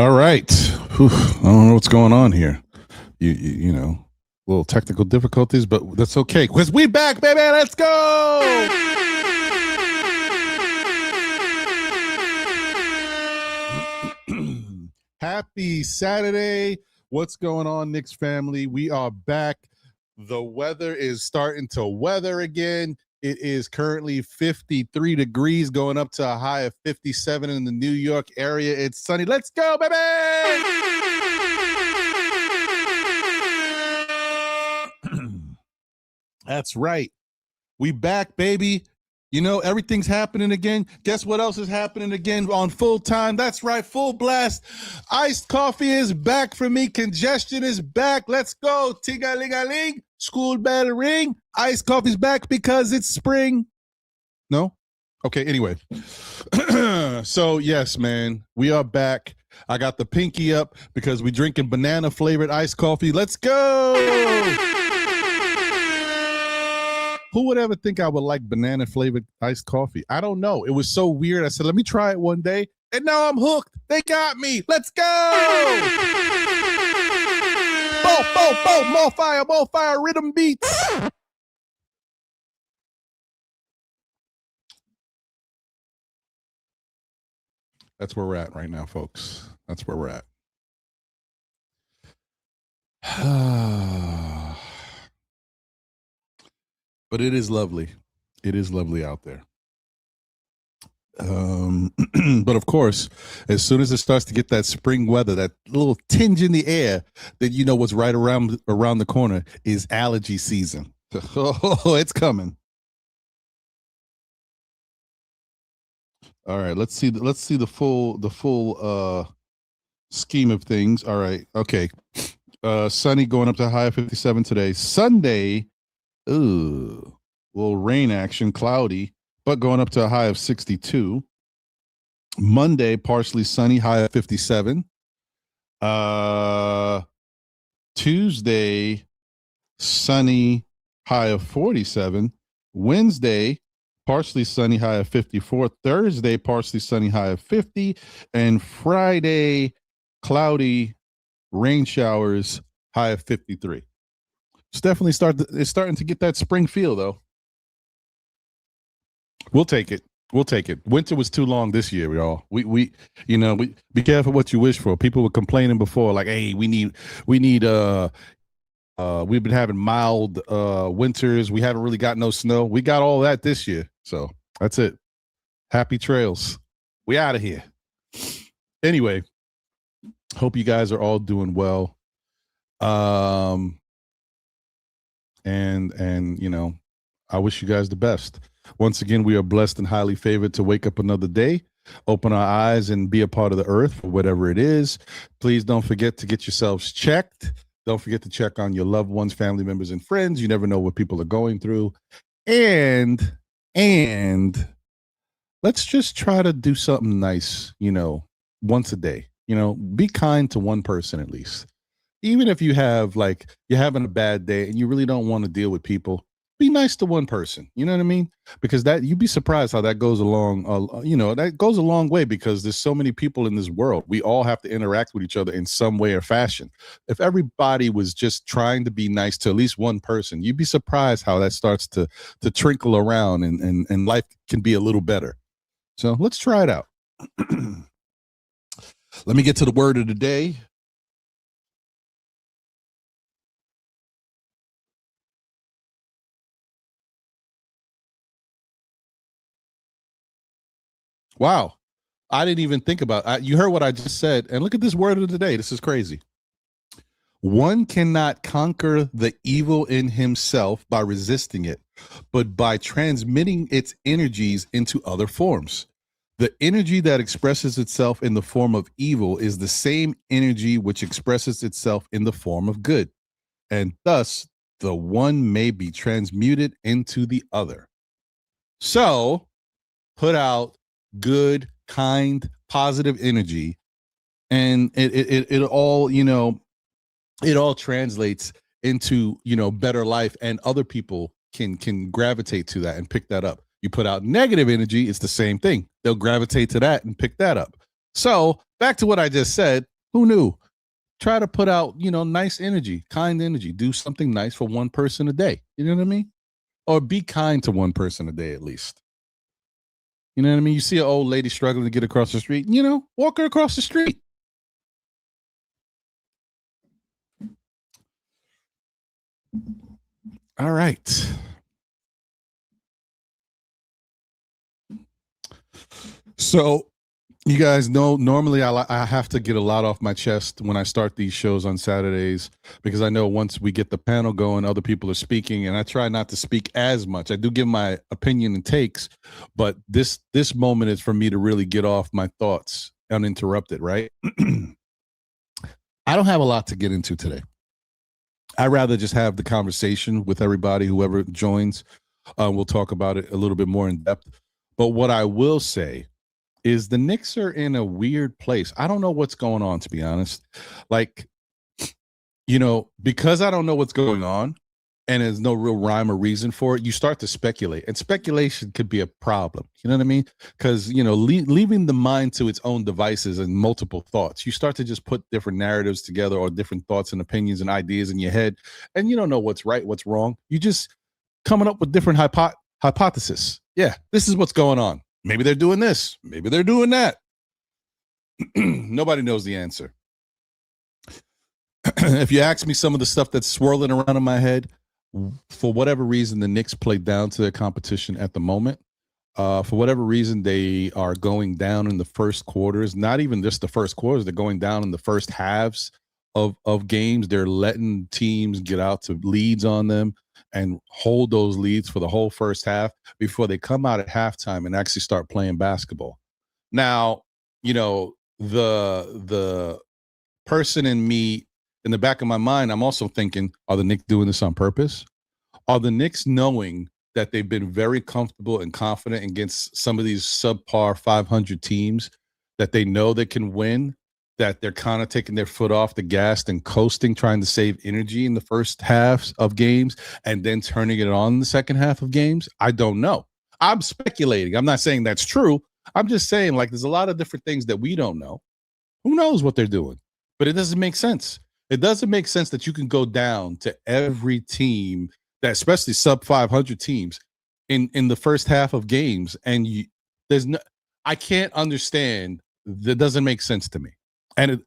All right. Whew, I don't know what's going on here. You know, little technical difficulties, but that's okay because we back, baby. Let's go. Happy Saturday. What's going on, Knicks family? We are back. The weather is starting to weather again. It is currently 53 degrees, going up to a high of 57 in the New York area. It's sunny. Let's go, baby! That's right. We back, baby. You know, everything's happening again. Guess what else is happening again on full time? That's right, full blast. Iced coffee is back for me. Congestion is back. Let's go. Ting-a-ling-a-ling. School bell ring. Iced coffee's back because it's spring. No? Okay, anyway. So, yes, man, we are back. I got the pinky up because we drinking banana flavored iced coffee. Let's go. Who would ever think I would like banana flavored iced coffee? I don't know. It was so weird. I said, let me try it one day. And now I'm hooked. They got me. Let's go. Boom, boom, boom. More fire, rhythm beats. That's where we're at right now, folks. That's where we're at. But it is lovely. It is lovely out there. But of course, as soon as it starts to get that spring weather, that little tinge in the air, then you know what's right around the corner is allergy season. Oh, it's coming. All right, let's see the full scheme of things. All right, okay. Sunny going up to a high of 57 today. Sunday, ooh, little rain action, cloudy, but going up to a high of 62. Monday, partially sunny, high of 57. Tuesday, sunny, high of 47. Wednesday, partially sunny, high of 54. Thursday, partially sunny, high of 50. And Friday, cloudy, rain showers, high of 53. It's definitely starting to get that spring feel, though. We'll take it. We'll take it. Winter was too long this year, y'all. We be careful what you wish for. People were complaining before, like, hey, we need we've been having mild winters. We haven't really got no snow. We got all that this year. So that's it. Happy trails. We out of here. Anyway, hope you guys are all doing well. And you know, I wish you guys the best. Once again, we are blessed and highly favored to wake up another day, open our eyes, and be a part of the earth for whatever it is. Please don't forget to get yourselves checked. Don't forget to check on your loved ones, family members, and friends. You never know what people are going through. And let's just try to do something nice, you know, once a day. You know, be kind to one person at least. Even if you have you're having a bad day and you really don't want to deal with people, be nice to one person. You know what I mean? Because that you'd be surprised how that goes along. That goes a long way because there's so many people in this world. We all have to interact with each other in some way or fashion. If everybody was just trying to be nice to at least one person, you'd be surprised how that starts to trickle around and life can be a little better. So let's try it out. Let me get to the word of the day. Wow. I didn't even think about you heard what I just said. And look at this word of the day. This is crazy. One cannot conquer the evil in himself by resisting it, but by transmitting its energies into other forms. The energy that expresses itself in the form of evil is the same energy which expresses itself in the form of good. And thus, the one may be transmuted into the other. So, put out good, kind, positive energy, and it all, you know, it all translates into, you know, better life, and other people can gravitate to that and pick that up. You put out negative energy, it's the same thing. They'll gravitate to that and pick that up. So back to what I just said, Who knew? Try to put out, nice energy, kind energy. Do something nice for one person a day. You know what I mean? Or be kind to one person a day at least. You know what I mean? You see an old lady struggling to get across the street, walk her across the street. All right. So, you guys know normally I have to get a lot off my chest when I start these shows on Saturdays because I know once we get the panel going, other people are speaking, and I try not to speak as much. I do give my opinion and takes, but this moment is for me to really get off my thoughts uninterrupted, right? I don't have a lot to get into today. I'd rather just have the conversation with everybody, whoever joins. We'll talk about it a little bit more in depth. But what I will say is the Knicks are in a weird place. I don't know what's going on, to be honest. Like, because I don't know what's going on and there's no real rhyme or reason for it, you start to speculate. And speculation could be a problem. You know what I mean? Because, leaving the mind to its own devices and multiple thoughts, you start to just put different narratives together or different thoughts and opinions and ideas in your head. And you don't know what's right, what's wrong. You just coming up with different hypotheses. Yeah, this is what's going on. Maybe they're doing this. Maybe they're doing that. Nobody knows the answer. If you ask me some of the stuff that's swirling around in my head, for whatever reason, the Knicks play down to their competition at the moment. For whatever reason, they are going down in the first quarters. Not even just the first quarters. They're going down in the first halves of games. They're letting teams get out to leads on them and hold those leads for the whole first half before they come out at halftime and actually start playing basketball. Now, the person in me, in the back of my mind, I'm also thinking, are the Knicks doing this on purpose? Are the Knicks knowing that they've been very comfortable and confident against some of these subpar 500 teams that they know they can win, that they're kind of taking their foot off the gas and coasting, trying to save energy in the first halves of games and then turning it on in the second half of games? I don't know. I'm speculating. I'm not saying that's true. I'm just saying, like, there's a lot of different things that we don't know. Who knows what they're doing? But it doesn't make sense. It doesn't make sense that you can go down to every team, that especially sub 500 teams, in the first half of games, and I can't understand. That doesn't make sense to me. And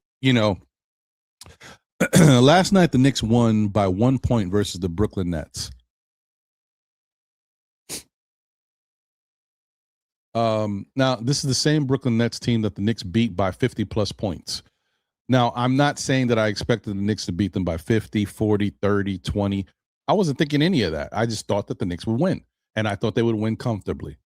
last night the Knicks won by 1 point versus the Brooklyn Nets. Now this is the same Brooklyn Nets team that the Knicks beat by 50 plus points. Now, I'm not saying that I expected the Knicks to beat them by 50, 40, 30, 20. I wasn't thinking any of that. I just thought that the Knicks would win, and I thought they would win comfortably.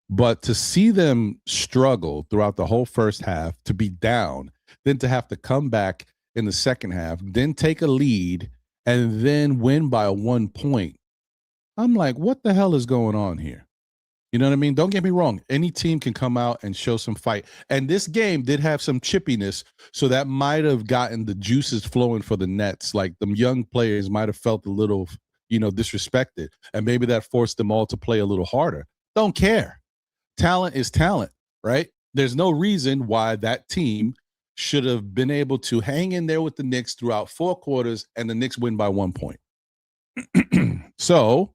But to see them struggle throughout the whole first half, to be down, then to have to come back in the second half, then take a lead, and then win by 1 point, I'm like, what the hell is going on here? You know what I mean? Don't get me wrong. Any team can come out and show some fight. And this game did have some chippiness, so that might have gotten the juices flowing for the Nets. Like, the young players might have felt a little, disrespected. And maybe that forced them all to play a little harder. Don't care. Talent is talent, right? There's no reason why that team should have been able to hang in there with the Knicks throughout 4 quarters and the Knicks win by 1 point. So,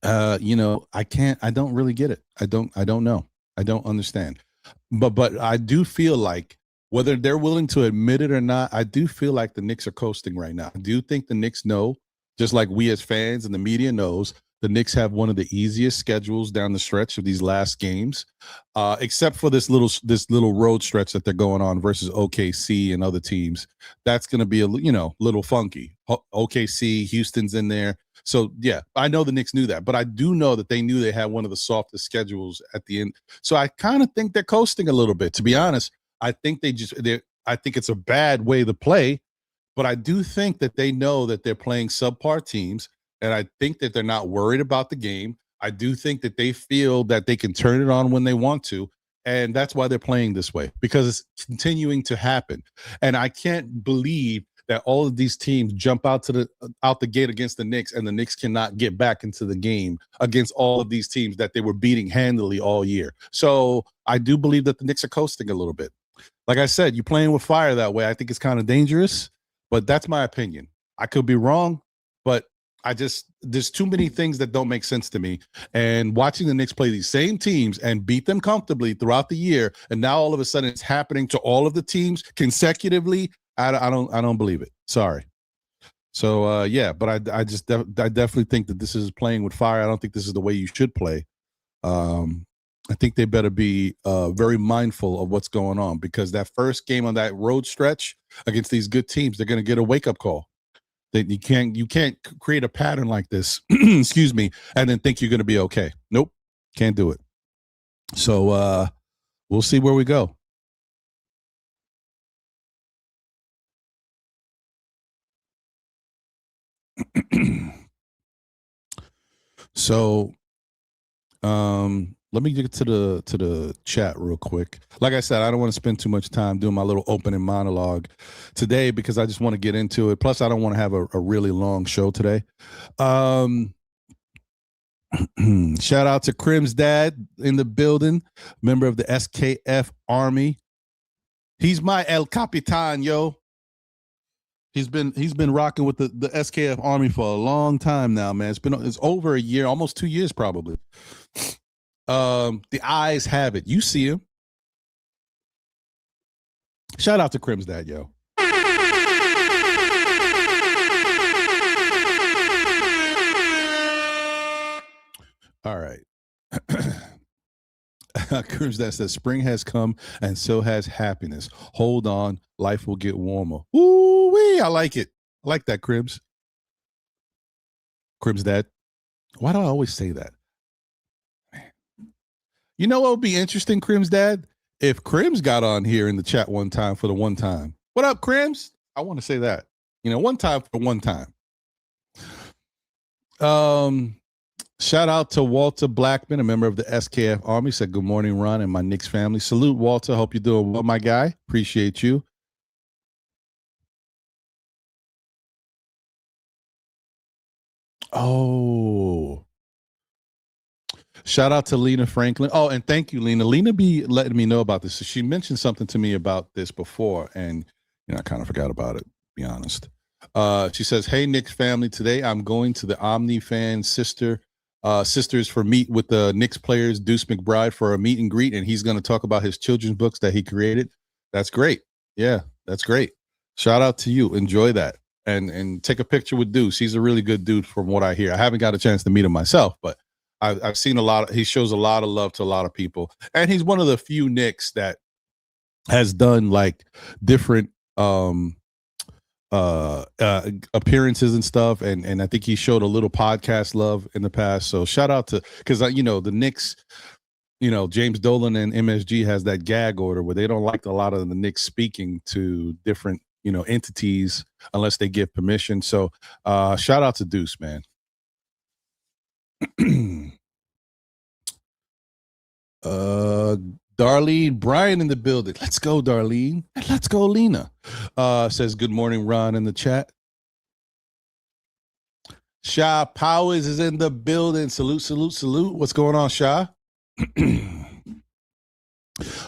I don't really get it. I don't know. I don't understand. But I do feel like, whether they're willing to admit it or not, I do feel like the Knicks are coasting right now. I do think the Knicks know, just like we as fans and the media knows, the Knicks have one of the easiest schedules down the stretch of these last games, except for this little road stretch that they're going on versus OKC and other teams. That's going to be a little funky. OKC, Houston's in there. So, yeah, I know the Knicks knew that, but I do know that they knew they had one of the softest schedules at the end. So I kind of think they're coasting a little bit, to be honest. I think I think it's a bad way to play, but I do think that they know that they're playing subpar teams, and I think that they're not worried about the game. I do think that they feel that they can turn it on when they want to, and that's why they're playing this way, because it's continuing to happen. And I can't believe that all of these teams jump out the gate against the Knicks, and the Knicks cannot get back into the game against all of these teams that they were beating handily all year. So I do believe that the Knicks are coasting a little bit. Like I said, you're playing with fire that way. I think it's kind of dangerous, but that's my opinion. I could be wrong, but there's too many things that don't make sense to me. And watching the Knicks play these same teams and beat them comfortably throughout the year, and now all of a sudden it's happening to all of the teams consecutively. I don't believe it. Sorry. So yeah, but I definitely think that this is playing with fire. I don't think this is the way you should play. I think they better be very mindful of what's going on, because that first game on that road stretch against these good teams, they're going to get a wake up call. That you can't create a pattern like this, excuse me, and then think you're going to be okay. Nope, can't do it. So we'll see where we go. So let me get to the chat real quick. Like I said, I don't want to spend too much time doing my little opening monologue today, because I just want to get into it. Plus, I don't want to have a really long show today. Shout out to Crim's dad in the building, member of the SKF Army. He's my El Capitan, yo. He's been rocking with the SKF Army for a long time now, man. It's over a year, almost 2 years probably. The eyes have it. You see him. Shout out to Crim's dad, yo. All right. Crim's dad says spring has come and so has happiness. Hold on, life will get warmer. Ooh wee, I like it. I like that, Crims. Crim's dad. Why do I always say that? You know what would be interesting, Crim's dad? If Crims got on here in the chat one time for the one time. What up, Crims? I want to say that. One time for one time. Shout out to Walter Blackman, a member of the SKF Army. Said, good morning, Ron, and my Knicks family. Salute, Walter. Hope you're doing well, my guy. Appreciate you. Oh. Shout out to Lena Franklin. Oh, and thank you, Lena. Lena be letting me know about this. So she mentioned something to me about this before, and I kind of forgot about it, to be honest. She says, hey, Knicks family, today I'm going to the Omni fan sisters for meet with the Knicks players, Deuce McBride, for a meet and greet, and he's going to talk about his children's books that he created. That's great. Yeah, that's great. Shout out to you. Enjoy that. And take a picture with Deuce. He's a really good dude from what I hear. I haven't got a chance to meet him myself, but I've seen a lot. He shows a lot of love to a lot of people, and he's one of the few Knicks that has done like different appearances and stuff, and I think he showed a little podcast love in the past. So shout out to, because the Knicks, James Dolan and MSG has that gag order where they don't like a lot of the Knicks speaking to different entities unless they give permission. So shout out to Deuce, man. Darlene Bryan in the building. Let's go, Darlene. Let's go, Lena. Says good morning, Ron, in the chat. Sha Powers is in the building. Salute, salute, salute. What's going on, Sha?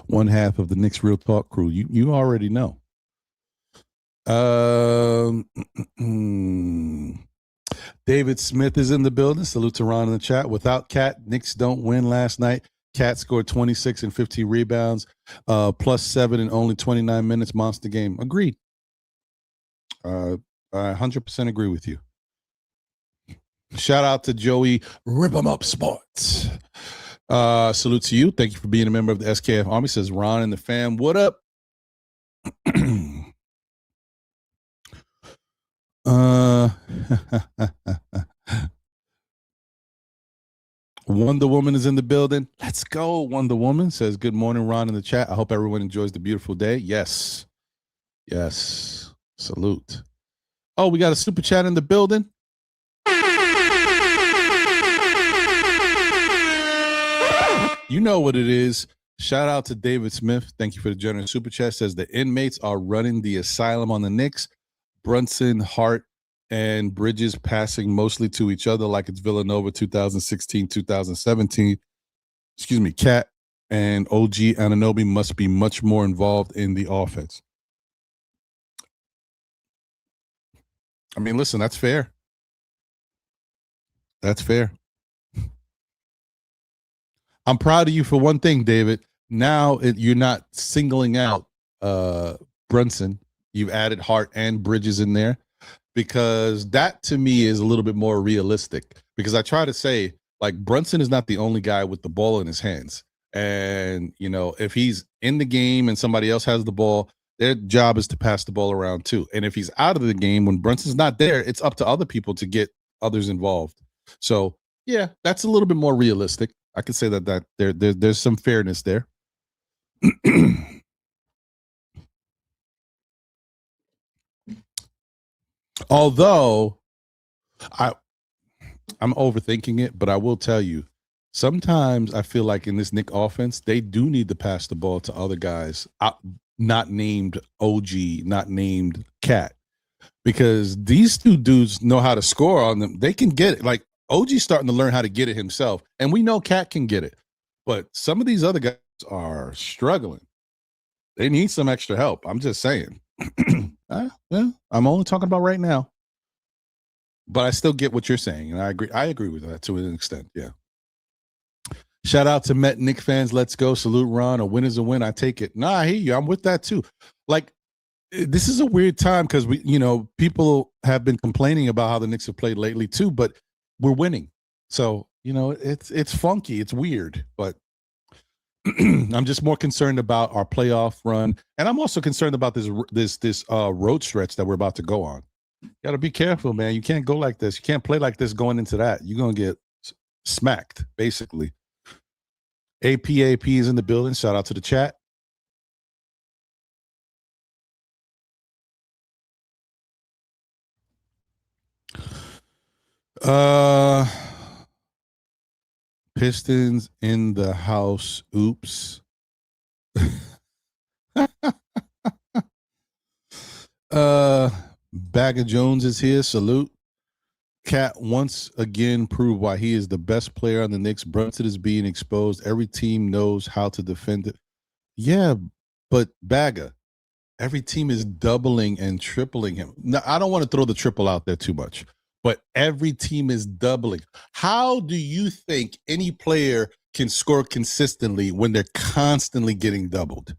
One half of the Knicks Real Talk crew. You already know. David Smith is in the building. Salute to Ron in the chat. Without Cat, Knicks don't win last night. Cat scored 26 and 15 rebounds, +7 in only 29 minutes. Monster game. Agreed. I 100% agree with you. Shout out to Joey Rip 'em Up Sports. Salute to you. Thank you for being a member of the SKF Army. Says Ron and the fam. What up? Wonder Woman is in the building. Let's go. Wonder Woman says, good morning, Ron, in the chat. I hope everyone enjoys the beautiful day. Yes. Yes. Salute. Oh, we got a super chat in the building. You know what it is. Shout out to David Smith. Thank you for the generous super chat. Says the inmates are running the asylum on the Knicks. Brunson, Hart, and Bridges passing mostly to each other like it's Villanova 2016, 2017. Excuse me, Cat. and OG Ananobi must be much more involved in the offense. I mean, listen, that's fair. That's fair. I'm proud of you for one thing, David. Now you're not singling out uh, Brunson. You've added Hart and Bridges in there because that to me is a little bit more realistic. Because I try to say, like, Brunson is not the only guy with the ball in his hands. And, you know, if he's in the game and somebody else has the ball, their job is to pass the ball around too. And if he's out of the game when Brunson's not there, it's up to other people to get others involved. So, yeah, that's a little bit more realistic. I could say that there's some fairness there. Although I I'm overthinking it, but I will tell you, sometimes I feel like in this Nick offense, they do need to pass the ball to other guys, not named OG, not named Cat, because these two dudes know how to score on them. They can get it. Like OG's starting to learn how to get it himself, and we know Cat can get it, but some of these other guys are struggling. They need some extra help. I'm just saying. Yeah, I'm only talking about right now. But I still get what you're saying, and I agree. I agree with that to an extent. Yeah. Shout out to Met Nick fans. Let's go. Salute Ron. A win is a win. I take it. Nah, I hear you. I'm with that too. Like, this is a weird time because people have been complaining about how the Knicks have played lately too, but we're winning. So, it's funky. It's weird, but I'm just more concerned about our playoff run, and I'm also concerned about this road stretch that we're about to go on. You got to be careful, man. You can't go like this. You can't play like this going into that. You're gonna get smacked, basically. APAP is in the building. Shout out to the chat. Uh, Pistons in the house. Oops. Bag of Jones is here. Salute. Cat once again proved why he is the best player on the Knicks. Brunson is being exposed. Every team knows how to defend it. Yeah, but Bagger, every team is doubling and tripling him. Now, I don't want to throw the triple out there too much, but every team is doubling. How do you think any player can score consistently when they're constantly getting doubled?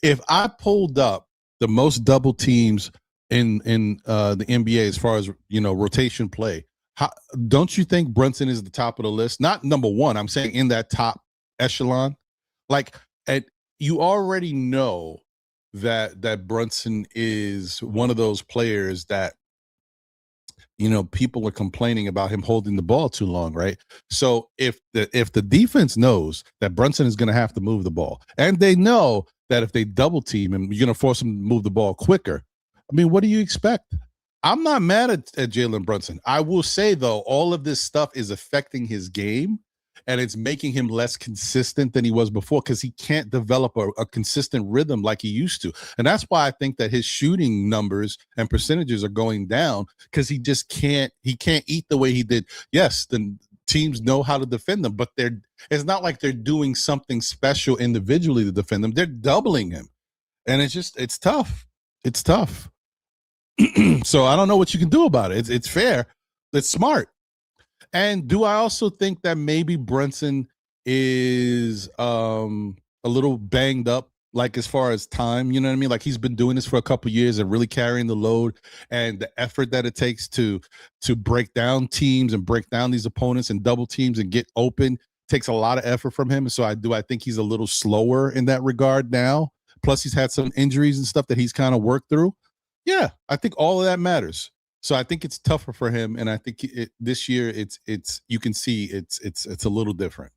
If I pulled up the most double teams in the NBA as far as rotation play, how, don't you think Brunson is the top of the list? Not number one. I'm saying in that top echelon. Like, at you already know that Brunson is one of those players that people are complaining about him holding the ball too long, right? So if the defense knows that Brunson is going to have to move the ball, and they know that if they double team him, you're going to force him to move the ball quicker. I mean, what do you expect? I'm not mad at Jalen Brunson. I will say though, all of this stuff is affecting his game, and it's making him less consistent than he was before because he can't develop a consistent rhythm like he used to. And that's why I think that his shooting numbers and percentages are going down because he can't eat the way he did. Yes, the teams know how to defend them, but it's not like they're doing something special individually to defend them. They're doubling him. And it's tough. It's tough. So I don't know what you can do about it. It's fair. It's smart. And do I also think that maybe Brunson is a little banged up, like as far as time, you know what I mean? Like he's been doing this for a couple years and really carrying the load and the effort that it takes to break down teams and break down these opponents and double teams and get open takes a lot of effort from him. So I think he's a little slower in that regard now. Plus he's had some injuries and stuff that he's kind of worked through. Yeah, I think all of that matters. So I think it's tougher for him, and I think this year it's you can see it's a little different.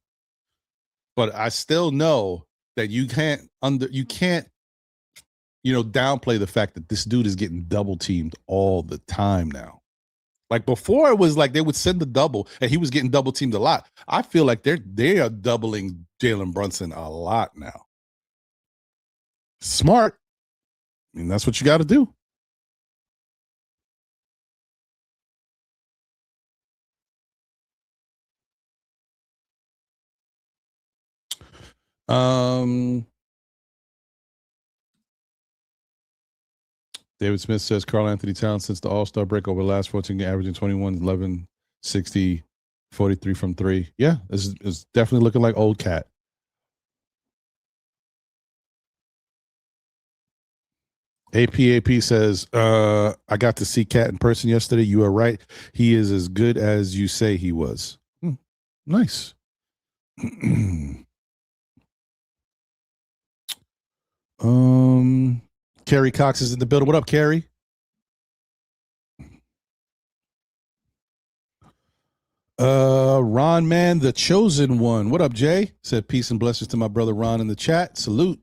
But I still know that you can't downplay the fact that this dude is getting double teamed all the time now. Like before, it was like they would send the double, and he was getting double teamed a lot. I feel like they are doubling Jalen Brunson a lot now. Smart. I mean, that's what you got to do. Um, David Smith says Carl Anthony Towns since the All-Star break over the last 14 games, averaging 21, 11, 60, 43 from three. Yeah, it's definitely looking like old cat. APAP says, I got to see Cat in person yesterday. You are right. He is as good as you say he was. Nice. Kerry Cox is in the building. What up, Kerry? Ron Man, the chosen one. What up, Jay? Said peace and blessings to my brother Ron in the chat. Salute.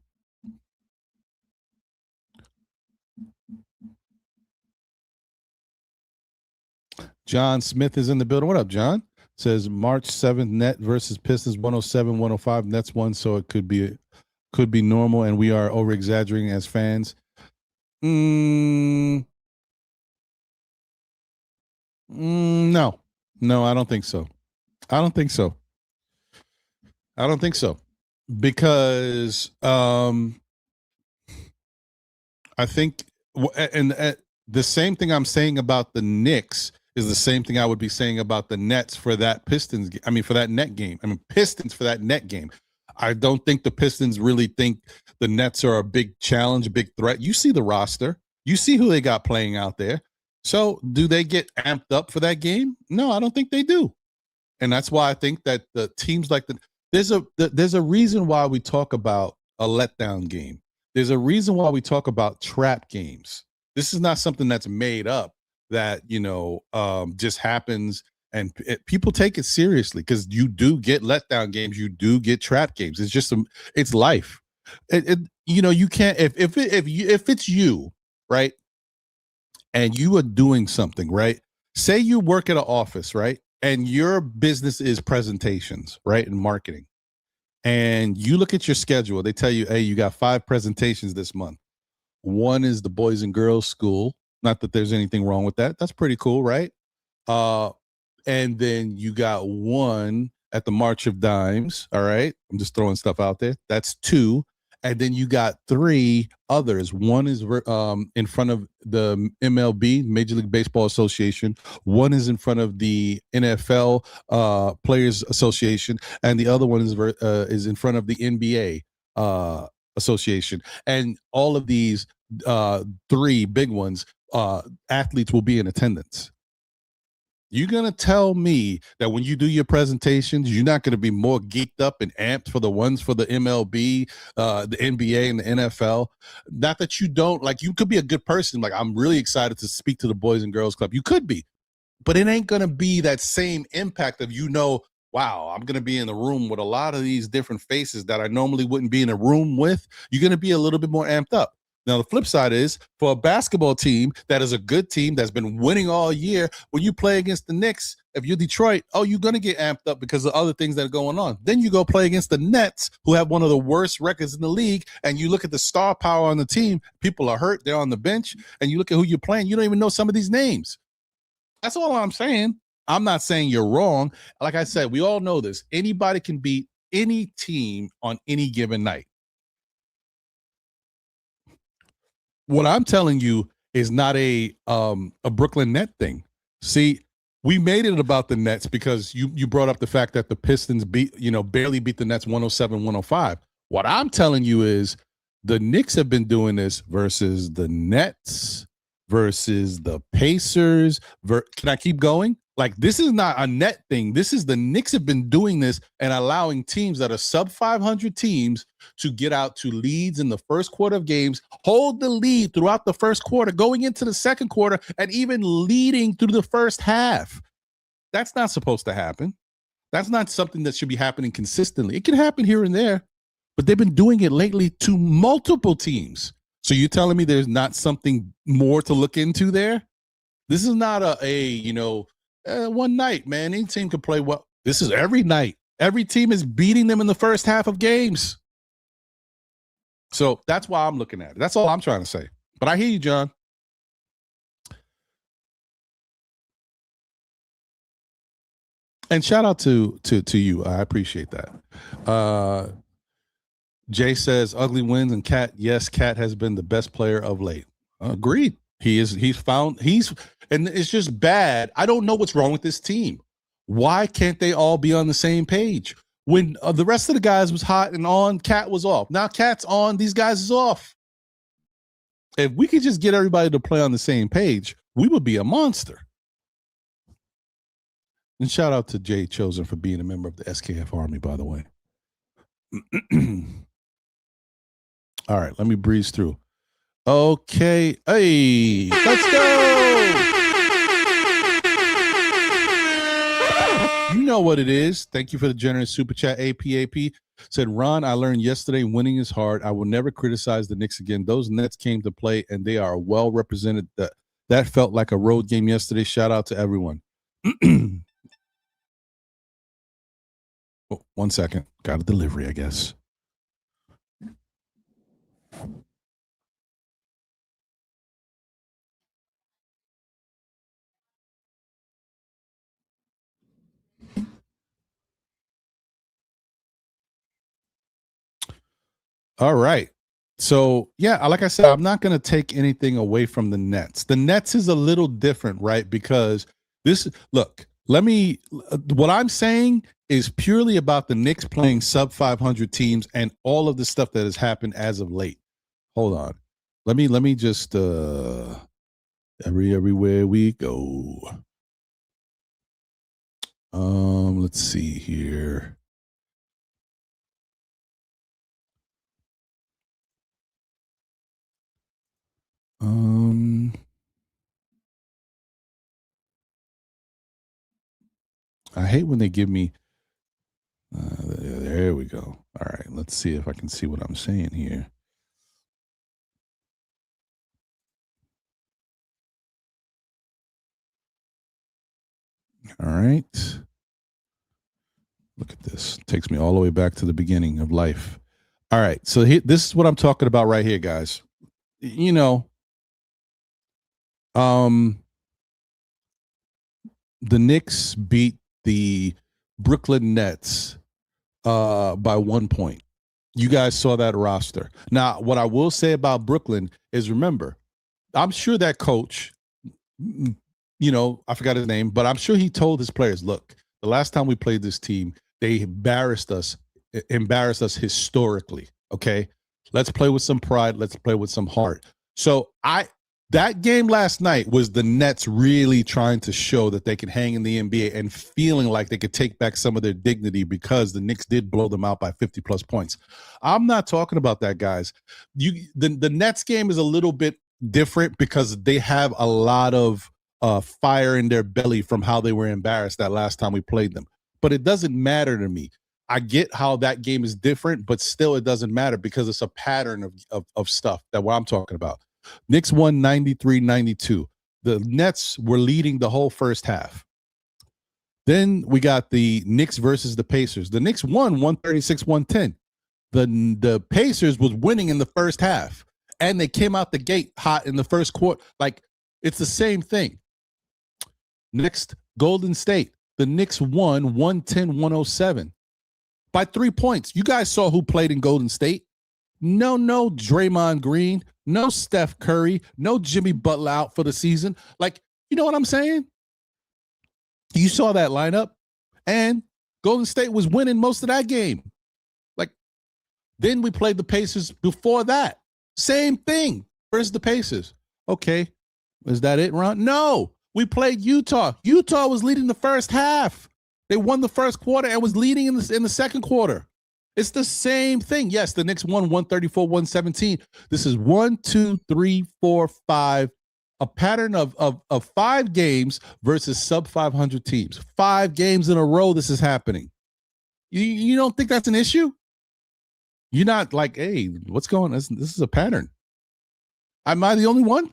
John Smith is in the building. What up, John? Says March 7th net versus Pistons 107, 105. Nets won, so it could be normal, and we are over exaggerating as fans. No. No, I don't think so. I don't think so. I don't think so. Because I think, and the same thing I'm saying about the Knicks is the same thing I would be saying about the Nets for that Pistons. I mean, for that net game. I mean, Pistons for that net game. I don't think the Pistons really think the Nets are a big challenge, a big threat. You see the roster. You see who they got playing out there. So do they get amped up for that game? No, I don't think they do. And that's why I think that the teams like there's a reason why we talk about a letdown game. There's a reason why we talk about trap games. This is not something that's made up that just happens, and people take it seriously because you do get letdown games, you do get trap games. It's just it's life. You can't if it's you, right, and you are doing something, right. Say you work at an office, right, and your business is presentations, right, and marketing, and you look at your schedule. They tell you, hey, you got 5 presentations this month. One is the Boys and Girls School. Not that there's anything wrong with that. That's pretty cool, right? Uh, and then you got one at the March of Dimes. All right. I'm just throwing stuff out there. That's 2. And then you got 3 others. One is in front of the MLB, Major League Baseball Association. One is in front of the NFL Players Association, and the other one is in front of the NBA Association. And all of these 3 big ones, athletes will be in attendance. You're going to tell me that when you do your presentations, you're not going to be more geeked up and amped for the ones for the MLB, the NBA, and the NFL? Not that you don't. Like, you could be a good person. Like, I'm really excited to speak to the Boys and Girls Club. You could be. But it ain't going to be that same impact of, wow, I'm going to be in the room with a lot of these different faces that I normally wouldn't be in a room with. You're going to be a little bit more amped up. Now, the flip side is for a basketball team that is a good team that's been winning all year, when you play against the Knicks, if you're Detroit, you're going to get amped up because of other things that are going on. Then you go play against the Nets, who have one of the worst records in the league, and you look at the star power on the team. People are hurt. They're on the bench. And you look at who you're playing. You don't even know some of these names. That's all I'm saying. I'm not saying you're wrong. Like I said, we all know this. Anybody can beat any team on any given night. What I'm telling you is not a Brooklyn Net thing. See, we made it about the Nets because you brought up the fact that the Pistons barely beat the Nets 107, 105. What I'm telling you is the Knicks have been doing this versus the Nets, versus the Pacers. Can I keep going? Like, this is not a net thing. This is the Knicks have been doing this and allowing teams that are sub 500 teams to get out to leads in the first quarter of games, hold the lead throughout the first quarter, going into the second quarter, and even leading through the first half. That's not supposed to happen. That's not something that should be happening consistently. It can happen here and there, but they've been doing it lately to multiple teams. So you're telling me there's not something more to look into there? This is not one night, man. Any team can play well. This is every night. Every team is beating them in the first half of games. So that's why I'm looking at it. That's all I'm trying to say. But I hear you, John. And shout out to you. I appreciate that. Jay says ugly wins and Cat. Yes, Cat has been the best player of late. Agreed. He is. And it's just bad. I don't know what's wrong with this team. Why can't they all be on the same page? When the rest of the guys was hot and on, Cat was off. Now Cat's on, these guys is off. If we could just get everybody to play on the same page, we would be a monster. And shout out to Jay Chosen for being a member of the SKF Army, by the way. All right, let me breeze through. Okay. Hey, let's go. You know what it is. Thank you for the generous super chat. APAP said, Ron, I learned yesterday winning is hard. I will never criticize the Knicks again. Those Nets came to play, and they are well represented. That felt like a road game yesterday. Shout out to everyone. Oh, 1 second. Got a delivery, I guess. All right. So, yeah, like I said, I'm not going to take anything away from the Nets. The Nets is a little different, right? Because what I'm saying is purely about the Knicks playing sub 500 teams and all of the stuff that has happened as of late. Hold on. Let me just, everywhere we go. Let's see here. I hate when they give me. There we go. All right, let's see if I can see what I'm saying here. All right. Look at this. It takes me all the way back to the beginning of life. All right. So this is what I'm talking about right here, guys. You know, the Knicks beat the Brooklyn Nets by 1 point. You guys saw that roster. Now, what I will say about Brooklyn is, remember, I'm sure that coach, I forgot his name, but I'm sure he told his players, look, the last time we played this team, they embarrassed us historically. Okay. Let's play with some pride. Let's play with some heart. So that game last night was the Nets really trying to show that they can hang in the NBA and feeling like they could take back some of their dignity because the Knicks did blow them out by 50 plus points. I'm not talking about that, guys. The Nets game is a little bit different because they have a lot of fire in their belly from how they were embarrassed that last time we played them. But it doesn't matter to me. I get how that game is different, but still it doesn't matter because it's a pattern of stuff that what I'm talking about. Knicks won 93-92. The Nets were leading the whole first half. Then we got the Knicks versus the Pacers. The Knicks won 136-110. The Pacers was winning in the first half, and they came out the gate hot in the first quarter. Like, it's the same thing. Next, Golden State. The Knicks won 110-107 by 3 points. You guys saw who played in Golden State. No Draymond Green, no Steph Curry, no Jimmy Butler out for the season. Like, you know what I'm saying? You saw that lineup, and Golden State was winning most of that game. Like, then we played the Pacers before that. Same thing. Where's the Pacers? Okay. Is that it, Ron? No. We played Utah. Utah was leading the first half. They won the first quarter and was leading in the second quarter. It's the same thing. Yes, the Knicks won 134-117. This is 1, 2, 3, 4, 5. A pattern of 5 games versus sub 500 teams. 5 games in a row this is happening. You don't think that's an issue? You're not like, hey, what's going on? This is a pattern. Am I the only one?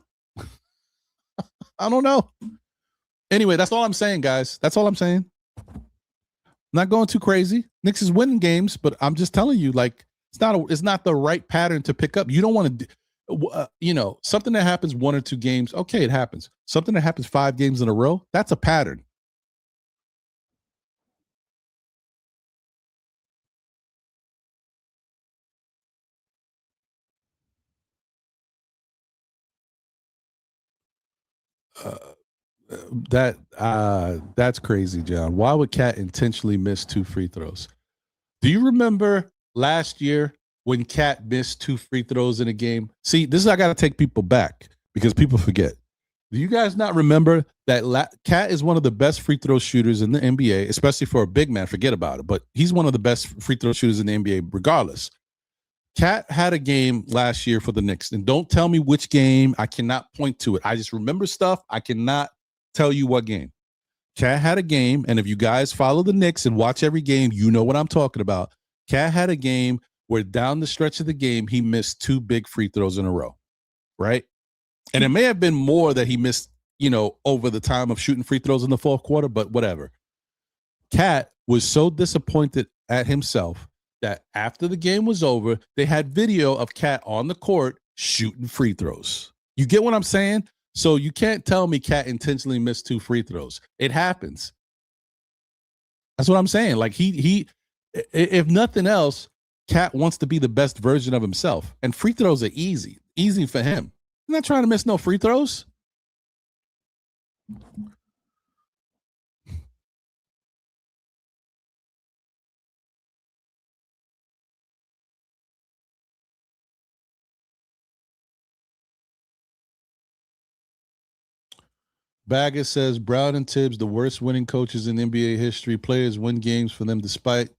I don't know. Anyway, that's all I'm saying, guys. That's all I'm saying. Not going too crazy. Knicks is winning games, but I'm just telling you, like, it's not the right pattern to pick up. You don't want to, something that happens 1 or 2 games. Okay, it happens. Something that happens 5 games in a row. That's a pattern. Uh, that's crazy, John. Why would Cat intentionally miss 2 free throws? Do you remember last year when Cat missed 2 free throws in a game? See, this is I got to take people back because people forget. Do you guys not remember that Cat is one of the best free throw shooters in the NBA, especially for a big man? Forget about it, but he's one of the best free throw shooters in the NBA, regardless. Cat had a game last year for the Knicks, and don't tell me which game. I cannot point to it. I just remember stuff. I cannot tell you what game. Cat had a game, and if you guys follow the Knicks and watch every game, you know what I'm talking about. Cat had a game where down the stretch of the game, he missed 2 big free throws in a row, right? And it may have been more that he missed, over the time of shooting free throws in the fourth quarter, but whatever. Cat was so disappointed at himself that after the game was over, they had video of Cat on the court shooting free throws. You get what I'm saying? So you can't tell me Cat intentionally missed 2 free throws. It happens. That's what I'm saying. Like he if nothing else, Cat wants to be the best version of himself. And free throws are easy for him. I'm not trying to miss no free throws. Baggett says Brown and Tibbs, the worst winning coaches in NBA history. Players win games for them despite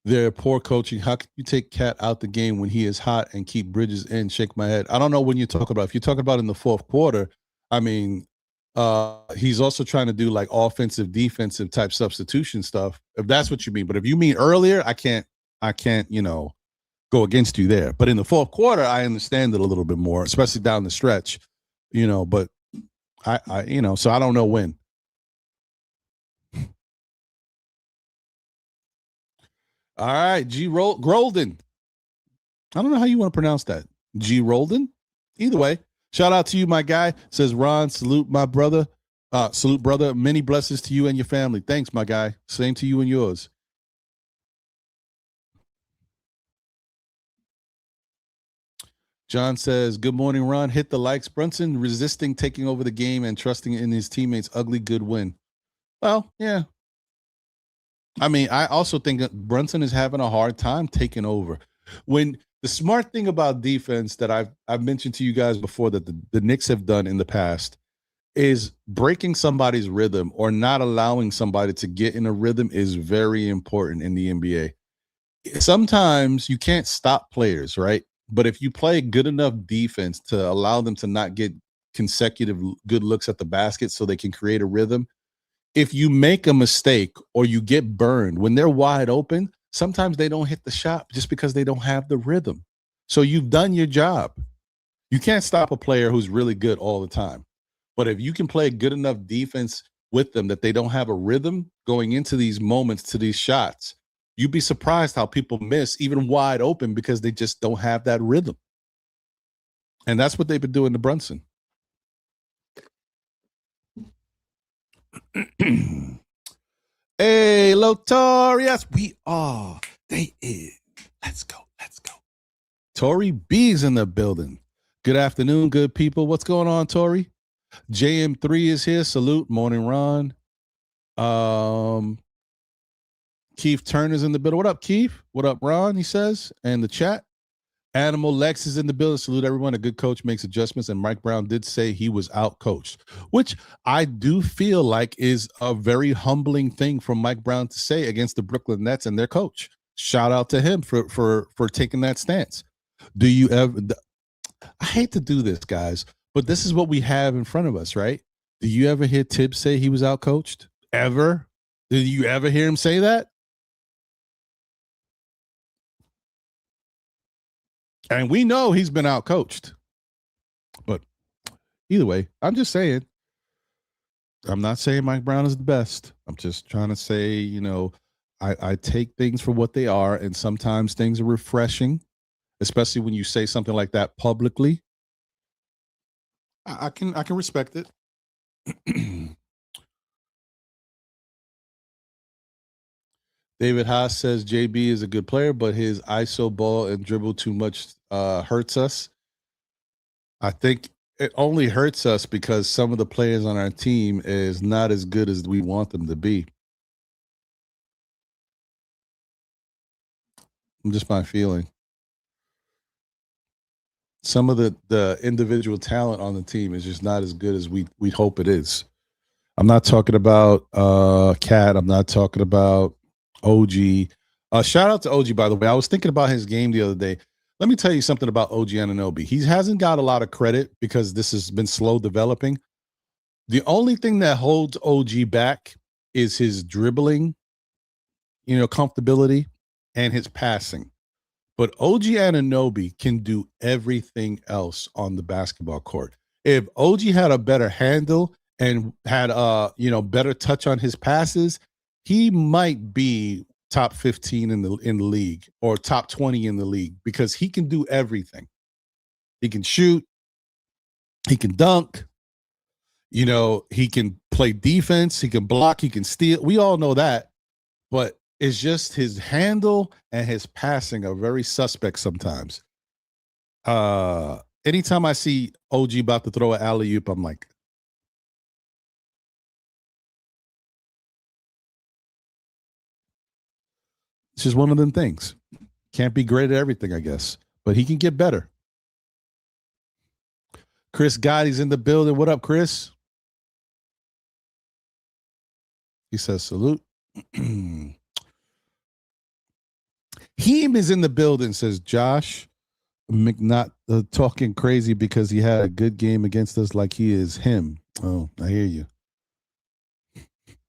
their poor coaching. How can you take Cat out the game when he is hot and keep Bridges in? Shake my head. I don't know when you're talking about. If you're talking about in the fourth quarter, I mean, he's also trying to do like offensive, defensive type substitution stuff. If that's what you mean, but if you mean earlier, I can't, go against you there. But in the fourth quarter, I understand it a little bit more, especially down the stretch, But so I don't know when. All right, Grolden. I don't know how you want to pronounce that. G. Rolden? Either way, shout out to you, my guy. Says Ron, salute my brother. Salute, brother. Many blessings to you and your family. Thanks, my guy. Same to you and yours. John says, good morning, Ron. Hit the likes. Brunson resisting taking over the game and trusting in his teammates. Ugly good win. Well, yeah. I mean, I also think that Brunson is having a hard time taking over. When the smart thing about defense that I've mentioned to you guys before that the Knicks have done in the past is breaking somebody's rhythm or not allowing somebody to get in a rhythm is very important in the NBA. Sometimes you can't stop players, right? But if you play good enough defense to allow them to not get consecutive good looks at the basket so they can create a rhythm, if you make a mistake or you get burned when they're wide open, sometimes they don't hit the shot just because they don't have the rhythm. So you've done your job. You can't stop a player who's really good all the time. But if you can play good enough defense with them that they don't have a rhythm going into these moments to these shots, you'd be surprised how people miss even wide open because they just don't have that rhythm. And that's what they've been doing to Brunson. Hey, Lotorias, we are. They is. Let's go. Let's go. Tori B's in the building. Good afternoon, good people. What's going on, Tori? JM3 is here. Salute. Morning, Ron. Keith Turner's in the building. What up, Keith? What up, Ron? He says. And the chat. Animal Lex is in the building. Salute everyone. A good coach makes adjustments, and Mike Brown did say he was out coached, which I do feel like is a very humbling thing from Mike Brown to say against the Brooklyn Nets and their coach. Shout out to him for taking that stance. Do you ever? I hate to do this, guys, but this is what we have in front of us, right? Do you ever hear Tibbs say he was out coached? Ever? Did you ever hear him say that? And we know he's been out coached. But either way, I'm just saying. I'm not saying Mike Brown is the best. I'm just trying to say, I take things for what they are, and sometimes things are refreshing, especially when you say something like that publicly. I can respect it. David Haas says JB is a good player, but his ISO ball and dribble too much hurts us. I think it only hurts us because some of the players on our team is not as good as we want them to be. Just my feeling. Some of the individual talent on the team is just not as good as we hope it is. I'm not talking about Cat. I'm not talking about OG. Shout out to OG, by the way. I was thinking about his game the other day. Let me tell you something about OG Anunoby. He hasn't got a lot of credit because this has been slow developing. The only thing that holds OG back is his dribbling, comfortability and his passing. But OG Anunoby can do everything else on the basketball court. If OG had a better handle and had better touch on his passes, he might be top 15 in the league or top 20 in the league because he can do everything. He can shoot, he can dunk, he can play defense, he can block, he can steal. We all know that. But it's just his handle and his passing are very suspect sometimes. Anytime I see OG about to throw an alley-oop, I'm like, it's just one of them things. Can't be great at everything, I guess, but he can get better. Chris Gotti's in the building. What up, Chris? He says salute. Heem is in the building, says Josh. McNutt talking crazy because he had a good game against us like he is him. Oh, I hear you.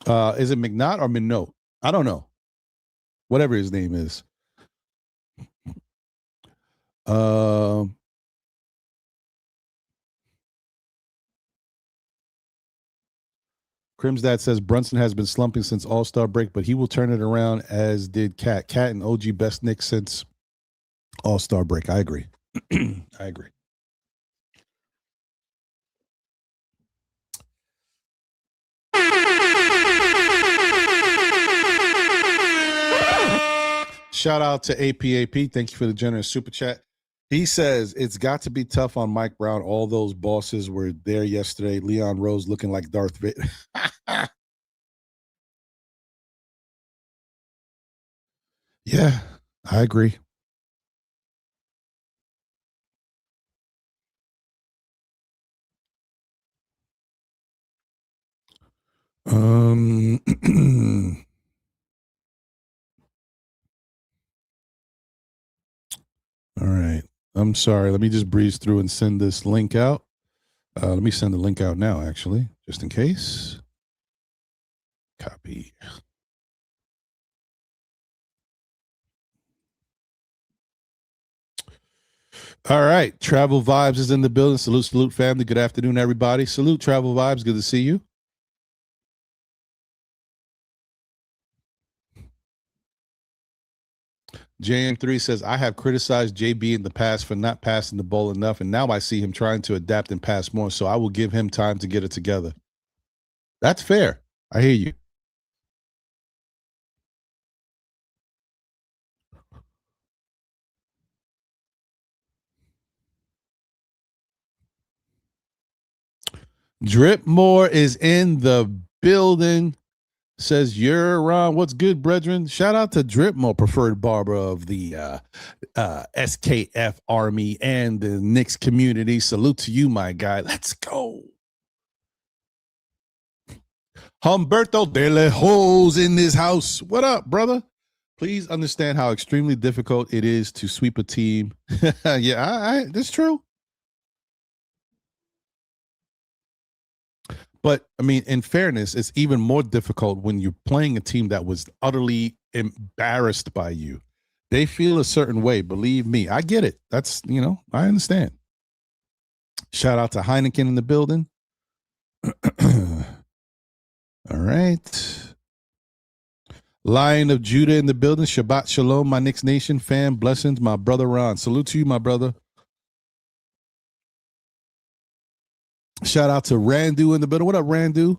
Is it McNutt or Minot? I don't know. Whatever his name is. Crim's dad says Brunson has been slumping since All-Star break, but he will turn it around, as did Cat. Cat and OG best Knicks since All-Star break. I agree. I agree. Shout out to APAP. Thank you for the generous super chat. He says it's got to be tough on Mike Brown. All those bosses were there yesterday. Leon Rose looking like Darth Vader. Yeah, I agree. All right. I'm sorry. Let me just breeze through and send this link out. Let me send the link out now, actually, just in case. Copy. All right. Travel Vibes is in the building. Salute, family. Good afternoon, everybody. Salute, Travel Vibes. Good to see you. JM3 says, I have criticized JB in the past for not passing the ball enough, and now I see him trying to adapt and pass more, so I will give him time to get it together. That's fair. I hear you. Dripmore is in the building. Says you're Ron. What's good, brethren? Shout out to Dripmore, preferred barber of the SKF Army and the Knicks community. Salute to you, my guy. Let's go. Humberto de Lejos in this house. What up, brother? Please understand how extremely difficult it is to sweep a team. Yeah, that's true. But I mean, in fairness, it's even more difficult when you're playing a team that was utterly embarrassed by you. They feel a certain way. Believe me, I get it. That's, I understand. Shout out to Heineken in the building. All right. Lion of Judah in the building. Shabbat Shalom, my Knicks Nation fan. Blessings, my brother Ron. Salute to you, my brother. Shout out to Randu in the building. What up, Randu?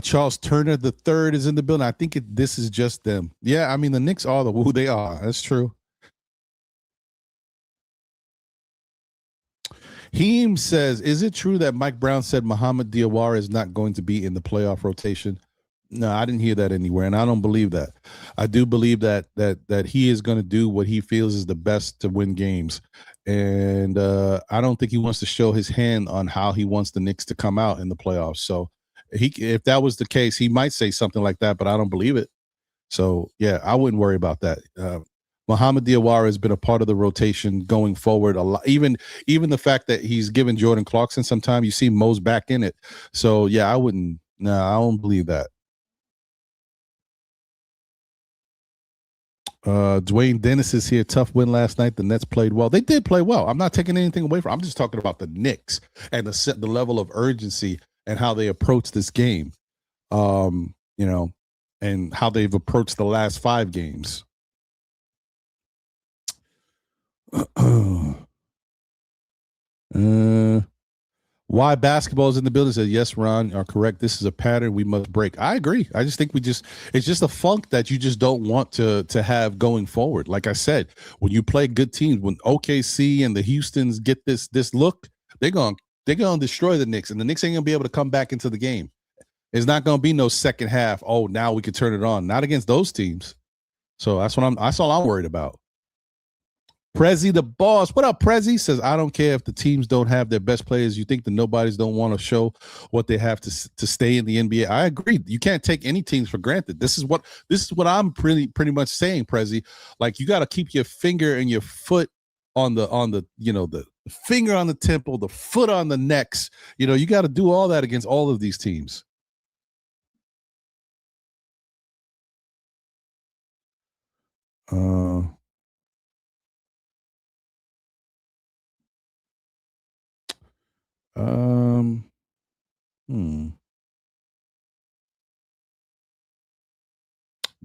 Charles Turner the third is in the building. I think this is just them. Yeah, I mean the Knicks are who they are. That's true. Heem says, "Is it true that Mike Brown said Muhammad Diawara is not going to be in the playoff rotation?" No, I didn't hear that anywhere, and I don't believe that. I do believe that he is going to do what he feels is the best to win games, and I don't think he wants to show his hand on how he wants the Knicks to come out in the playoffs. So, if that was the case, he might say something like that, but I don't believe it. So yeah, I wouldn't worry about that. Muhammad Diawara has been a part of the rotation going forward a lot. Even the fact that he's given Jordan Clarkson some time, you see Mo's back in it. So yeah, I wouldn't. No, I don't believe that. Dwayne Dennis is here. Tough win last night. The Nets played well. They did play well. I'm not taking anything away from. I'm just talking about the Knicks and the level of urgency and how they approach this game. You know, and how they've approached the last 5 games. uh, Why basketball is in the building? Says yes, Ron, are correct. This is a pattern we must break. I agree. I just think it's just a funk that you just don't want to have going forward. Like I said, when you play good teams, when OKC and the Houstons get this look, they're gonna destroy the Knicks, and the Knicks ain't gonna be able to come back into the game. It's not gonna be no second half. Oh, now we can turn it on. Not against those teams. So that's all I'm worried about. Prezi the boss. What up, Prezi? Says, I don't care if the teams don't have their best players. You think the nobodies don't want to show what they have to stay in the NBA? I agree. You can't take any teams for granted. This is what I'm pretty much saying, Prezi. Like you got to keep your finger and your foot on the the finger on the temple, the foot on the necks. You got to do all that against all of these teams. Uh um hmm.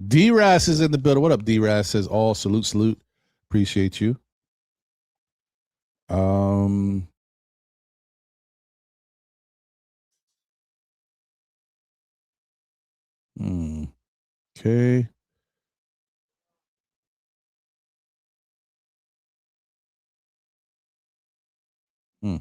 D-Ras is in the building. What up, D-Ras? Says all salute, salute. Appreciate you. Um, okay. Hmm.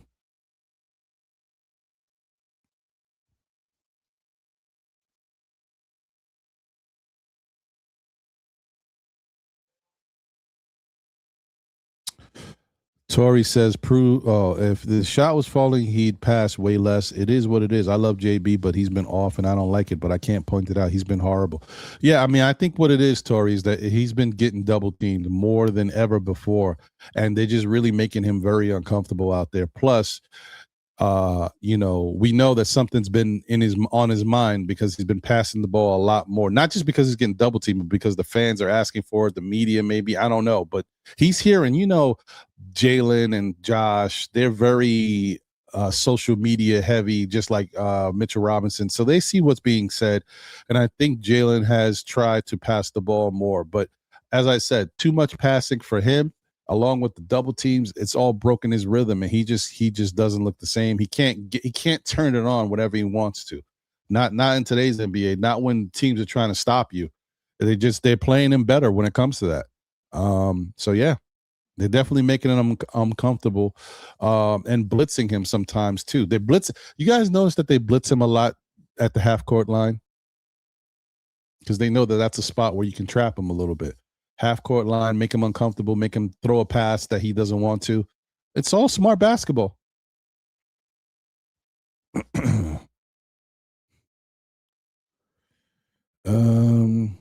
Tori says, "Prove. Oh, if the shot was falling, he'd pass way less. It is what it is. I love JB, but he's been off, and I don't like it. But I can't point it out. He's been horrible. Yeah, I mean, I think what it is, Tori, is that he's been getting double teamed more than ever before, and they're just really making him very uncomfortable out there. Plus, we know that something's been on his mind because he's been passing the ball a lot more. Not just because he's getting double teamed, but because the fans are asking for it, the media maybe. I don't know, but he's hearing. Jalen and Josh, they're very social media heavy, just like Mitchell Robinson. So they see what's being said, and I think Jalen has tried to pass the ball more. But as I said, too much passing for him along with the double teams, it's all broken his rhythm, and he just doesn't look the same. He can't turn it on whatever he wants to. Not in today's NBA. Not when teams are trying to stop you. They're playing him better when it comes to that. So yeah, they're definitely making him uncomfortable, and blitzing him sometimes too. They blitz. You guys notice that they blitz him a lot at the half court line because they know that that's a spot where you can trap him a little bit. Half court line, make him uncomfortable, make him throw a pass that he doesn't want to. It's all smart basketball. um,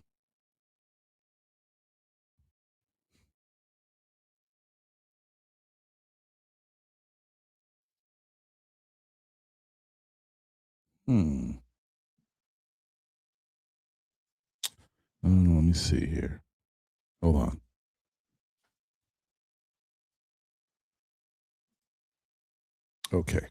hmm. Let me see here. Hold on. Okay.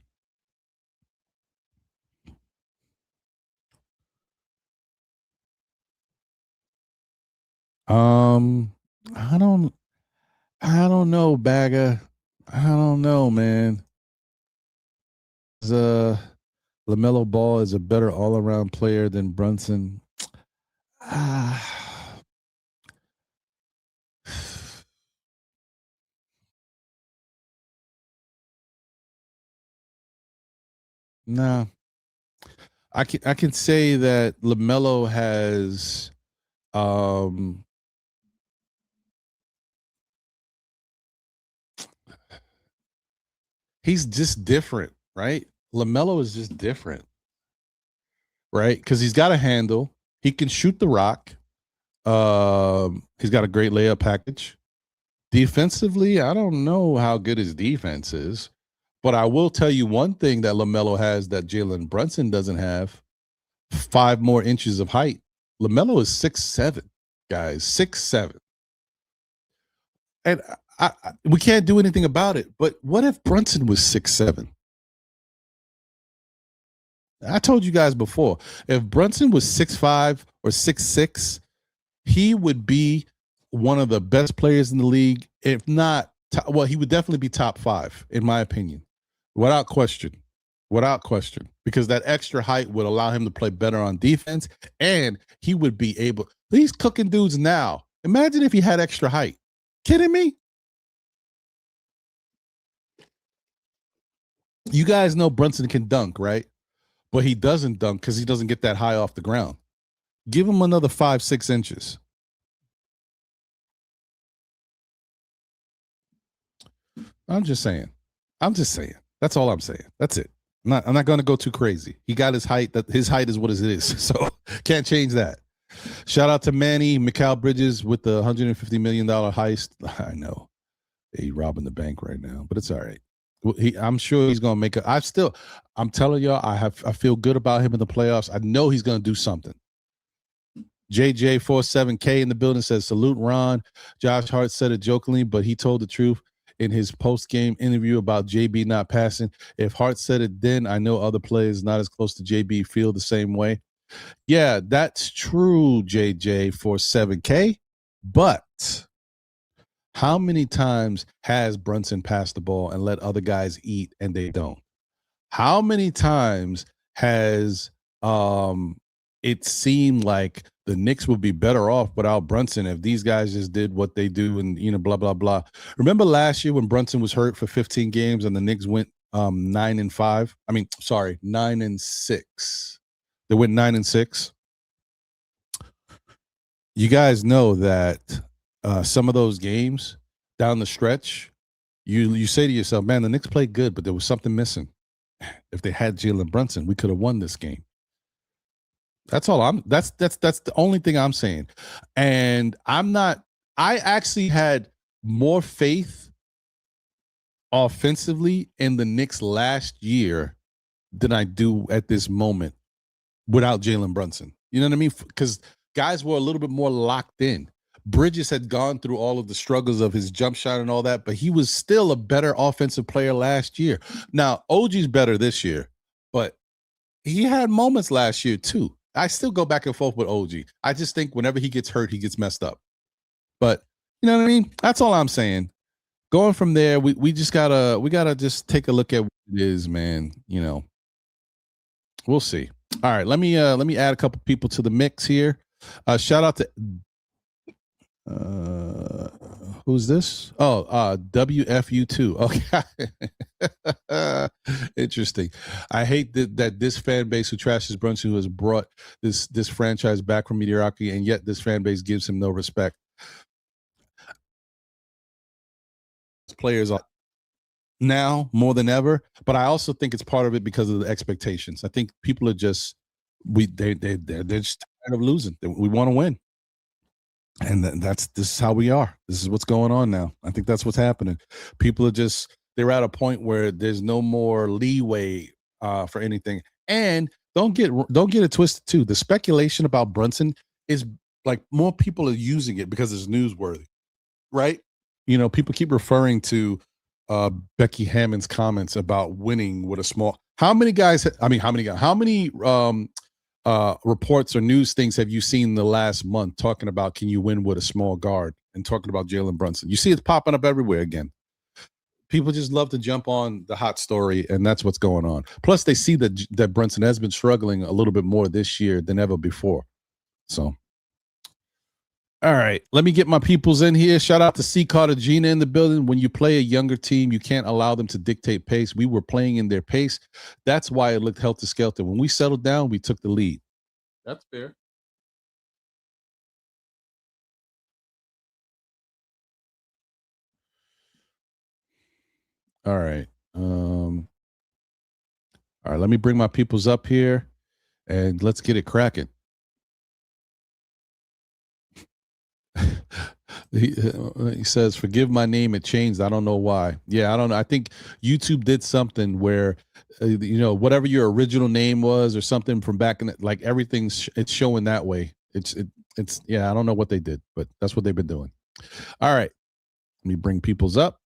Um, I don't. I don't know, Bagger. I don't know, man. Uh, LaMelo Ball is a better all-around player than Brunson. Ah, No, I can say that LaMelo has um he's just different, right? LaMelo is just different, right? Because he's got a handle. He can shoot the rock. He's got a great layup package. Defensively, I don't know how good his defense is, but I will tell you one thing that LaMelo has that Jalen Brunson doesn't have: 5 more inches of height. LaMelo is 6'7", guys, 6'7", and we can't do anything about it. But what if Brunson was 6'7"? I told you guys before, if Brunson was 6'5" or 6'6", he would be one of the best players in the league. If not, well, he would definitely be top 5, in my opinion, without question. Without question, because that extra height would allow him to play better on defense, and he would be able. He's cooking dudes now. Imagine if he had extra height. Kidding me? You guys know Brunson can dunk, right? But he doesn't dunk because he doesn't get that high off the ground. Give him another 5, 6 inches. I'm just saying. I'm just saying. That's all I'm saying. That's it. I'm not going to go too crazy. He got his height. That his height is what it is. So can't change that. Shout out to Manny Mikal Bridges with the $150 million heist. I know he robbing the bank right now, but it's all right. I'm sure he's going to make it. I'm telling y'all, I feel good about him in the playoffs. I know he's going to do something. JJ47K in the building says, salute Ron. Josh Hart said it jokingly, but he told the truth in his post-game interview about JB not passing. If Hart said it then, I know other players not as close to JB feel the same way. Yeah, that's true, JJ47K. But how many times has Brunson passed the ball and let other guys eat and they don't? How many times has it seemed like the Knicks would be better off without Brunson if these guys just did what they do and, blah, blah, blah. Remember last year when Brunson was hurt for 15 games and the Knicks went 9-5? 9-6. They went 9-6. You guys know that some of those games down the stretch, you say to yourself, man, the Knicks played good, but there was something missing. If they had Jalen Brunson, we could have won this game. That's all that's the only thing I'm saying. And I actually had more faith offensively in the Knicks last year than I do at this moment without Jalen Brunson. You know what I mean? Because guys were a little bit more locked in. Bridges had gone through all of the struggles of his jump shot and all that, but he was still a better offensive player last year. Now, OG's better this year, but he had moments last year too. I still go back and forth with OG. I just think whenever he gets hurt, he gets messed up. But you know what I mean? That's all I'm saying. Going from there, we gotta just take a look at what it is, man. We'll see. All right, let me add a couple people to the mix here. Shout out to who's this? Oh, WFU2. Okay. Interesting. I hate that this fan base who trashes Brunson, who has brought this franchise back from mediocrity, and yet this fan base gives him no respect. Players are now more than ever, but I also think it's part of it because of the expectations. I think people are just they're just tired of losing. We want to win. And this is how we are. This is what's going on now. I think that's what's happening. People are they're at a point where there's no more leeway for anything. And don't get it twisted too. The speculation about Brunson is like more people are using it because it's newsworthy, right? People keep referring to Becky Hammond's comments about winning with a small. How many guys? How many reports or news things have you seen in the last month talking about can you win with a small guard and talking about Jalen Brunson? You see it's popping up everywhere again. People just love to jump on the hot story, and that's what's going on. Plus, they see that Brunson has been struggling a little bit more this year than ever before. So All right, let me get my peoples in here. Shout out to C. Carter Gina in the building. When you play a younger team, you can't allow them to dictate pace. We were playing in their pace. That's why it looked helter-skelter. When we settled down, we took the lead. That's fair. All right. All right, let me bring my peoples up here and let's get it cracking. He says, "Forgive my name. It changed. I don't know why. Yeah, I don't know. I think YouTube did something where, whatever your original name was or something from back in the, like everything's it's showing that way. It's yeah. I don't know what they did, but that's what they've been doing. All right, let me bring people's up.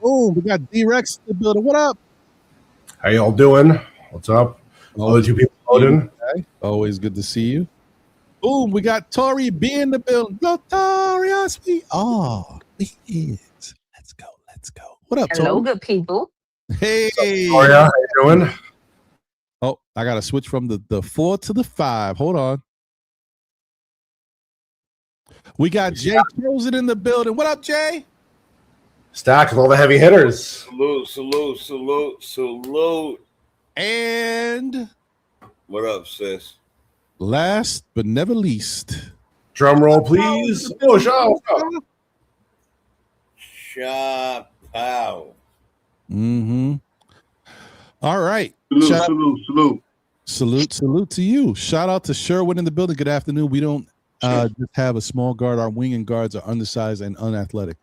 Oh, we got D-Rex in the building. What up? How y'all doing? What's up? Other two people loading. Always good to see you. Boom, we got Tori B in the building. Notorious, we are. Let's go. What up, Hello, Tori? good people. Hey. Victoria, how you doing? Oh, I got to switch from the 4 to the 5. Hold on. We got Jay Chosen in the building. What up, Jay? Stack with all the heavy hitters. Salute. And What up, sis? last but never least. Drum roll, please. Oh, Shop pow. Mm-hmm. All right. Salute to you. Shout out to Sherwood in the building. Good afternoon. We don't just have a small guard. Our winging guards are undersized and unathletic.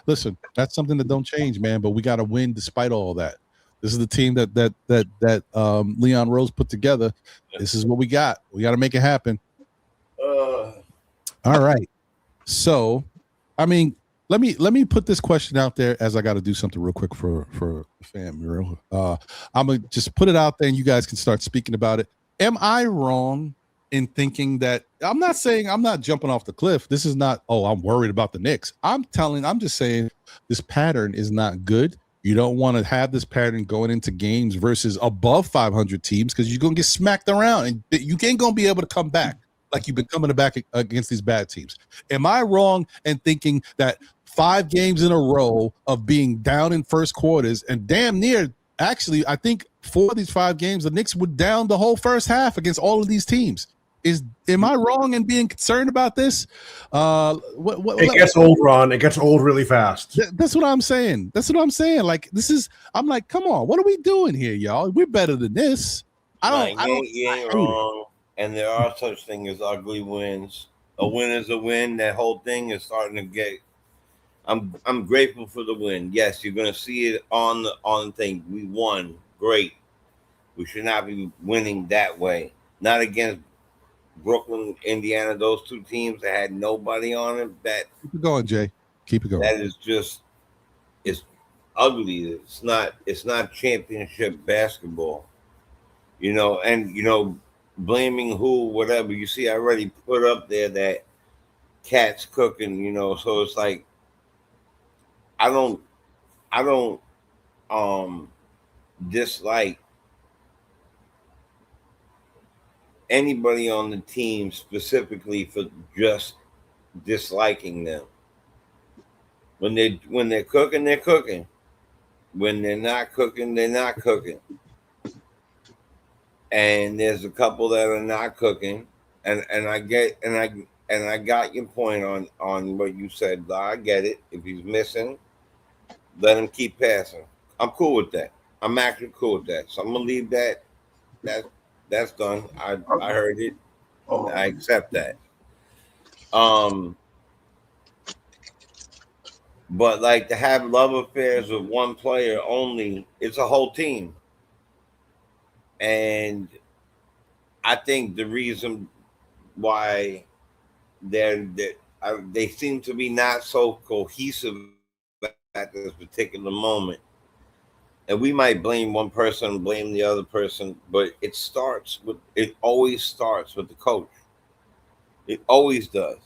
Listen, that's something that don't change, man. But we got to win despite all that. This is the team that Leon Rose put together. This is what we got. We got to make it happen. All right. So, I mean, let me put this question out there as I got to do something real quick for fam. I'm gonna just put it out there, and you guys can start speaking about it. Am I wrong in thinking that I'm not saying I'm not jumping off the cliff? This is not. Oh, I'm worried about the Knicks. I'm just saying this pattern is not good. You don't want to have this pattern going into games versus above 500 teams because you're going to get smacked around and you ain't going to be able to come back like you've been coming back against these bad teams. Am I wrong in thinking that 5 games in a row of being down in first quarters and damn near, actually, I think 4 of these 5 games, the Knicks were down the whole first half against all of these teams. Am I wrong in being concerned about this? It gets old, Ron. It gets old really fast. That's what I'm saying. Like I'm like, come on, what are we doing here, y'all? We're better than this. You ain't wrong. And there are such things as ugly wins. A win is a win. That whole thing is starting to get. I'm grateful for the win. Yes, you're gonna see it on the thing. We won. Great. We should not be winning that way. Not against Brooklyn, Indiana, those 2 teams that had nobody on it. That keep it going, Jay. Keep it going. That is just it's ugly. It's not championship basketball. And blaming who, whatever. You see, I already put up there that Cat's cooking, so it's like I don't dislike anybody on the team specifically for just disliking them. When they're cooking, they're cooking. When they're not cooking, they're not cooking. And there's a couple that are not cooking, and I got your point on what you said. I get it. If he's missing, let him keep passing. I'm cool with that. I'm actually cool with that. So I'm gonna leave that. That's done. I heard it. I accept that. But like to have love affairs with one player only, it's a whole team. And I think the reason why they seem to be not so cohesive at this particular moment. And we might blame one person, blame the other person, but it always starts with the coach. It always does.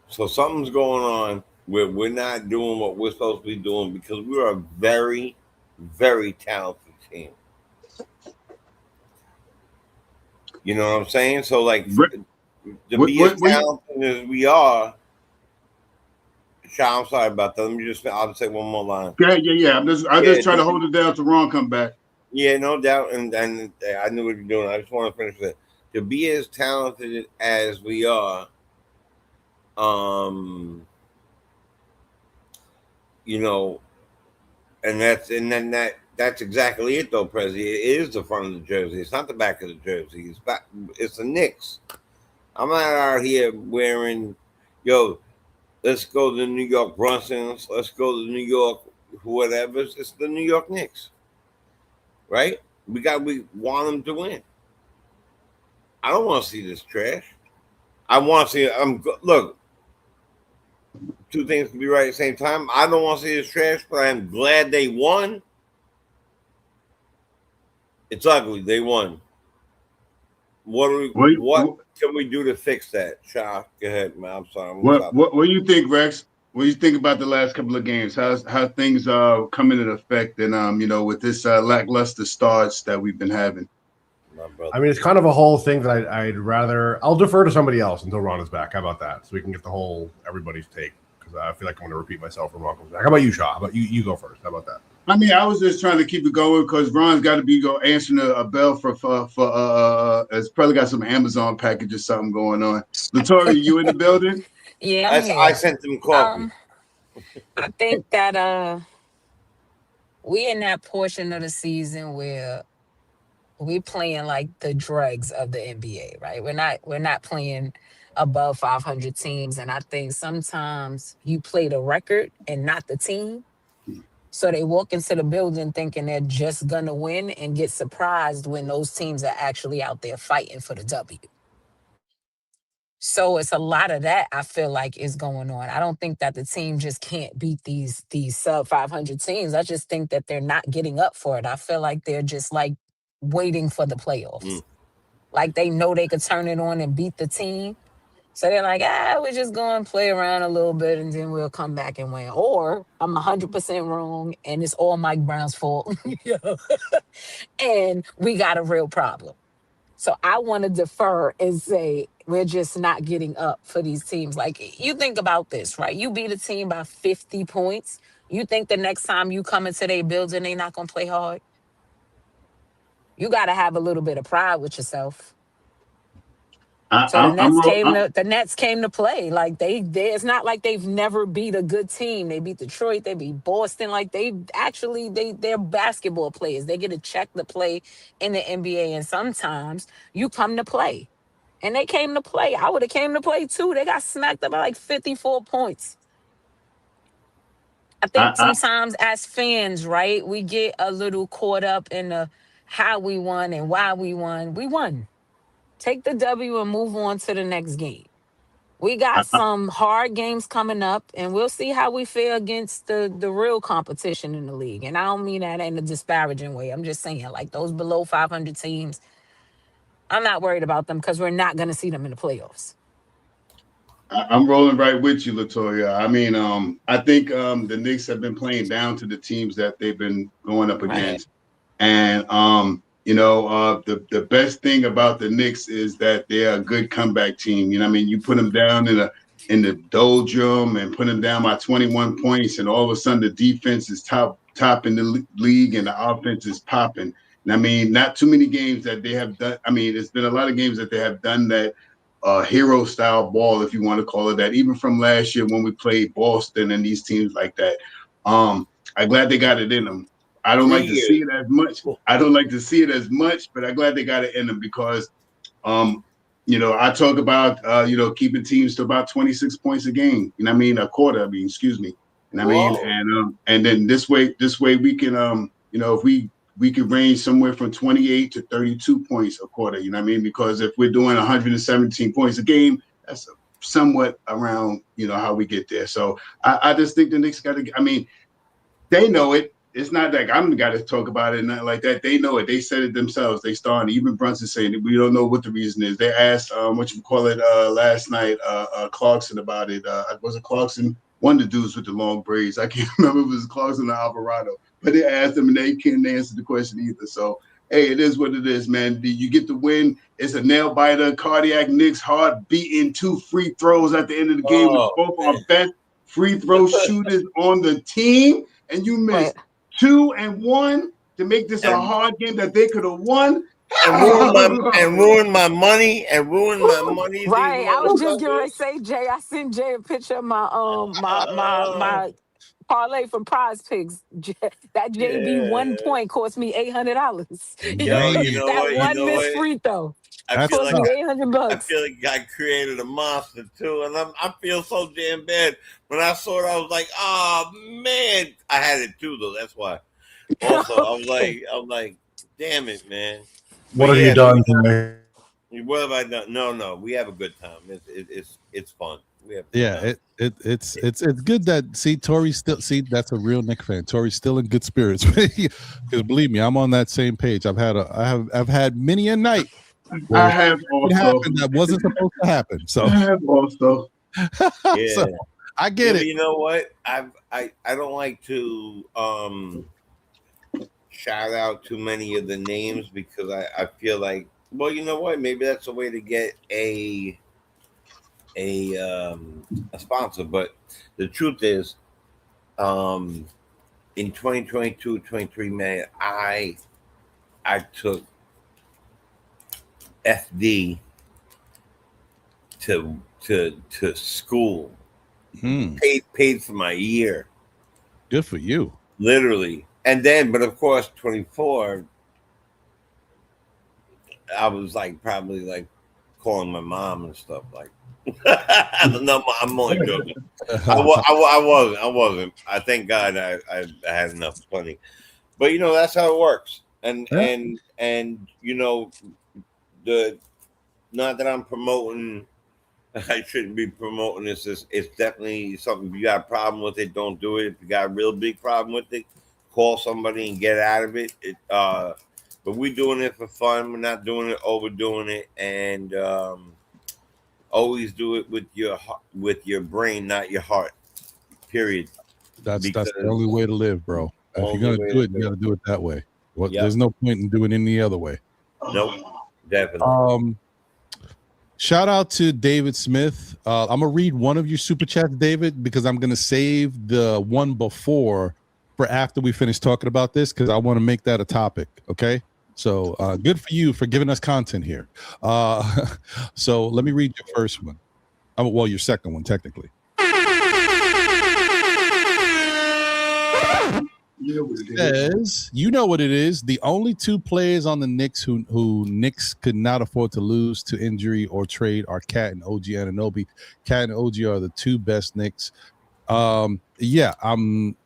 So something's going on where we're not doing what we're supposed to be doing because we're a very, very talented team. You know what I'm saying? So, like, to What, be as what, talented as we are, Sean, I'm sorry about that. Let me I'll say one more line. yeah. I'm just trying to hold it down to Ron come back. Yeah, no doubt. And I knew what you're doing. I just want to finish that. To be as talented as we are, you know, and that's exactly it though, Prezi. It is the front of the jersey. It's not the back of the jersey. It's the Knicks. I'm not out here wearing, let's go to the New York Brunsons. Let's go to the New York whatever. It's the New York Knicks, right? We want them to win. I don't want to see this trash. I want to see. Look. Two things can be right at the same time. I don't want to see this trash, but I'm glad they won. It's ugly. They won. What can we do to fix that? Shah, go ahead, man. I'm sorry. What do you think, Rex? What do you think about the last couple of games? How things come into effect, and with this lackluster starts that we've been having? I mean, it's kind of a whole thing that I'll defer to somebody else until Ron is back. How about that? So we can get everybody's take, because I feel like I'm going to repeat myself when Ron comes back. How about you, Shaw? How about you go first? How about that? I mean, I was just trying to keep it going because Ron's got to be answering a bell for it's probably got some Amazon package or something going on. Latoya, you in the building? Yeah, I sent them coffee. I think that we in that portion of the season where we playing like the dregs of the NBA, right? We're not playing above 500 teams, and I think sometimes you play the record and not the team. So they walk into the building thinking they're just gonna win and get surprised when those teams are actually out there fighting for the W. So it's a lot of that I feel like is going on. I don't think that the team just can't beat these sub 500 teams. I just think that they're not getting up for it. I feel like they're just like waiting for the playoffs. Like they know they could turn it on and beat the team. So they're like, we're just going to play around a little bit and then we'll come back and win. Or I'm 100% wrong and it's all Mike Brown's fault. And we got a real problem. So I want to defer and say we're just not getting up for these teams. Like you think about this, right? You beat a team by 50 points. You think the next time you come into their building, they not going to play hard? You got to have a little bit of pride with yourself. So the Nets came to play. Like it's not like they've never beat a good team. They beat Detroit, they beat Boston. Like they're basketball players. They get to check the play in the NBA, and sometimes you come to play. And they came to play. I would have came to play too. They got smacked up by like 54 points. I think sometimes as fans, right, we get a little caught up in the how we won and why we won. We won. Take the W and move on to the next game. We got some hard games coming up, and we'll see how we fare against the real competition in the league. And I don't mean that in a disparaging way. I'm just saying, like, those below 500 teams, I'm not worried about them because we're not going to see them in the playoffs. I'm rolling right with you, Latoya. I mean, I think the Knicks have been playing down to the teams that they've been going up against. Right. And the best thing about the Knicks is that they're a good comeback team. You know what I mean? You put them down in the doldrum and put them down by 21 points, and all of a sudden the defense is top in the league and the offense is popping. And I mean, not too many games that they have done. I mean, it's been a lot of games that they have done that hero style ball, if you want to call it that, even from last year when we played Boston and these teams like that. I'm glad they got it in them. I don't like to see it as much. But I'm glad they got it in them because, I talk about, keeping teams to about 26 points a game. You know what I mean? A quarter, excuse me. You know what I mean? And then this way we can, if we could range somewhere from 28 to 32 points a quarter, you know what I mean? Because if we're doing 117 points a game, that's somewhat around, how we get there. So I just think the Knicks got to, they know it. It's not like I'm the guy to talk about it, nothing like that. They know it. They said it themselves. They started. Even Brunson saying it. We don't know what the reason is. They asked last night, Clarkson about it. Was it Clarkson? One of the dudes with the long braids. I can't remember if it was Clarkson or Alvarado. But they asked them, and they couldn't answer the question either. So hey, it is what it is, man. You get the win. It's a nail biter, cardiac Knicks, hard beating, 2 free throws at the end of the game with both our best free throw shooters on the team, and you missed 2 and 1 to make this a hard game that they could have won. And ruin my money. Right. I was just getting ready to say, Jay. I sent Jay a picture of my my parlay from Prize Pigs. That JB 1 point cost me $800. Yo, you know that what? one missed free throw. I feel cost me $800. I feel like I created a monster too, and I feel so damn bad. When I saw it, I was like, oh man, I had it too though. That's why. Also, I was like, damn it, man. What have you done today? What have I done? No, we have a good time. It's fun. We have it's good that Tori's still that's a real Knicks fan. Tori's still in good spirits because believe me, I'm on that same page. I've had many a night. I have also happened that wasn't supposed to happen. So I have also. So, I get it. You know what? I don't like to shout out too many of the names because I feel like, well, you know what? Maybe that's a way to get a sponsor. But the truth is, in 2022-23, man, I took FD to school. Paid for my year. Good for you. Literally. And then, but of course, 24, I was like probably like calling my mom and stuff like. No, I'm only joking. I wasn't. I thank God I had enough money, but you know that's how it works. And you know, not that I'm promoting. I shouldn't be promoting this. It's definitely something. If you got a problem with it, don't do it. If you got a real big problem with it, call somebody and get out of it. But we're doing it for fun. We're not doing it, overdoing it, and always do it with your brain, not your heart. Period. That's the only way to live, bro. If you're gonna do it, you gotta do it that way. Well, There's no point in doing it any other way. Nope, definitely. Shout out to David Smith. I'm gonna read one of your super chats, David, because I'm gonna save the one before for after we finish talking about this because I want to make that a topic. Okay, so good for you for giving us content here. So let me read your first one. Well, your second one technically. You know what it is. The only 2 players on the Knicks who Knicks could not afford to lose to injury or trade are Cat and OG Anunoby. Cat and OG are the 2 best Knicks. Yeah, I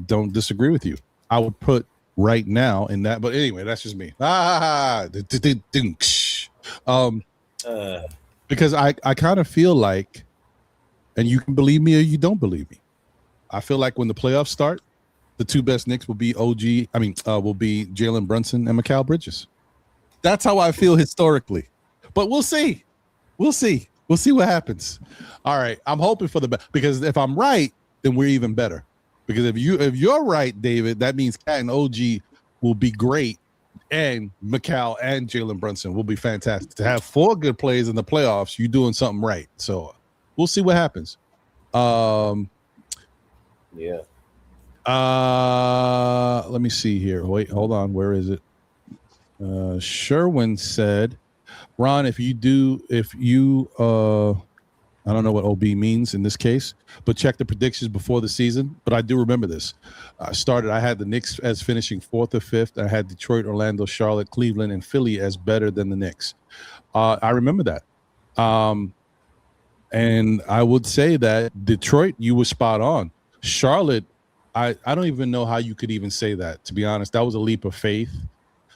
don't disagree with you. I would put right now in that, but anyway, that's just me. Because I kind of feel like, and you can believe me or you don't believe me, I feel like when the playoffs start, the 2 best Knicks will be will be Jalen Brunson and Mikal Bridges. That's how I feel historically. But we'll see. We'll see what happens. All right. I'm hoping for the best because if I'm right, then we're even better. Because if you're right, David, that means Cat and OG will be great, and Mikal and Jalen Brunson will be fantastic. To have 4 good plays in the playoffs, you're doing something right. So we'll see what happens. Yeah. Let me see here. Wait, hold on. Where is it? Sherwin said, Ron, I don't know what OB means in this case, but check the predictions before the season. But I do remember this. I had the Knicks as finishing 4th or 5th. I had Detroit, Orlando, Charlotte, Cleveland, and Philly as better than the Knicks. I remember that. And I would say that Detroit, you were spot on. Charlotte, I don't even know how you could even say that, to be honest. That was a leap of faith.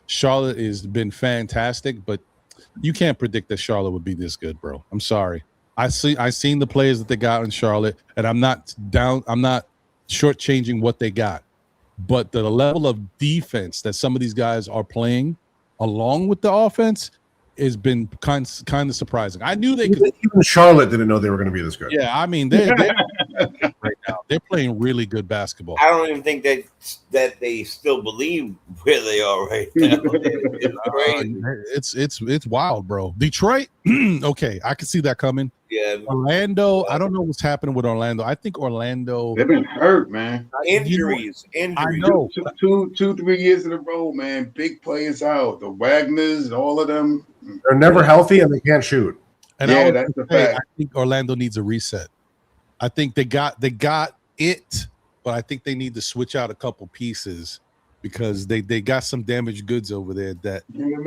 Charlotte has been fantastic, but you can't predict that Charlotte would be this good, bro. I'm sorry. I seen the players that they got in Charlotte, and I'm not shortchanging what they got. But the level of defense that some of these guys are playing along with the offense has been kind of surprising. I knew they could. Even Charlotte didn't know they were going to be this good. Yeah, I mean, they're right now. They're playing really good basketball. I don't even think that they still believe where they are right now. It's crazy. It's wild, bro. Detroit, okay, I can see that coming. Yeah. Orlando, I don't know what's happening with Orlando. I think Orlando. They've been hurt, man. Injuries. I know. 2-3 years in a row, man. Big players out. The Wagners, all of them. They're never healthy and they can't shoot. And Yeah, I that's would the say, fact. I think Orlando needs a reset. I think they got it, but I think they need to switch out a couple pieces because they got some damaged goods over there that It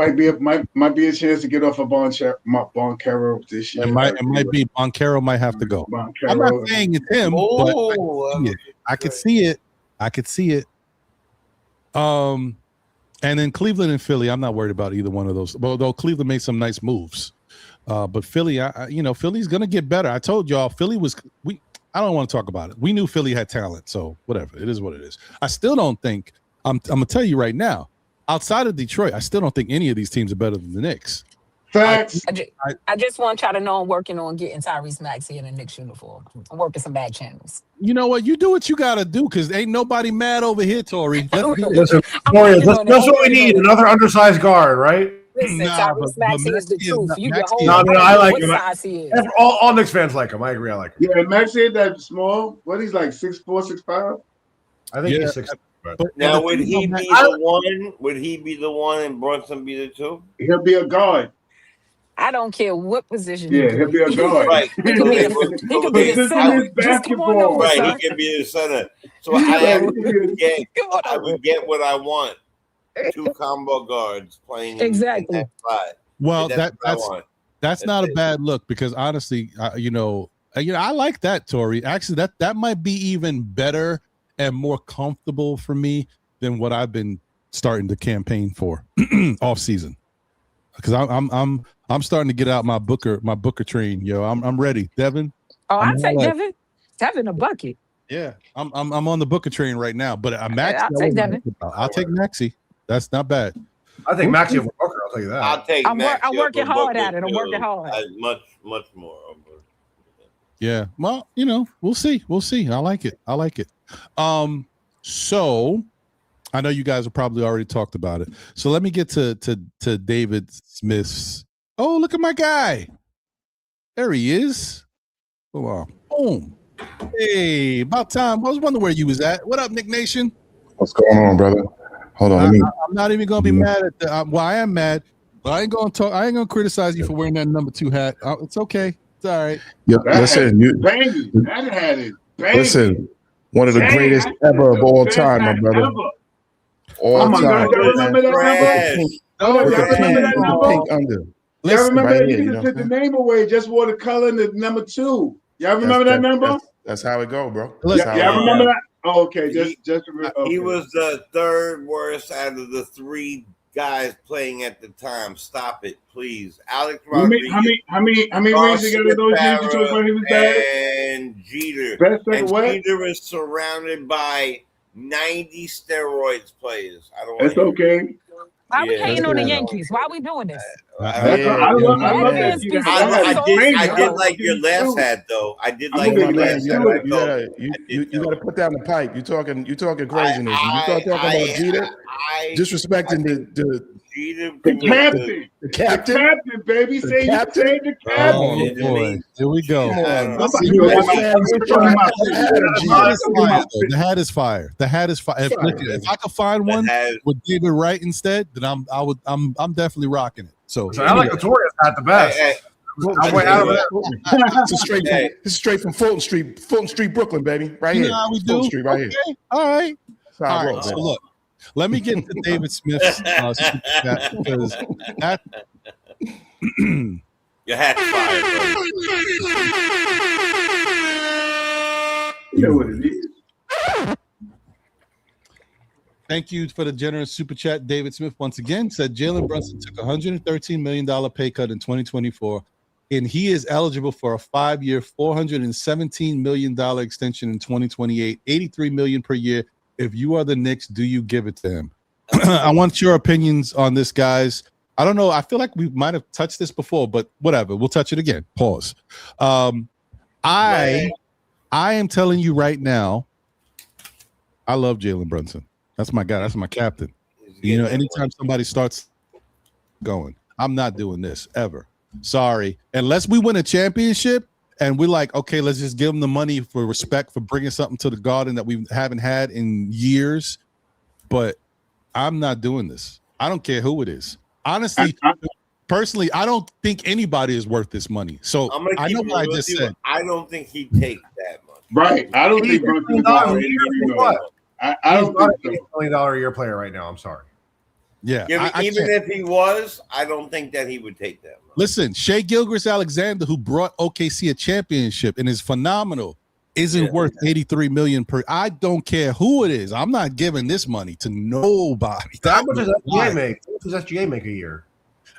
might be a chance to get off of Boncaro this year. it might be Boncaro might have to go. Boncaro. I'm not saying it's him, but I could see it. And then Cleveland and Philly, I'm not worried about either one of those. Although Cleveland made some nice moves. But Philly, Philly's gonna get better. I told y'all, I don't want to talk about it. We knew Philly had talent, so whatever. It is what it is. I still don't think. I'm gonna tell you right now. Outside of Detroit, I still don't think any of these teams are better than the Knicks. Facts. I just want y'all to know I'm working on getting Tyrese Maxey in a Knicks uniform. I'm working some back channels. You know what? You do what you gotta do because ain't nobody mad over here, Tori. Listen, Victoria, that's what we need. Another undersized guard, right? Listen, Tyrese Maxey is the truth. You can hold I like what him. size he is. All Knicks fans like him. I agree. I like him. Yeah, Max said that small. What he's like 6'4", 6'5"? I think he's 6'. Now, would he be the one? Would he be the one and Brunson be the two? He'll be a guard. I don't care what position. Yeah, he'll be a guard. Right. He could be the center. Just come on over, Right, son. he can be the center. So I would get what I want. 2 combo guards playing in that spot. Well, that's not a bad look because honestly, I like that, Tori. Actually, that might be even better and more comfortable for me than what I've been starting to campaign for off season. Because I'm starting to get out my Booker train, yo. I'm ready, Devin. Oh, I'll take Devin. Devin a bucket. Yeah, I'm on the Booker train right now. But Maxey, I'll take Devin. I'll take Maxey. That's not bad. I think Maxey over Booker. I'll tell you that. I'll take. I'm working hard at it. I'm working hard. Much more. Yeah. Well, we'll see. I like it. So I know you guys have probably already talked about it. So let me get to David Smith's. Oh, look at my guy. There he is. Boom. Hey, about time. I was wondering where you was at. What up, Nick Nation? What's going on, brother? Hold on. I'm not even gonna be mad at the. Well, I am mad, but I ain't gonna criticize you for wearing that number 2 hat. It's okay. It's all right. Yeah, listen, That had it. Listen, one of the greatest ever of all time, my brother. All my time. God, y'all remember that number? With the remember that number? pink under. Y'all remember right that? here, You just took the name away. Just wore the color in the number 2. Y'all remember that number? That's how it go, bro. Y'all remember that? Oh, okay. He was the 3rd worst out of the 3 guys playing at the time. Stop it, please. Alex Rodriguez. How many rings you got of those years you talk about he was bad? And Jeter. Jeter is surrounded by 90 steroids players. It's okay. Why are we hating on the Yankees? Why are we doing this? I love that. I did like your last hat, though. I did like your last hat. You got to put down the pipe. You're talking craziness. You start talking about Jeter, disrespecting the captain, baby. Say the captain. Oh boy, here we go. The hat is fire. If I could find one with David Wright instead, then I'm definitely rocking it. So I like Victoria's hat the best. It's straight from Fulton Street, Brooklyn, baby. Right here. How we do? Fulton Street, right here. All right. So look, let me get to David Smith's because that. Your hat's fire, bro. You know what it is. Thank you for the generous super chat. David Smith once again said Jalen Brunson took $113 million pay cut in 2024, and he is eligible for a 5-year, $417 million extension in 2028, $83 million per year. If you are the Knicks, do you give it to him? I want your opinions on this, guys. I don't know. I feel like we might have touched this before, but whatever. We'll touch it again. Pause. I I am telling you right now, I love Jalen Brunson. That's my guy. That's my captain. You know, anytime somebody starts going, I'm not doing this ever. Sorry. Unless we win a championship and we're like, okay, let's just give them the money for respect for bringing something to the Garden that we haven't had in years. But I'm not doing this. I don't care who it is. Honestly, personally, I don't think anybody is worth this money. So I know what I just said. I don't think he'd take that much. Right. I don't think Brunson's I don't not think a $8 million a year player right now. I'm sorry. Yeah. Even if he was, I don't think that he would take that much. Listen, Shea Gilgeous-Alexander, who brought OKC a championship and is phenomenal, isn't worth $83 million per. I don't care who it is. I'm not giving this money to nobody. How much does SGA make? What does SGA make a year?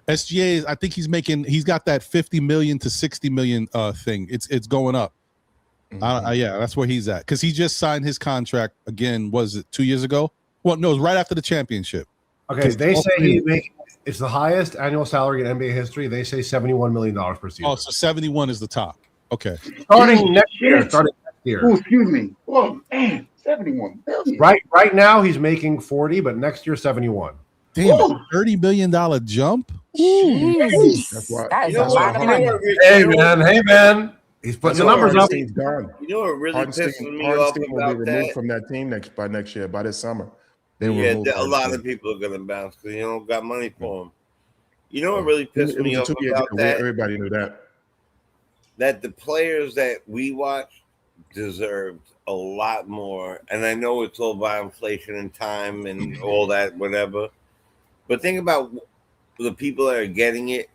SGA, I think he's got that 50 million to 60 million thing. It's going up. Yeah, that's where he's at because he just signed his contract again. Was it 2 years ago? Well, no, it was right after the championship. Okay, they say it's the highest annual salary in NBA history. They say $71 million per season. Oh, so 71 is the top. Okay, starting next year. Oh, excuse me. Oh man, 71 million. Right now he's making 40, but next year 71. Damn, $30 million jump. That's a lot of money. Hey man. He's putting the numbers up. Gone. You know what really pisses me off will be about removed that? from that team next year by this summer. A lot of people are gonna bounce because you don't got money for them. You know what really pissed me off about that? Everybody knew that. That the players that we watch deserved a lot more, and I know it's all about inflation and time and all that, whatever. But think about the people that are getting it,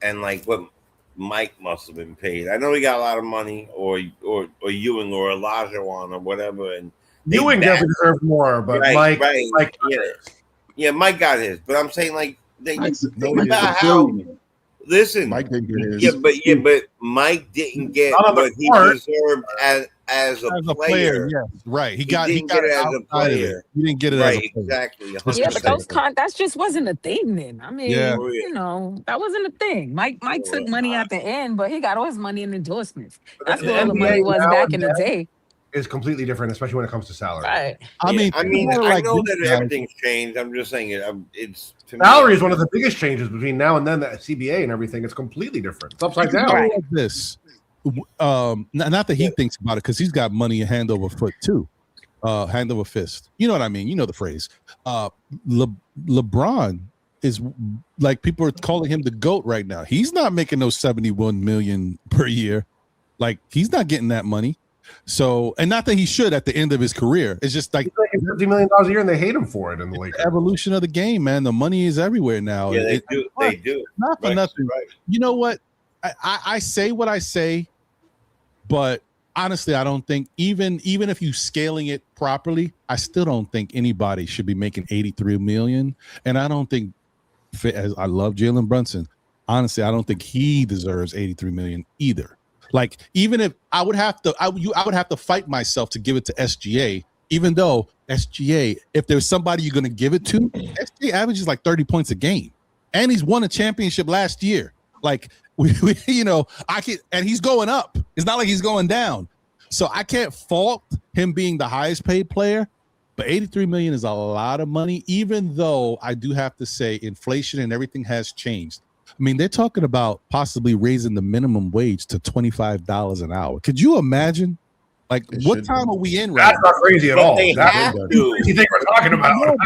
and like what Mike must have been paid. I know he got a lot of money, or Ewing or Olajuwon or whatever, and Ewing definitely deserved more, but Mike Mike got his. But I'm saying like listen, Mike didn't get his. But Mike didn't get what he deserved as a player. Yes, right. He got it as a player. He didn't get it right, as a player. Exactly. 100%. Yeah, but that just wasn't a thing then. I mean, you know, that wasn't a thing. Mike took money at the end, but he got all his money in endorsements. That's where all the money was back in the day. Is completely different, especially when it comes to salary. Right. I mean, I know that everything's changed. I'm just saying it's salary is one of the biggest changes between now and then. That CBA and everything, it's completely different. It's upside down. Like this, not that he thinks about it because he's got money hand over foot too, hand over fist. You know what I mean? You know the phrase. LeBron is like people are calling him the GOAT right now. He's not making those 71 million per year. Like he's not getting that money. So, and not that he should at the end of his career. It's just like $50 million a year, and they hate him for it in the Lakers. Evolution of the game, man. The money is everywhere now. Yeah, they do. Not for nothing. Right. You know what? I say what I say, but honestly, I don't think even if you scaling it properly, I still don't think anybody should be making 83 million. And I don't think, as I love Jalen Brunson, honestly, I don't think he deserves 83 million either. Like, even if I would have to fight myself to give it to SGA, even though SGA, if there's somebody you're going to give it to, SGA averages like 30 points a game, and he's won a championship last year. Like, and he's going up. It's not like he's going down. So I can't fault him being the highest paid player, but 83 million is a lot of money, even though I do have to say inflation and everything has changed. I mean, they're talking about possibly raising the minimum wage to $25 an hour. Could you imagine? Like, what time are we in right now? That's not crazy at all. That's you think we're talking about?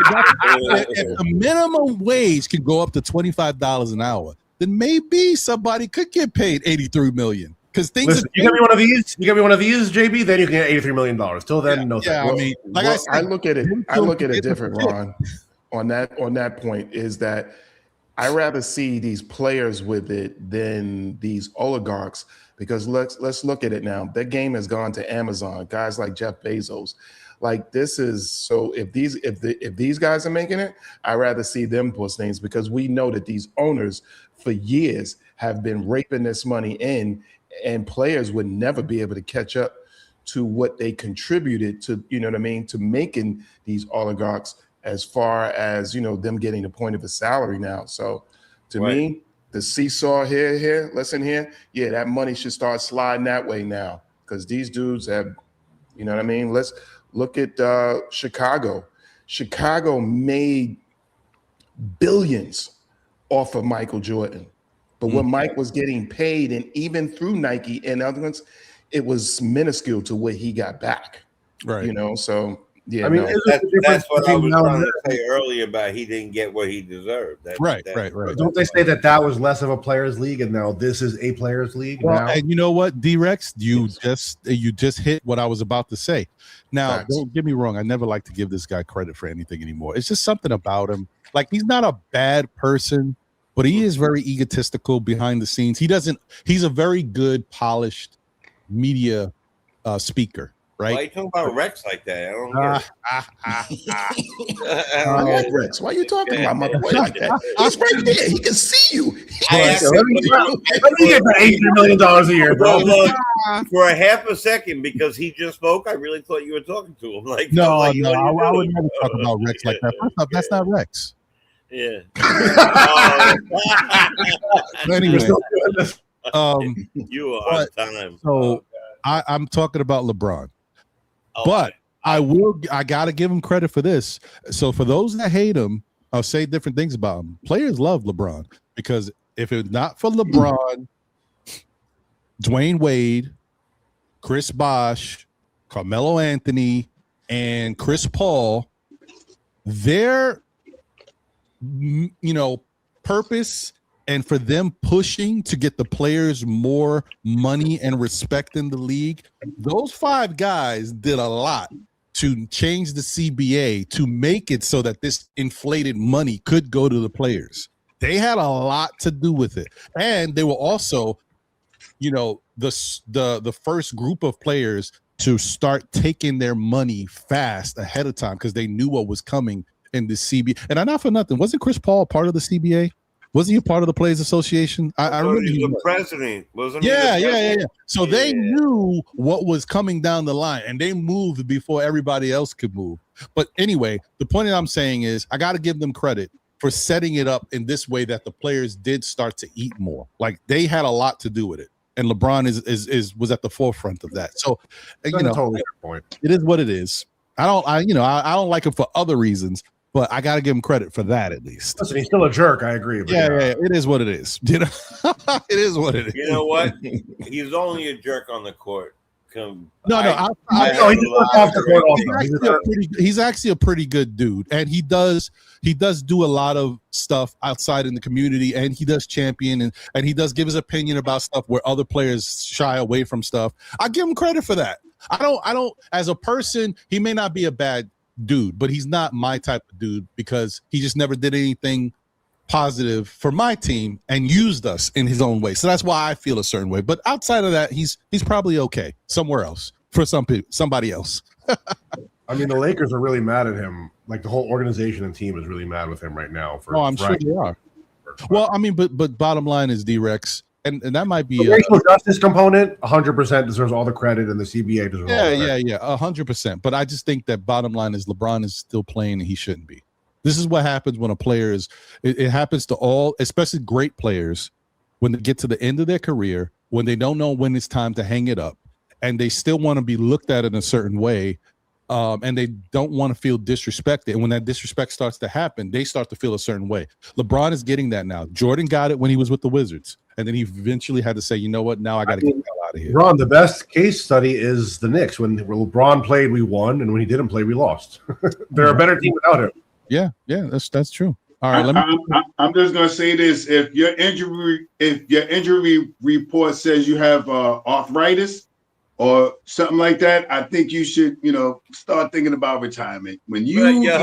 If the minimum wage could go up to $25 an hour, then maybe somebody could get paid $83 million. Because things. Listen, you give me one of these. You give me one of these, JB. Then you can get $83 million. Till then, no. Yeah, I mean, like I look at it different, Ron. On that point is that I rather see these players with it than these oligarchs, because let's look at it now. That game has gone to Amazon. Guys like Jeff Bezos, like this is so. If these guys are making it, I rather see them post things, because we know that these owners for years have been raping this money in, and players would never be able to catch up to what they contributed to. You know what I mean? To making these oligarchs, as far as, them getting the point of a salary now. So to me, the seesaw here, listen here, yeah, that money should start sliding that way now. because these dudes have, you know what I mean? Let's look at Chicago. Chicago made billions off of Michael Jordan. But when Mike was getting paid, and even through Nike and other ones, it was minuscule to what he got back. Right. You know, so yeah. I mean, that's what I was trying to then? say earlier about he didn't get what he deserved. Right. Don't they say that was less of a players' league, and now this is a players' league? Well, now? and you know what, D-Rex, you just hit what I was about to say. Now, Facts. don't get me wrong. I never like to give this guy credit for anything anymore. It's just something about him. Like, he's not a bad person, but he is very egotistical behind the scenes. He's a very good, polished media speaker, right? Why are you talking about Rex like that? I don't get it. I like Rex. Why are you talking about my boy like that? He's right there. He can see you. Let me get $80 million a year, bro. Look, for a half a second, because he just spoke, I really thought you were talking to him. Like, No, like, I would never talk about Rex like that. First off, that's not Rex. Yeah. Anyway, You are on time. So I'm talking about LeBron. Oh, But I gotta give him credit for this. So for those that hate him, I'll say different things about him. Players love LeBron because if it's not for LeBron, Dwayne Wade, Chris Bosh, Carmelo Anthony, and Chris Paul, their purpose and for them pushing to get the players more money and respect in the league, those 5 guys did a lot to change the CBA to make it so that this inflated money could go to the players. They had a lot to do with it. And they were also, the first group of players to start taking their money fast ahead of time because they knew what was coming in the CBA. And I not for nothing, wasn't Chris Paul part of the CBA? Wasn't he a part of the Players Association? I remember he was the president, wasn't he? Yeah. So they knew what was coming down the line, and they moved before everybody else could move. But anyway, the point that I'm saying is I got to give them credit for setting it up in this way that the players did start to eat more. Like, they had a lot to do with it, and LeBron was at the forefront of that. So, totally fair point. It is what it is. I don't like him for other reasons, but I got to give him credit for that at least. Listen, he's still a jerk. I agree. But yeah, it is what it is. It is what it is. You know what? He's only a jerk on the court. He's actually a pretty good dude, and he does do a lot of stuff outside in the community, and he does champion and he does give his opinion about stuff where other players shy away from stuff. I give him credit for that. I don't as a person, he may not be a bad dude, but he's not my type of dude because he just never did anything positive for my team and used us in his own way. So that's why I feel a certain way. But outside of that, he's probably okay somewhere else for somebody else. I mean, the Lakers are really mad at him. Like, the whole organization and team is really mad with him right now. I'm sure they are. Well, I mean, but bottom line is D-Rex, and that might be the racial justice component. 100% deserves all the credit, and the CBA deserves all the credit. 100%. But I just think that bottom line is LeBron is still playing, and he shouldn't be. This is what happens when a player is. It happens to all, especially great players, when they get to the end of their career, when they don't know when it's time to hang it up, and they still want to be looked at in a certain way, and they don't want to feel disrespected. And when that disrespect starts to happen, they start to feel a certain way. LeBron is getting that now. Jordan got it when he was with the Wizards, and then he eventually had to say, you know what? Now I got to get the hell out of here. Ron, the best case study is the Knicks. When LeBron played, we won, and when he didn't play, we lost. They're a better team without him. Yeah, that's true. All right, I'm just gonna say this: if your injury report says you have arthritis or something like that, I think you should, start thinking about retirement. When you when your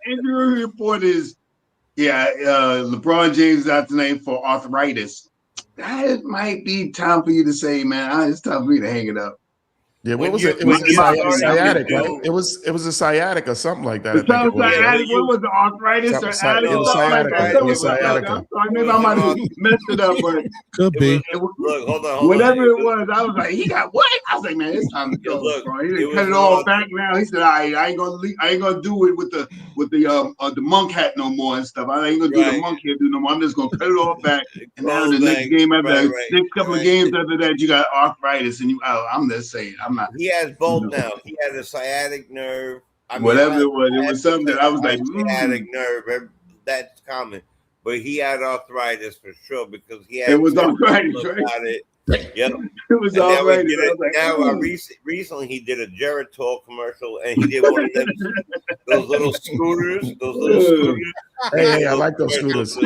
injury report is, LeBron James is out the name for arthritis, that might be time for you to say, man, it's time for me to hang it up. Yeah, what When was you- it? It was when a you started sciatic. to Right? do- It was a sciatic or something like that. I It think it sounds like was. Yeah, what was the arthritis Something or sci- it was something like sciatica. that? It Something was was something. sciatica. I'm sorry, maybe I might have messed it up, but Could be. Look, hold on. whatever it was, I was like, he got what? I was like, man, it's time to go. Look, bro. He it didn't was cut it an all arth- back now. He said, I ain't gonna do it with the monk hat no more and stuff. I ain't gonna do the Right. monk hat no more. I'm just gonna cut it all back. And now the Close next leg. game after Right, next couple of right. games after that, you got arthritis, and I'm just saying, I'm not. He has both now. He has a sciatic nerve. Whatever it was something that I was like, sciatic nerve. That's common, but he had arthritis for sure because he had. It was arthritis, look right? at it. Yep. It was And now, arthritis. I was like, recently he did a Geritol commercial, and he did one of them those little scooters. Hey, I like those scooters. I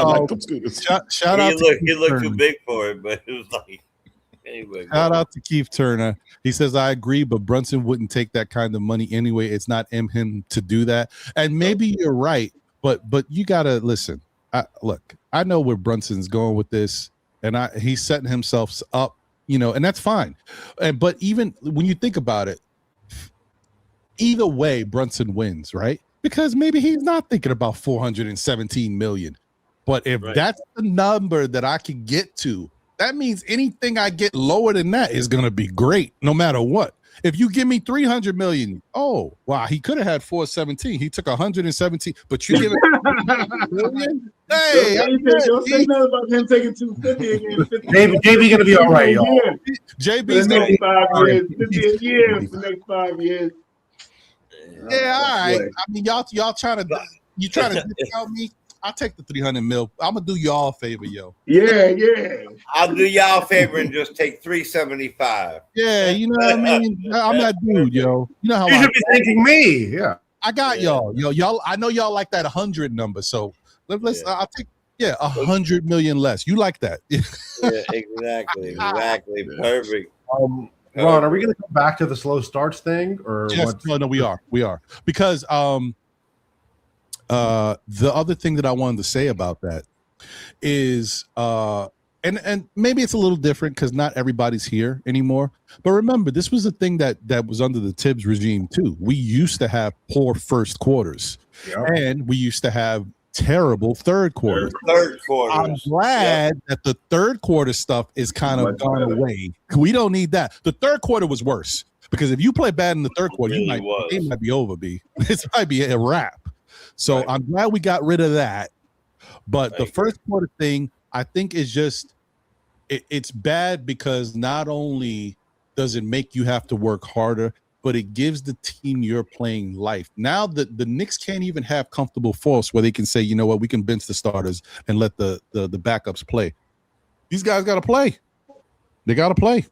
like those scooters. Shout out to He Keith looked too Turner. big for it, but it was like anyway. Shout out to Keith Turner. He says, I agree, but Brunson wouldn't take that kind of money anyway. It's not in him to do that. And maybe you're right, but you gotta listen. Look, I know where Brunson's going with this, and he's setting himself up, and that's fine. But even when you think about it, either way, Brunson wins, right? Because maybe he's not thinking about 417 million. But if that's the number that I can get to, that means anything I get lower than that is going to be great, no matter what. If you give me 300 million, oh, wow, he could have had 417. He took 117, but you give him million? Hey, don't say nothing about him taking 250 again. JB gonna be all right, y'all. JB's the going next 5 years, 50 a year for the next 5 years. Yeah, all right. I mean, y'all trying to discount me? I'll take the 300 mil. I'm gonna do y'all a favor, yo. Yeah. I'll do y'all a favor and just take 375. Yeah, you know what I mean. I'm that dude, yo. You know how You should be thanking me. Yeah, I got y'all, yo. I know y'all like that 100 number, so let's. I'll take 100 million less. You like that? Yeah, exactly, perfect. Ron, are we going to come back to the slow starts thing, or yes, what? no, we are because the other thing that I wanted to say about that is and maybe it's a little different because not everybody's here anymore. But remember, this was a thing that was under the Tibbs regime too. We used to have poor first quarters, and we used to have terrible third quarters. I'm glad that the third quarter stuff is kind of gone away. We don't need that. The third quarter was worse because if you play bad in the third quarter, it might be over. It might be a wrap. So I'm glad we got rid of that. But the first quarter thing, I think, is just it's bad because not only does it make you have to work harder, but it gives the team you're playing life. Now the Knicks can't even have comfortable force where they can say, you know what, we can bench the starters and let the backups play. These guys got to play. They got to play.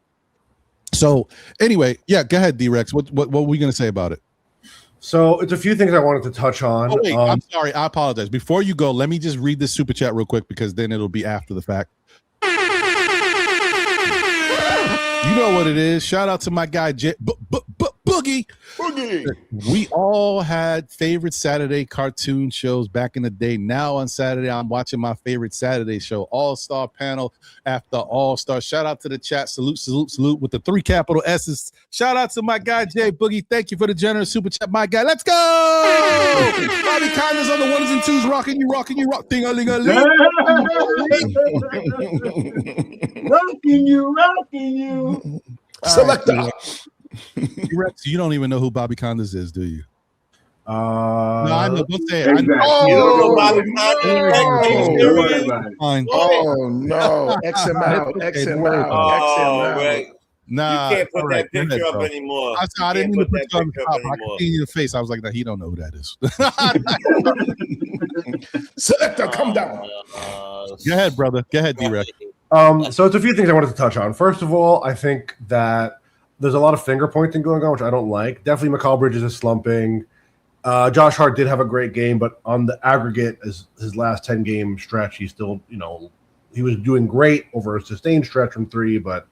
So anyway, go ahead, D-Rex. What were we going to say about it? So it's a few things I wanted to touch on. Oh, wait, I'm sorry. I apologize. Before you go, let me just read this super chat real quick because then it'll be after the fact. You know what it is. Shout out to my guy, Boogie. We all had favorite Saturday cartoon shows back in the day. Now on Saturday, I'm watching my favorite Saturday show, All-Star Panel after All-Star. Shout out to the chat. Salute with the 3 capital S's. Shout out to my guy, Jay Boogie. Thank you for the generous super chat, my guy. Let's go! Bobby Kindness on the 1s and 2s. Rocking you, rock. Ding-a-ling-a-ling. Rocking you. Selector. Rex, you don't even know who Bobby Condis is, do you? No, I know. Don't say it. Exactly. Oh no! X him out. X him out. Right. Nah, you can't put that Go picture ahead, up anymore. I didn't mean to put you on the top. I could see your face. I was like, nah, he don't know who that is. Selector, come down. Go ahead, brother. Go ahead, D-Rex. So it's a few things I wanted to touch on. First of all, I think that there's a lot of finger pointing going on, which I don't like. Definitely McCall Bridges is slumping. Josh Hart did have a great game, but on the aggregate, as his last 10-game stretch, he's still, he was doing great over a sustained stretch from 3, but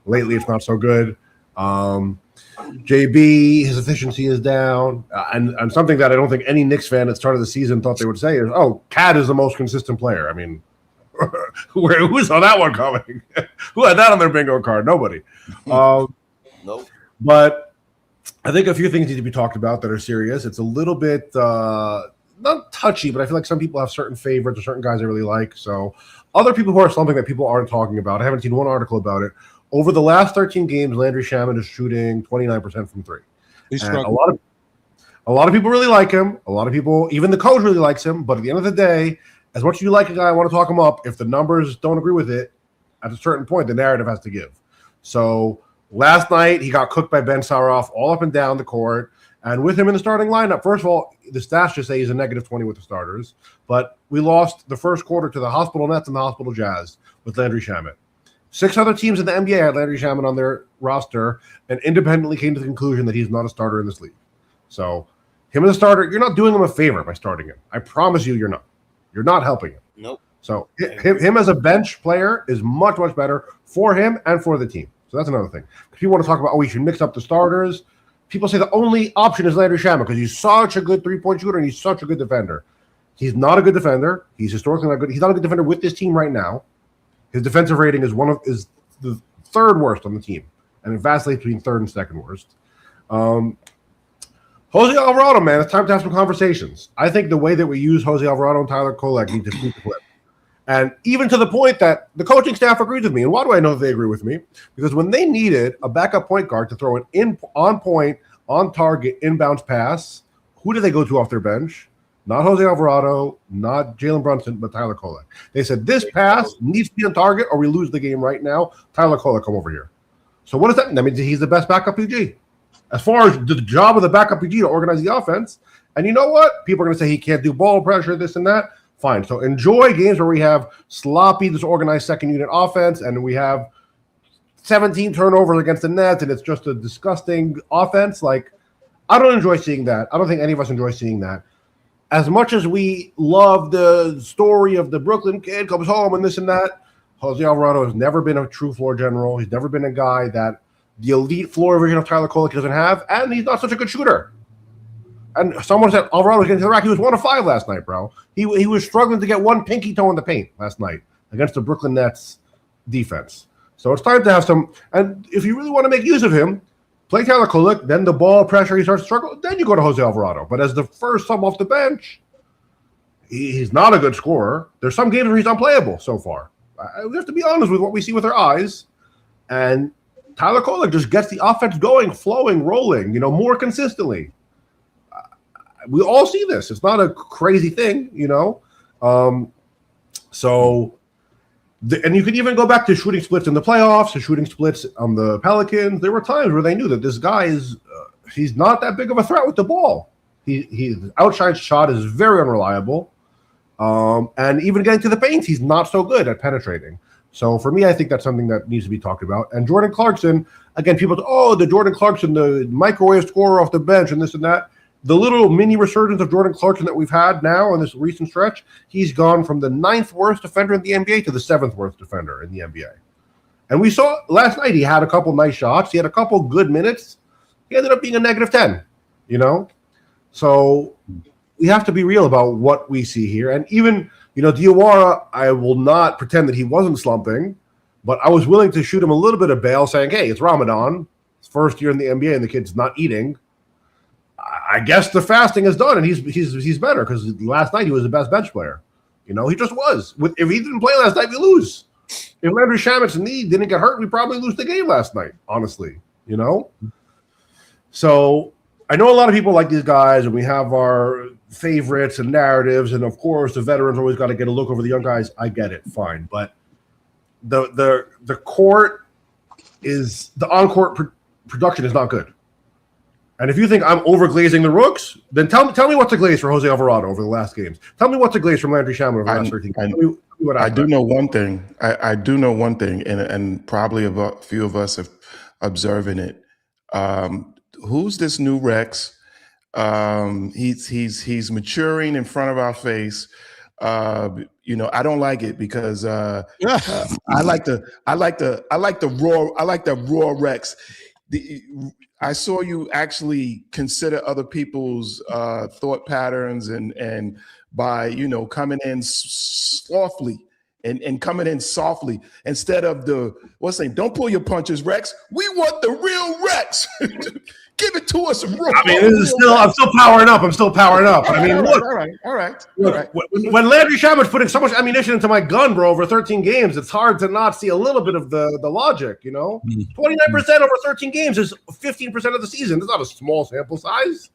lately it's not so good. JB, his efficiency is down. And something that I don't think any Knicks fan at the start of the season thought they would say is, oh, Cat is the most consistent player. I mean, Who saw that one coming? Who had that on their bingo card? Nobody. Nope. But I think a few things need to be talked about that are serious. It's a little bit not touchy, but I feel like some people have certain favorites or certain guys I really like. So other people who are slumping that people aren't talking about, I haven't seen one article about it. Over the last 13 games, Landry Shamet is shooting 29% from three. And a lot of people really like him. A lot of people, even the coach really likes him. But at the end of the day, as much as you like a guy, I want to talk him up. If the numbers don't agree with it, at a certain point, the narrative has to give. So last night, he got cooked by Ben Saroff all up and down the court. And with him in the starting lineup, first of all, the stats just say he's a negative 20 with the starters. But we lost the first quarter to the Hospital Nets and the Hospital Jazz with Landry Shamet. 6 other teams in the NBA had Landry Shamet on their roster and independently came to the conclusion that he's not a starter in this league. So him as a starter, you're not doing him a favor by starting him. I promise you, you're not. You're not helping him. Nope. So him as a bench player is much, much better for him and for the team. So that's another thing. If you want to talk about, we should mix up the starters, people say the only option is Landry Shamet because he's such a good three-point shooter and he's such a good defender. He's not a good defender. He's historically not good. He's not a good defender with this team right now. His defensive rating is the third worst on the team, and it vacillates between third and second worst. Jose Alvarado, man, it's time to have some conversations. I think the way that we use Jose Alvarado and Tyler Kolek need to flip the flip. And even to the point that the coaching staff agrees with me. And why do I know that they agree with me? Because when they needed a backup point guard to throw an on-point, on-target, inbounds pass, who did they go to off their bench? Not Jose Alvarado, not Jalen Brunson, but Tyler Kolek. They said, this pass needs to be on target or we lose the game right now. Tyler Kolek, come over here. So what does that mean? That means he's the best backup PG. As far as the job of the backup PG to organize the offense, and you know what? People are going to say he can't do ball pressure, this and that. Fine. So enjoy games where we have sloppy, disorganized second unit offense, and we have 17 turnovers against the Nets, and it's just a disgusting offense. Like, I don't enjoy seeing that. I don't think any of us enjoy seeing that. As much as we love the story of the Brooklyn kid comes home and this and that, Jose Alvarado has never been a true floor general. He's never been a guy that the elite floor version of Tyler Kolek doesn't have, and he's not such a good shooter. And someone said Alvarado was getting to the rack. He was 1 of 5 last night, bro. He was struggling to get one pinky toe in the paint last night against the Brooklyn Nets defense. So it's time to have some. And if you really want to make use of him, play Tyler Kolek, then the ball pressure, he starts to struggle, then you go to Jose Alvarado. But as the first sub off the bench, he's not a good scorer. There's some games where he's unplayable so far. We have to be honest with what we see with our eyes. And Tyler Kolek just gets the offense going, flowing, rolling, more consistently. We all see this. It's not a crazy thing, and you can even go back to shooting splits in the playoffs, to shooting splits on the Pelicans. There were times where they knew that this guy he's not that big of a threat with the ball. His outside shot is very unreliable. And even getting to the paint, he's not so good at penetrating. So for me, I think that's something that needs to be talked about. And Jordan Clarkson, again, people say, the Jordan Clarkson, the microwave scorer off the bench and this and that. The little mini resurgence of Jordan Clarkson that we've had now in this recent stretch, he's gone from the 9th worst defender in the NBA to the 7th worst defender in the NBA. And we saw last night he had a couple nice shots. He had a couple good minutes. He ended up being a negative 10, So we have to be real about what we see here. And even, Diawara, I will not pretend that he wasn't slumping, but I was willing to shoot him a little bit of bail saying, hey, it's Ramadan. It's first year in the NBA and the kid's not eating. I guess the fasting is done, and he's better because last night he was the best bench player. He just was. If he didn't play last night, we lose. If Landry Shamet's knee didn't get hurt, we probably lose the game last night, honestly. So I know a lot of people like these guys, and we have our favorites and narratives, and of course the veterans always got to get a look over the young guys. I get it, fine, but the court is the on-court production is not good. And if you think I'm overglazing the rooks, then tell me what's a glaze for Jose Alvarado over the last games. Tell me what's a glaze from Landry Shamet over the last 13 games. I do know one thing. I do know one thing, and probably a few of us have observing it. Who's this new Rex? He's maturing in front of our face. I don't like it because I like the raw Rex. I saw you actually consider other people's thought patterns and by coming in softly and coming in softly instead of don't pull your punches, Rex. We want the real Rex. Give it to us. I'm still powering up. I mean, look. All right. When Landry Shamit's putting so much ammunition into my gun, bro, over 13 games, it's hard to not see a little bit of the logic, 29% over 13 games is 15% of the season. It's not a small sample size.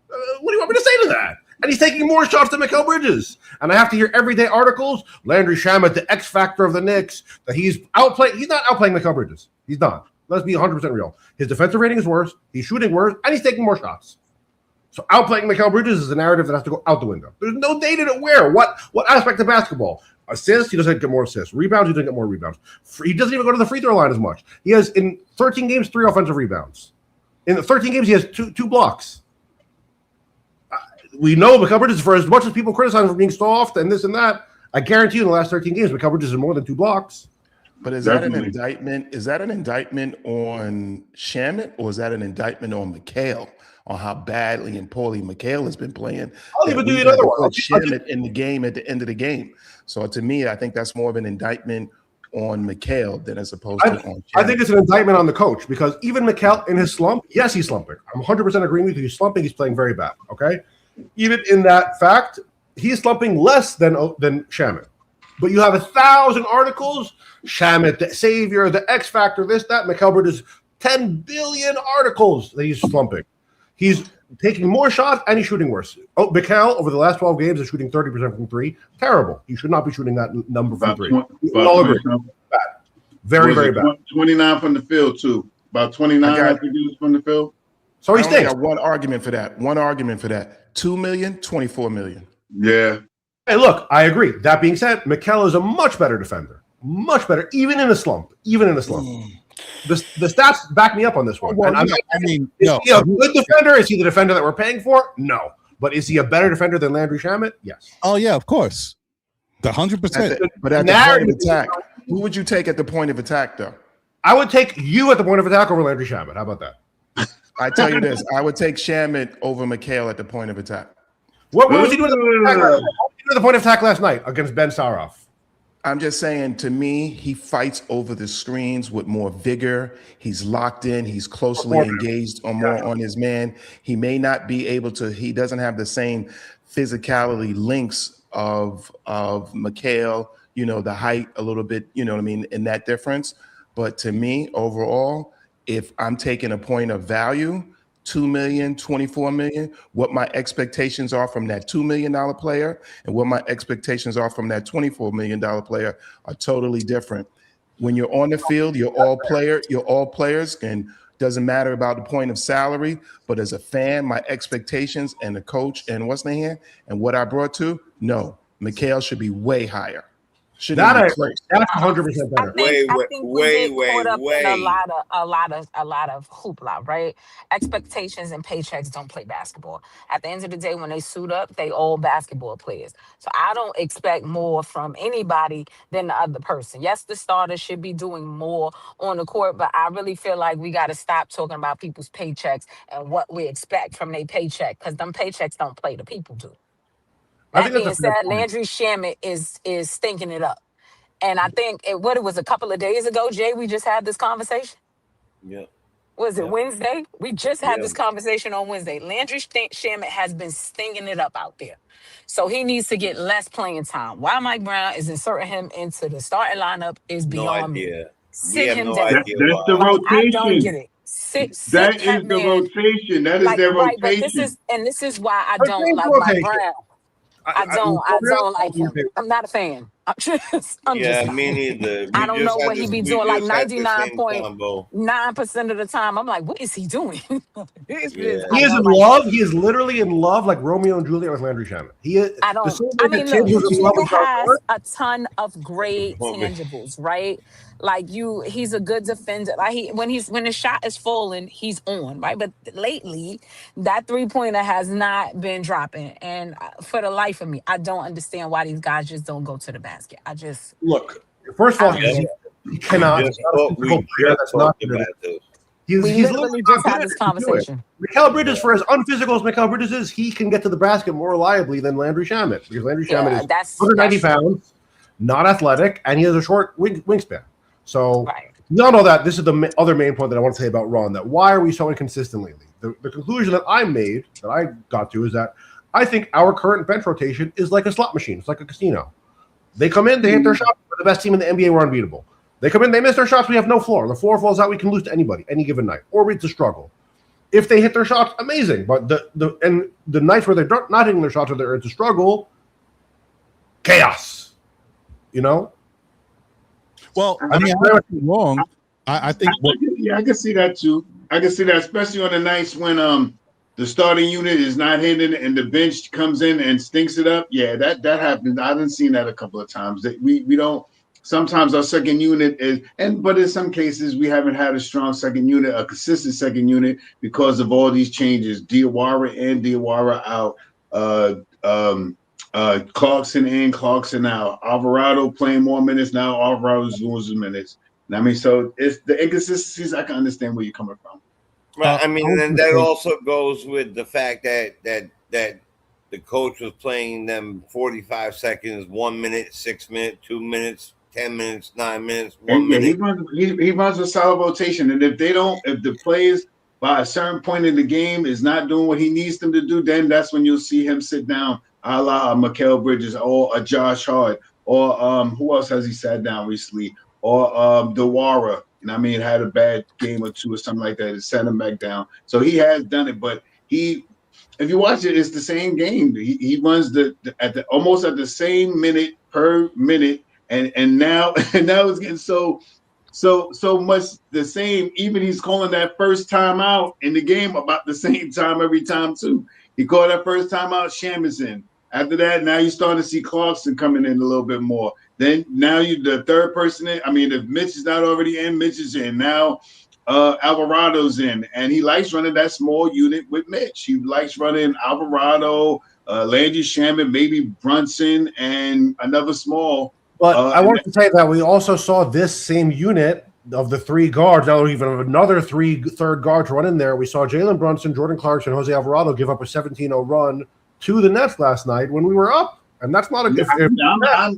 What do you want me to say to that? And he's taking more shots than Mikal Bridges. And I have to hear everyday articles, Landry Shamet, the X factor of the Knicks, that he's outplaying. He's not outplaying Mikal Bridges. He's not. Let's be 100% real. His defensive rating is worse. He's shooting worse, and he's taking more shots. So outplaying Mikal Bridges is a narrative that has to go out the window. There's no data to where. What aspect of basketball? Assists, he doesn't get more assists. Rebounds, he doesn't get more rebounds. He doesn't even go to the free throw line as much. He has, in 13 games, 3 offensive rebounds. In the 13 games, he has two blocks. We know Mikal Bridges, for as much as people criticize him for being soft and this and that, I guarantee you in the last 13 games, Mikal Bridges is more than 2 blocks. But is that an indictment? Is that an indictment on Shamet, or is that an indictment on Mikal, on how badly and poorly Mikal has been playing? I'll even do another one. Shamet in the game at the end of the game. So to me, I think that's more of an indictment on Mikal than as opposed to on Shamet. I think it's an indictment on the coach, because even Mikal in his slump, yes, he's slumping. I'm 100% agreeing with you. He's slumping. He's playing very bad. Okay, even in that fact, he's slumping less than Shamet. But you have 1,000 articles. Shamet, the savior, the X factor, this, that. Mikal Bridges, 10 billion articles that he's slumping. He's taking more shots and he's shooting worse. Oh, Mikal, over the last 12 games, is shooting 30% from 3. Terrible. He should not be shooting that number from 3. All agree. Bad. Very, very bad. 29 from the field, too. About 29, I think he was from the field. So he stinks. Got one argument for that. 2 million, 24 million. Yeah. Hey, look, I agree. That being said, Mikal is a much better defender. Much better, even in a slump. The stats back me up on this one. Well, and is he a good defender? Is he the defender that we're paying for? No. But is he a better defender than Landry Shamet? Yes. Oh, yeah, of course. The 100%. But at the point of attack, who would you take at the point of attack, though? I would take you at the point of attack over Landry Shamet. How about that? I tell you this. I would take Shamet over Mikal at the point of attack. What was he doing at the point of attack last night against Ben Saroff? I'm just saying, to me, he fights over the screens with more vigor. He's locked in. He's closely engaged on his man. He may not be able to. He doesn't have the same physicality links of Mikal. The height a little bit. You know what I mean? In that difference. But to me, overall, if I'm taking a point of value, 2 million, 24 million, what my expectations are from that $2 million player and what my expectations are from that $24 million player are totally different. When you're on the field, you're all players, and doesn't matter about the point of salary, but as a fan, my expectations and the coach and what's in here and what I brought to, no, Mikal should be way higher. That's 100% better. I think we get caught up in a lot of hoopla, right? Expectations and paychecks don't play basketball. At the end of the day, when they suit up, they all basketball players. So I don't expect more from anybody than the other person. Yes, the starter should be doing more on the court, but I really feel like we got to stop talking about people's paychecks and what we expect from their paycheck, because them paychecks don't play, the people do. That being said, Landry Shamet is stinking it up. And I think it was a couple of days ago, Jay, we just had this conversation. Yeah. Was it Wednesday? We just had this conversation on Wednesday. Landry Shamet has been stinging it up out there. So he needs to get less playing time. Why Mike Brown is inserting him into the starting lineup is beyond me. Sit him down. That's the rotation. I don't get it. That is the rotation. That is their rotation. But this is why I don't like Mike Brown. I don't like him. I'm not a fan. I'm me neither. I don't know what he be doing. Like 99.9% of the time, I'm like, what is he doing? He is in love. He is literally in love, like Romeo and Juliet with Landry Shamet. Look, this nigga has a ton of great tangibles, right? Like he's a good defender. Like when the shot is falling, he's on, right? But lately, that 3-pointer has not been dropping, and for the life of me, I don't understand why these guys just don't go to the basket. Look. First of all, he cannot. He's literally just had this conversation. Mikal Bridges, for as unphysical as Mikal Bridges is, he can get to the basket more reliably than Landry Shamet, because Landry Shamet is 190 pounds. not athletic, and he has a short wingspan. So Right. we all know that. This is the other main point that I want to say about Ron, that why are we so inconsistent lately? The conclusion that I made, that I got to, is that I think our current bench rotation is like a slot machine. It's like a casino. They come in, they hit their shots. We're the best team in the NBA. We're unbeatable. They come in, they miss their shots. We have no floor. The floor falls out. We can lose to anybody any given night, or it's a struggle. If they hit their shots, amazing. But the nights where they're not hitting their shots, or it's a struggle, chaos. You know. Well, I mean, I'm not wrong. I think. I can see that too. I can see that, especially on the nights when the starting unit is not hitting and the bench comes in and stinks it up. Yeah, that happens. I haven't seen that a couple of times. That we don't. Sometimes our second unit is, but in some cases we haven't had a strong second unit, a consistent second unit, because of all these changes. Diawara in, Diawara out. Clarkson in, Clarkson out. Alvarado playing more minutes now. Alvarado's losing minutes. I mean, so it's the inconsistencies. I can understand where you're coming from. Right. I mean, and that also goes with the fact that the coach was playing them 45 seconds, 1 minute, 6 minutes, 2 minutes, 10 minutes, 9 minutes, 1 minute. He runs a solid rotation, and if the players by a certain point in the game is not doing what he needs them to do, then that's when you'll see him sit down, a la Mikal Bridges or a Josh Hart, or who else has he sat down recently, or Diawara. And I mean, had a bad game or two or something like that. It sent him back down. So he has done it, but if you watch it, it's the same game. He runs almost at the same minute per minute. And now it's getting so much the same. Even he's calling that first time out in the game about the same time every time too. He called that first time out Shamison. After that, now you're starting to see Clarkson coming in a little bit more. Then now the third person in. I mean, if Mitch is not already in, Mitch is in. Now Alvarado's in, and he likes running that small unit with Mitch. He likes running Alvarado, Landry Shaman, maybe Brunson, and another small. But I want to say that we also saw this same unit of the three guards. Now, even another third guards run in there. We saw Jalen Brunson, Jordan Clarkson, Jose Alvarado give up a 17-0 run to the Nets last night when we were up, and that's not a good.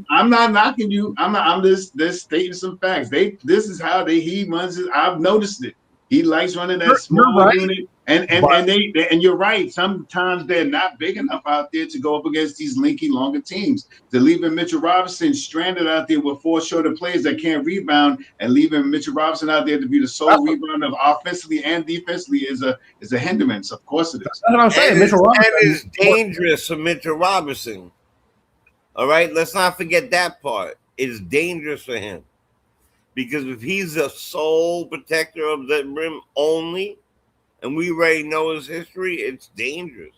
I'm not knocking you. I'm just stating some facts. This is how he runs it. I've noticed it. He likes running that small unit, and you're right. Sometimes they're not big enough out there to go up against these linky longer teams. To leaving Mitchell Robinson stranded out there with four shorter players that can't rebound, and leaving Mitchell Robinson out there to be the sole rebounder offensively and defensively is a hindrance. Of course it is. That's what I'm saying. Mitchell Robinson is dangerous for Mitchell Robinson. All right, let's not forget that part. It's dangerous for him. Because if he's the sole protector of the rim only, and we already know his history, it's dangerous.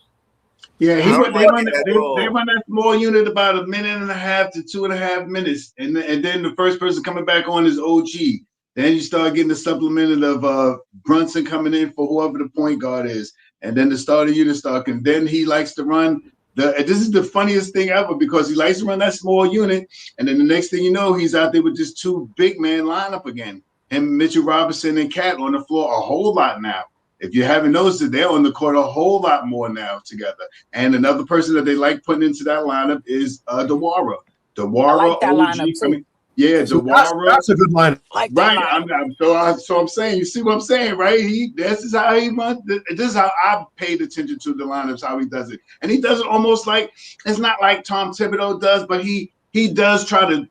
Yeah, they run that small unit about a minute and a half to 2.5 minutes, and then the first person coming back on is OG. Then you start getting the supplement of Brunson coming in for whoever the point guard is, and then the starting unit start. And then he likes to run. This is the funniest thing ever, because he likes to run that small unit, and then the next thing you know, he's out there with this two big man lineup again. Him, Mitchell Robinson, and Cat on the floor a whole lot now. If you haven't noticed it, they're on the court a whole lot more now together. And another person that they like putting into that lineup is Diawara. Diawara, that lineup too. Yeah, Diawara. That's a good lineup. Like right. So I'm saying, you see what I'm saying, right? This is how he runs. This is how I paid attention to the lineups, how he does it. And he does it almost like, it's not like Tom Thibodeau does, but he does try to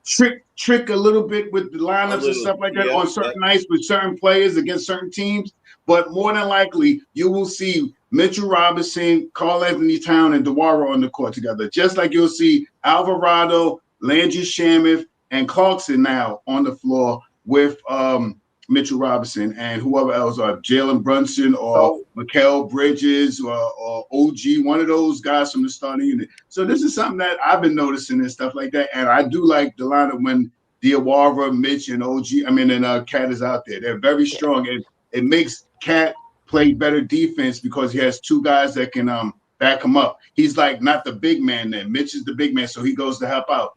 trick a little bit with the lineups and stuff like that on certain nights with certain players against certain teams. But more than likely, you will see Mitchell Robinson, Karl Anthony Towns, and Diawara on the court together, just like you'll see Alvarado, Landry Shaman, and Clarkson now on the floor with Mitchell Robinson and whoever else, or Jalen Brunson or Mikal Bridges or OG, one of those guys from the starting unit. So this is something that I've been noticing and stuff like that. And I do like the lineup when Diawara, Mitch, and Cat is out there. They're very strong. It makes Cat play better defense because he has two guys that can back him up. He's like not the big man then. Mitch is the big man, so he goes to help out.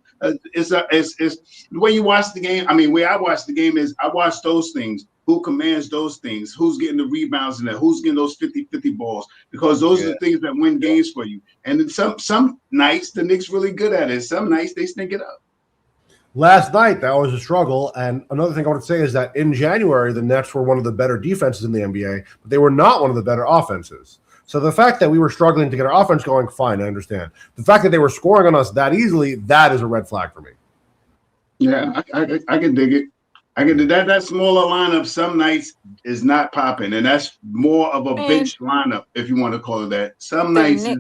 It's the way you watch the game. I mean, way I watch the game is I watch those things. who commands those things, who's getting the rebounds in there, who's getting those 50-50 balls, because those are the things that win games for you. And then some nights the Knicks really good at it. Some nights they stink it up. Last night, that was a struggle. And another thing I want to say is that in January, the Nets were one of the better defenses in the NBA, but they were not one of the better offenses. So the fact that we were struggling to get our offense going, fine, I understand. The fact that they were scoring on us that easily, that is a red flag for me. Yeah, I can dig it. I can that smaller lineup some nights is not popping, and that's more of a bench lineup, if you want to call it that. Some nights. Sorry,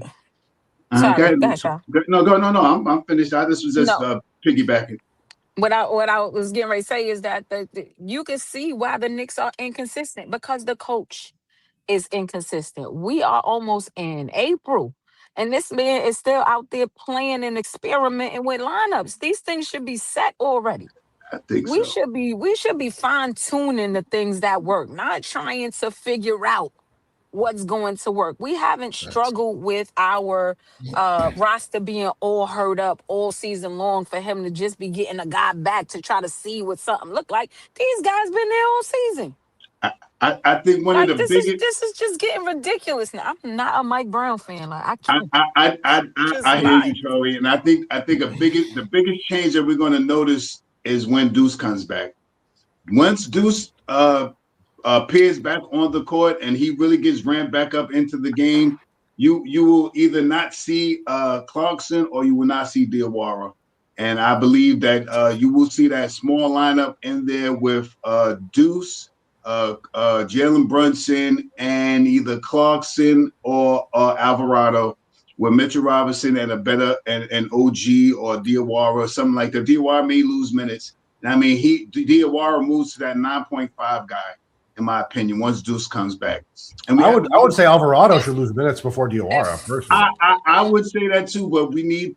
go ahead, Sean. No. I'm finished. I just was just piggybacking. What I was getting ready to say is that you can see why the Knicks are inconsistent, because the coach is inconsistent. We are almost in April, and this man is still out there playing and experimenting with lineups. These things should be set already. I think we so. should be fine tuning the things that work, not trying to figure out what's going to work. We haven't struggled with our roster being all hurt up all season long for him to just be getting a guy back to try to see what something look like. These guys been there all season. I think one of the biggest. This is just getting ridiculous now. I'm not a Mike Brown fan. Like I can't. I hear you, Charlie, and I think the biggest change that we're going to notice is when Deuce comes back. Once Deuce appears back on the court and he really gets ramped back up into the game, you will either not see Clarkson or you will not see Diawara. And I believe that you will see that small lineup in there with Deuce, Jalen Brunson, and either Clarkson or Alvarado, with Mitchell Robinson and an OG or Diawara or something like that. Diawara may lose minutes. And I mean, Diawara moves to that 9.5 guy, in my opinion, once Deuce comes back. And I would say Alvarado should lose minutes before Diawara. Personally, I would say that too, but we need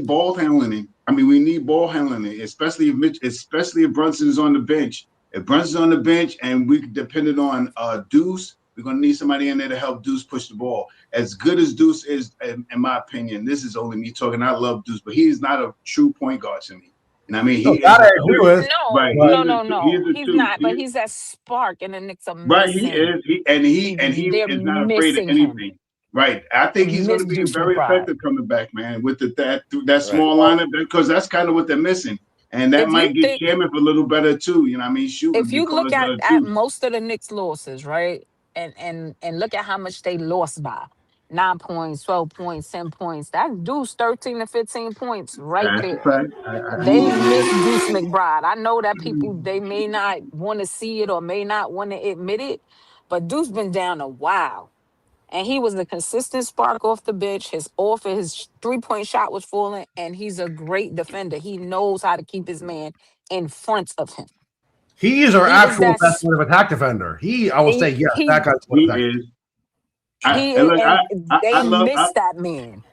ball handling. I mean, we need ball handling, especially if Brunson is on the bench. If Brunson's on the bench and we depended on Deuce, we're going to need somebody in there to help Deuce push the ball. As good as Deuce is, in my opinion, this is only me talking. I love Deuce, but he is not a true point guard to me. And I mean, No, he's not. But he's that spark, and the Knicks are missing. Right, he is. He is not afraid of anything. Right, I think he's going to be very effective coming back, man, with that small lineup, because that's kind of what they're missing. And that might get Shamif a little better too. You know what I mean? Shooting. If you look at most of the Knicks losses, right, and look at how much they lost by. 9 points, 12 points, 10 points. That's Deuce 13 to 15 points right there. They miss Deuce McBride. I know that people, they may not want to see it or may not want to admit it, but Deuce been down a while. And he was a consistent spark off the bench. His 3-point shot was falling, and he's a great defender. He knows how to keep his man in front of him. He is our actual best point of attack defender. I will say, yes, that guy's point of attack. They miss that man.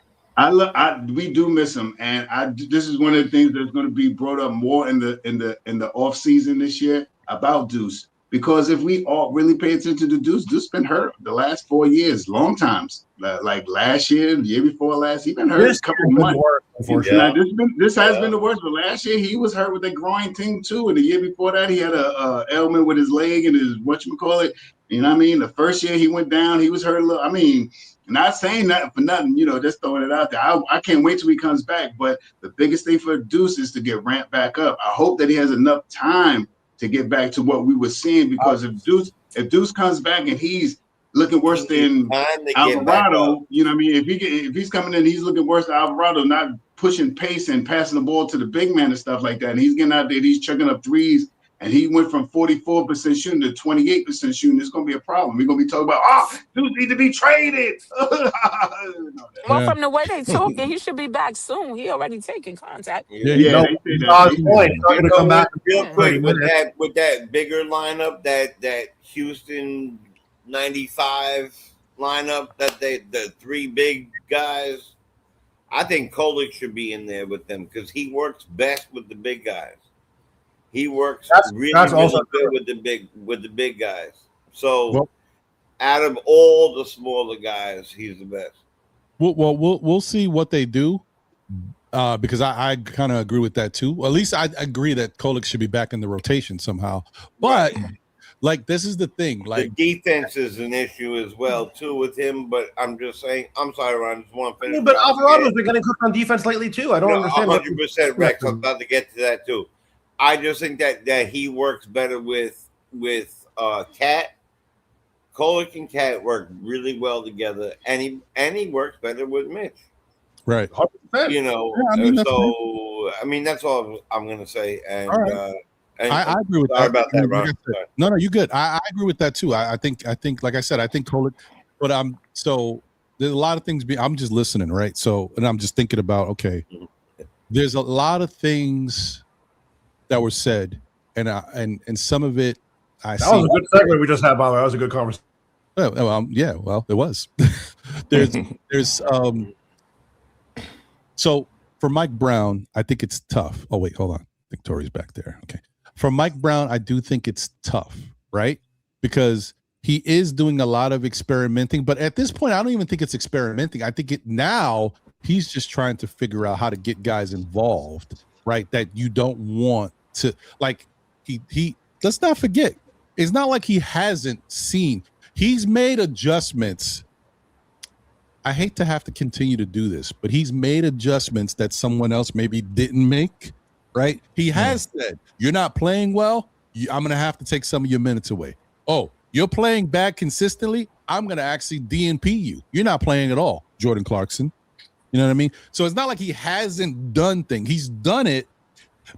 We do miss him, and this is one of the things that's going to be brought up more in the off season this year about Deuce. Because if we all really pay attention to Deuce been hurt the last 4 years, long times. Like last year, the year before last, he been hurt a couple months. This has been the worst. But last year he was hurt with a groin thing too, and the year before that he had a ailment with his leg and his whatchamacallit. You know what I mean? The first year he went down, he was hurt a little. I mean, not saying that for nothing, just throwing it out there. I can't wait till he comes back. But the biggest thing for Deuce is to get ramped back up. I hope that he has enough time to get back to what we were seeing, because if Deuce comes back and he's looking worse than Alvarado, you know what I mean? If he's coming in, he's looking worse than Alvarado, not pushing pace and passing the ball to the big man and stuff like that. And he's getting out there, he's chucking up threes, and he went from 44% shooting to 28% shooting. It's going to be a problem. We're going to be talking about, Deuce need to be traded. Well, from the way they talking, he should be back soon. He already taken contact. They say that. Come back real quick with that bigger lineup, that Houston 95 lineup, the three big guys. I think Kolek should be in there with them because he works best with the big guys. He works really good with the big guys. So out of all the smaller guys, he's the best. We'll see what they do, because I kind of agree with that too. Well, at least I agree that Kolek should be back in the rotation somehow. But Like this is the thing. Like the defense is an issue as well too with him. But I'm just saying. I'm sorry, Ron. I just want to finish. But Alvarado's been getting cooked on defense lately too. I don't understand. 100%, Rex. I'm about to get to that too. I just think that he works better with Cat. Kolek and Cat work really well together, and he works better with Mitch. right. 100%. You know, I mean that's all I'm gonna say. And and I agree with sorry that. about that, Ron. No, you good. I agree with that too. I think like I said, I think Kolek, but so there's a lot of things. I'm just listening, right? So and I'm just thinking about there's a lot of things that were said, and some of it That was a good segue we just had, by the way. That was a good conversation. Well, it was. there's so for Mike Brown, I think it's tough. Oh wait, hold on. I think Tori's back there. Okay. For Mike Brown, I do think it's tough, right? Because he is doing a lot of experimenting, but at this point, I don't even think it's experimenting. I think now he's just trying to figure out how to get guys involved, right? That you don't want to like. He let's not forget. It's not like he hasn't seen. He's made adjustments. I hate to have to continue to do this, but he's made adjustments that someone else maybe didn't make, right? He has said, you're not playing well. I'm going to have to take some of your minutes away. Oh, you're playing bad consistently. I'm going to actually DNP you. You're not playing at all, Jordan Clarkson. You know what I mean? So it's not like he hasn't done things. He's done it,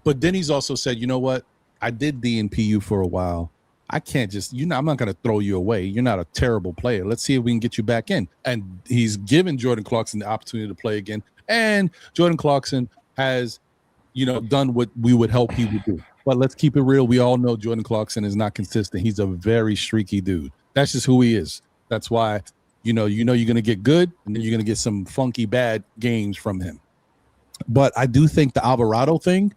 but then he's also said, you know what? I did DNP you for a while. I can't just, I'm not going to throw you away. You're not a terrible player. Let's see if we can get you back in. And he's given Jordan Clarkson the opportunity to play again. And Jordan Clarkson has, done what we would hope he would do. But let's keep it real. We all know Jordan Clarkson is not consistent. He's a very streaky dude. That's just who he is. That's why, you're going to get good, and then you're going to get some funky bad games from him. But I do think the Alvarado thing,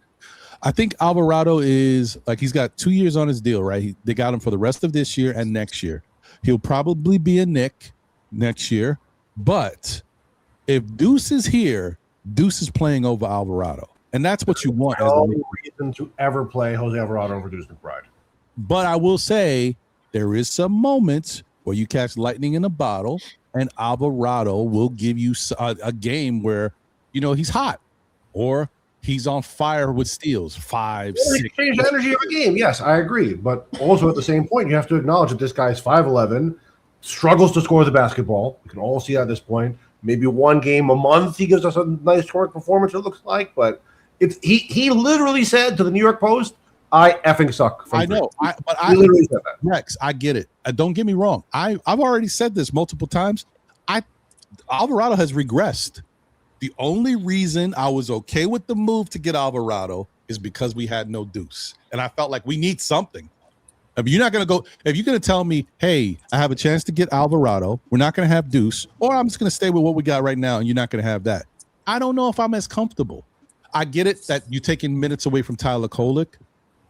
I think Alvarado is like, he's got 2 years on his deal, right? They got him for the rest of this year and next year. He'll probably be a Knick next year. But if Deuce is here, Deuce is playing over Alvarado. And that's what you want. No reason to ever play Jose Alvarado over Deuce McBride. But I will say there is some moments where you catch lightning in a bottle, and Alvarado will give you a game where, he's hot or he's on fire with steals. 5, 6. Change the energy of a game. Yes, I agree. But also at the same point, you have to acknowledge that this guy's 5'11", struggles to score the basketball. We can all see at this point. Maybe one game a month he gives us a nice scoring performance, it looks like. But he literally said to the New York Post, I effing suck. I know. He literally said that. Rex, I get it. Don't get me wrong. I've already said this multiple times. Alvarado has regressed. The only reason I was okay with the move to get Alvarado is because we had no Deuce. And I felt like we need something. If you're going to tell me, hey, I have a chance to get Alvarado, we're not going to have Deuce, or I'm just going to stay with what we got right now and you're not going to have that. I don't know if I'm as comfortable. I get it that you're taking minutes away from Tyler Kolek,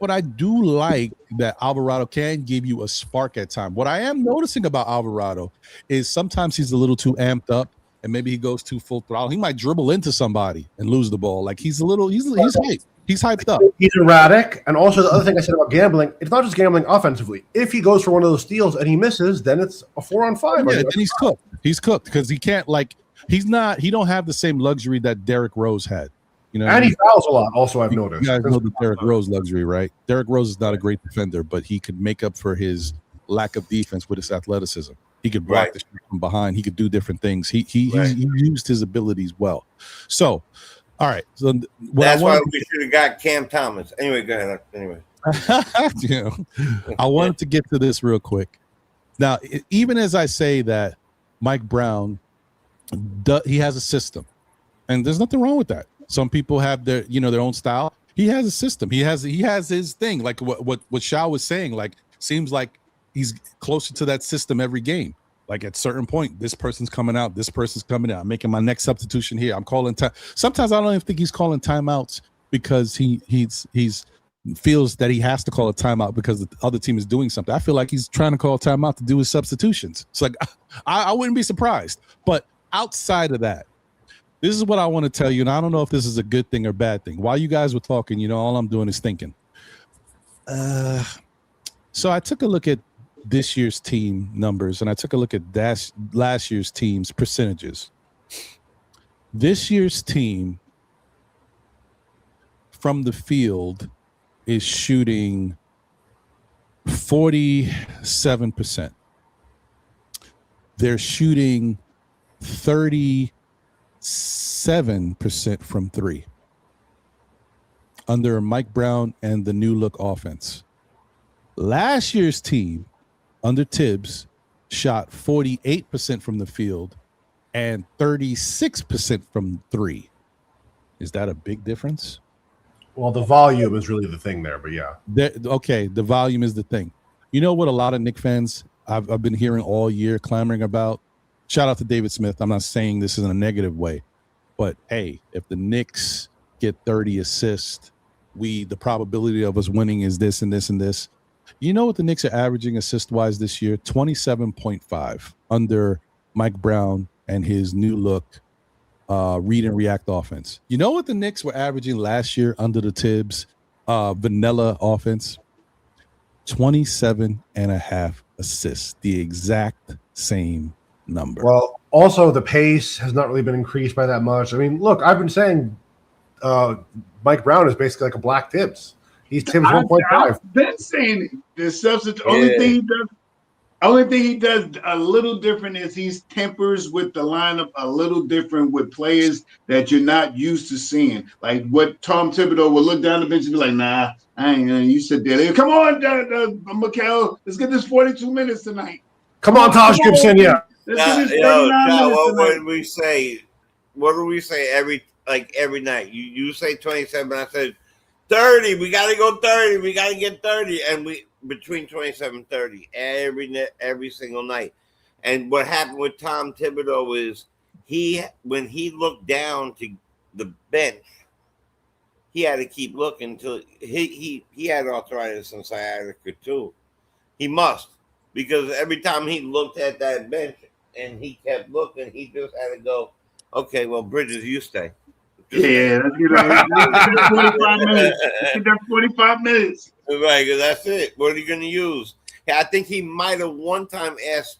but I do like that Alvarado can give you a spark at time. What I am noticing about Alvarado is sometimes he's a little too amped up. And maybe he goes too full throttle. He might dribble into somebody and lose the ball. Like he's hyped. He's hyped up. He's erratic. And also the other thing I said about gambling, it's not just gambling offensively. If he goes for one of those steals and he misses, then it's a 4-on-5. Yeah, then he's cooked. He's cooked because he can't he don't have the same luxury that Derrick Rose had. And he fouls a lot. Also, I've noticed. You guys know the Derrick Rose luxury, right? Derrick Rose is not a great defender, but he could make up for his lack of defense with his athleticism. He could block the shot from behind. He could do different things. He used his abilities well. So, all right. So that's why we should have got Cam Thomas. Anyway, go ahead. Anyway, I wanted to get to this real quick. Now, even as I say that, Mike Brown, he has a system, and there's nothing wrong with that. Some people have their own style. He has a system. He has his thing. Like what Shao was saying. Like seems like he's closer to that system every game. Like at certain point, this person's coming out, this person's coming out. I'm making my next substitution here. I'm calling time. Sometimes I don't even think he's calling timeouts because he feels that he has to call a timeout because the other team is doing something. I feel like he's trying to call a timeout to do his substitutions. It's like I wouldn't be surprised. But outside of that, this is what I want to tell you, and I don't know if this is a good thing or bad thing. While you guys were talking, all I'm doing is thinking. So I took a look at this year's team numbers, and I took a look at last year's team's percentages. This year's team from the field is shooting 47%. They're shooting 37% from three under Mike Brown and the new look offense. Last year's team under Tibbs shot 48% from the field and 36% from three. Is that a big difference? Well, the volume is really the thing there, but yeah. Okay, the volume is the thing. You know what a lot of Knicks fans I've been hearing all year clamoring about? Shout out to David Smith. I'm not saying this in a negative way, but hey, if the Knicks get 30 assists, the probability of us winning is this and this and this. You know what the Knicks are averaging assist-wise this year? 27.5 under Mike Brown and his new look read and react offense. You know what the Knicks were averaging last year under the Tibbs vanilla offense? 27.5 assists, the exact same number. Well, also the pace has not really been increased by that much. I mean, look, I've been saying Mike Brown is basically like a black Tibbs. He's Tibbs 1.5. I've been saying it. The substitute. Only thing he does a little different is he tempers with the lineup a little different with players that you're not used to seeing. Like what Tom Thibodeau would look down the bench and be like, "Nah, I ain't gonna." You sit there. Come on, Mikal, let's get this 42 minutes tonight. Come on, Taj Gibson. Yeah. What do we say? What do we say every night? You say 27, I said 30. We got to go 30. We got to get 30, and we between 27 and 30 every single night. And what happened with Tom Thibodeau is when he looked down to the bench, he had to keep looking till he had arthritis and sciatica too. He must, because every time he looked at that bench and he kept looking, he just had to go, okay, well, Bridges, you stay. Yeah, let's get that 45 minutes. Let's get that 45 minutes. Right, because that's it. What are you going to use? Yeah, I think he might have one time asked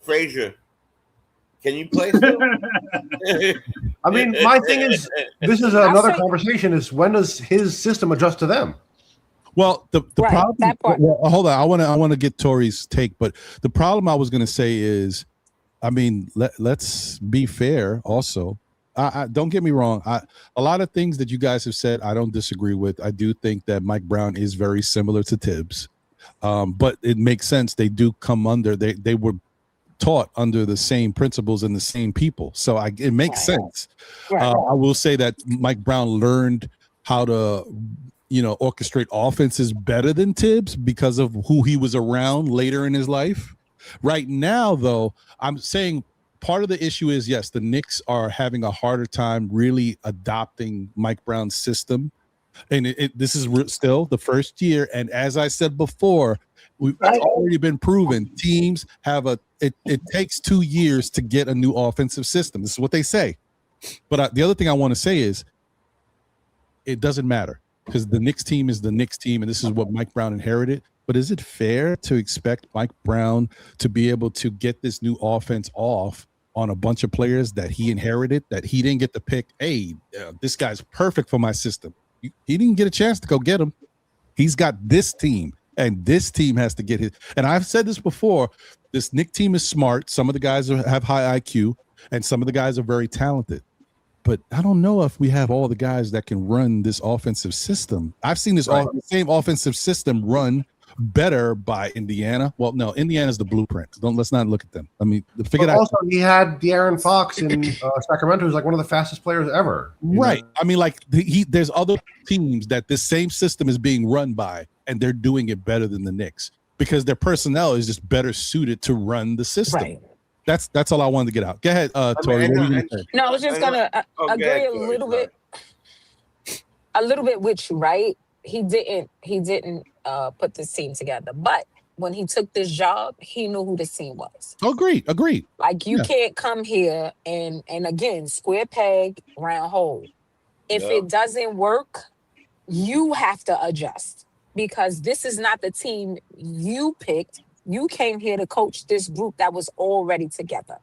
Frazier, can you play still? I mean, my thing is, this is another conversation, is when does his system adjust to them? Well, the problem. Well, hold on, I want to get Tori's take, but the problem I was going to say is, I mean, let's be fair. Also, I don't get me wrong. A lot of things that you guys have said, I don't disagree with. I do think that Mike Brown is very similar to Tibbs, but it makes sense. They do come under. They were taught under the same principles and the same people, so it makes sense. I will say that Mike Brown learned how to, orchestrate offenses better than Tibbs because of who he was around later in his life. Right now, though, I'm saying part of the issue is, yes, the Knicks are having a harder time really adopting Mike Brown's system. And this is still the first year. And as I said before, it's already been proven. Teams have it takes 2 years to get a new offensive system. This is what they say. But the other thing I want to say is it doesn't matter, because the Knicks team is the Knicks team, and this is what Mike Brown inherited. But is it fair to expect Mike Brown to be able to get this new offense off on a bunch of players that he inherited, that he didn't get to pick? Hey, this guy's perfect for my system. He didn't get a chance to go get him. He's got this team, and this team has to get his. And I've said this before, this Knicks team is smart. Some of the guys have high IQ, and some of the guys are very talented. But I don't know if we have all the guys that can run this offensive system. I've seen this same offensive system run better by Indiana. Well, no, Indiana's the blueprint. Let's not look at them. I mean, figure out. Also, he had De'Aaron Fox in Sacramento, who's like one of the fastest players ever. Right. I mean, like there's other teams that this same system is being run by, and they're doing it better than the Knicks because their personnel is just better suited to run the system. Right. That's all I wanted to get out. Go ahead, Tori. No, I was just gonna agree a little bit with you. Right? He didn't put this team together, but when he took this job, he knew who this team was. Agreed. Like you can't come here and again, square peg, round hole. If it doesn't work, you have to adjust because this is not the team you picked. You came here to coach this group that was already together.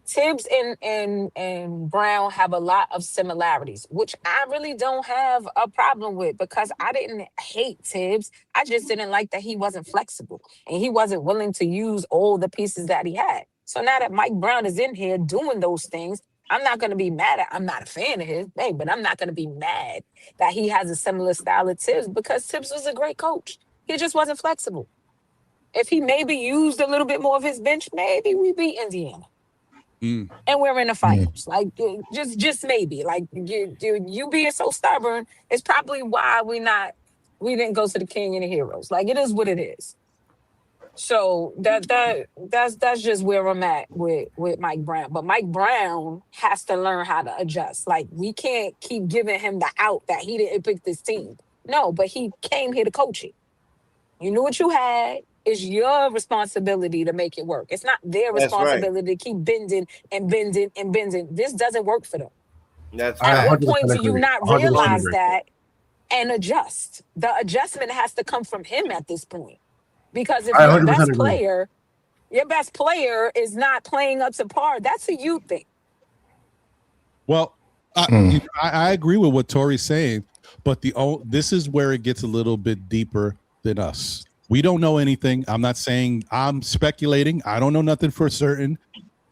Tibbs and Brown have a lot of similarities, which I really don't have a problem with because I didn't hate Tibbs. I just didn't like that he wasn't flexible and he wasn't willing to use all the pieces that he had. So now that Mike Brown is in here doing those things, I'm not going to be mad at. I'm not a fan of his, hey, but I'm not going to be mad that he has a similar style of Tibbs because Tibbs was a great coach. He just wasn't flexible. If he maybe used a little bit more of his bench, maybe we beat Indiana. Mm. And we're in the finals. Like just maybe. Like you being so stubborn is probably why we didn't go to the King and the Heroes. Like it is what it is. So that's just where I'm at with Mike Brown. But Mike Brown has to learn how to adjust. Like we can't keep giving him the out that he didn't pick this team. No, but he came here to coach it. You knew what you had. It's your responsibility to make it work. It's not their That's right. responsibility to keep bending and bending and bending. This doesn't work for them. That's I At what 100% point do you agree. not 100% realize agree. that and adjust? The adjustment has to come from him at this point. Because if I your 100% best player is not playing up to par, that's a you thing. Well, I agree with what Tori's saying, but this is where it gets a little bit deeper than us. We don't know anything. I'm not saying I'm speculating. I don't know nothing for certain,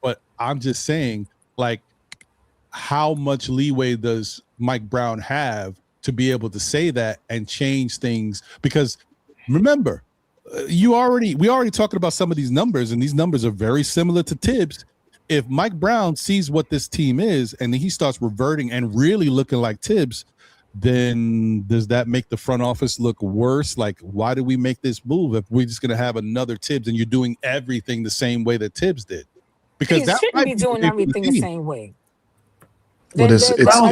but I'm just saying, like, how much leeway does Mike Brown have to be able to say that and change things? Because remember, we already talking about some of these numbers, and these numbers are very similar to Tibbs. If Mike Brown sees what this team is and then he starts reverting and really looking like Tibbs, then does that make the front office look worse? Like, why do we make this move if we're just going to have another Tibbs and you're doing everything the same way that Tibbs did? Because He shouldn't be doing everything the same way. The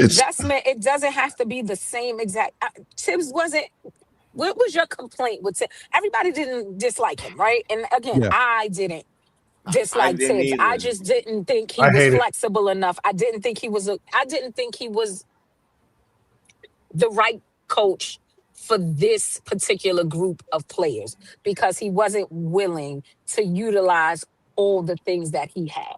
adjustment, it doesn't have to be the same exact. Tibbs wasn't. What was your complaint with Tibbs? Everybody didn't dislike him, right? And again, I didn't dislike Tibbs. either. I just didn't think he was flexible enough. I didn't think he was the right coach for this particular group of players because he wasn't willing to utilize all the things that he had.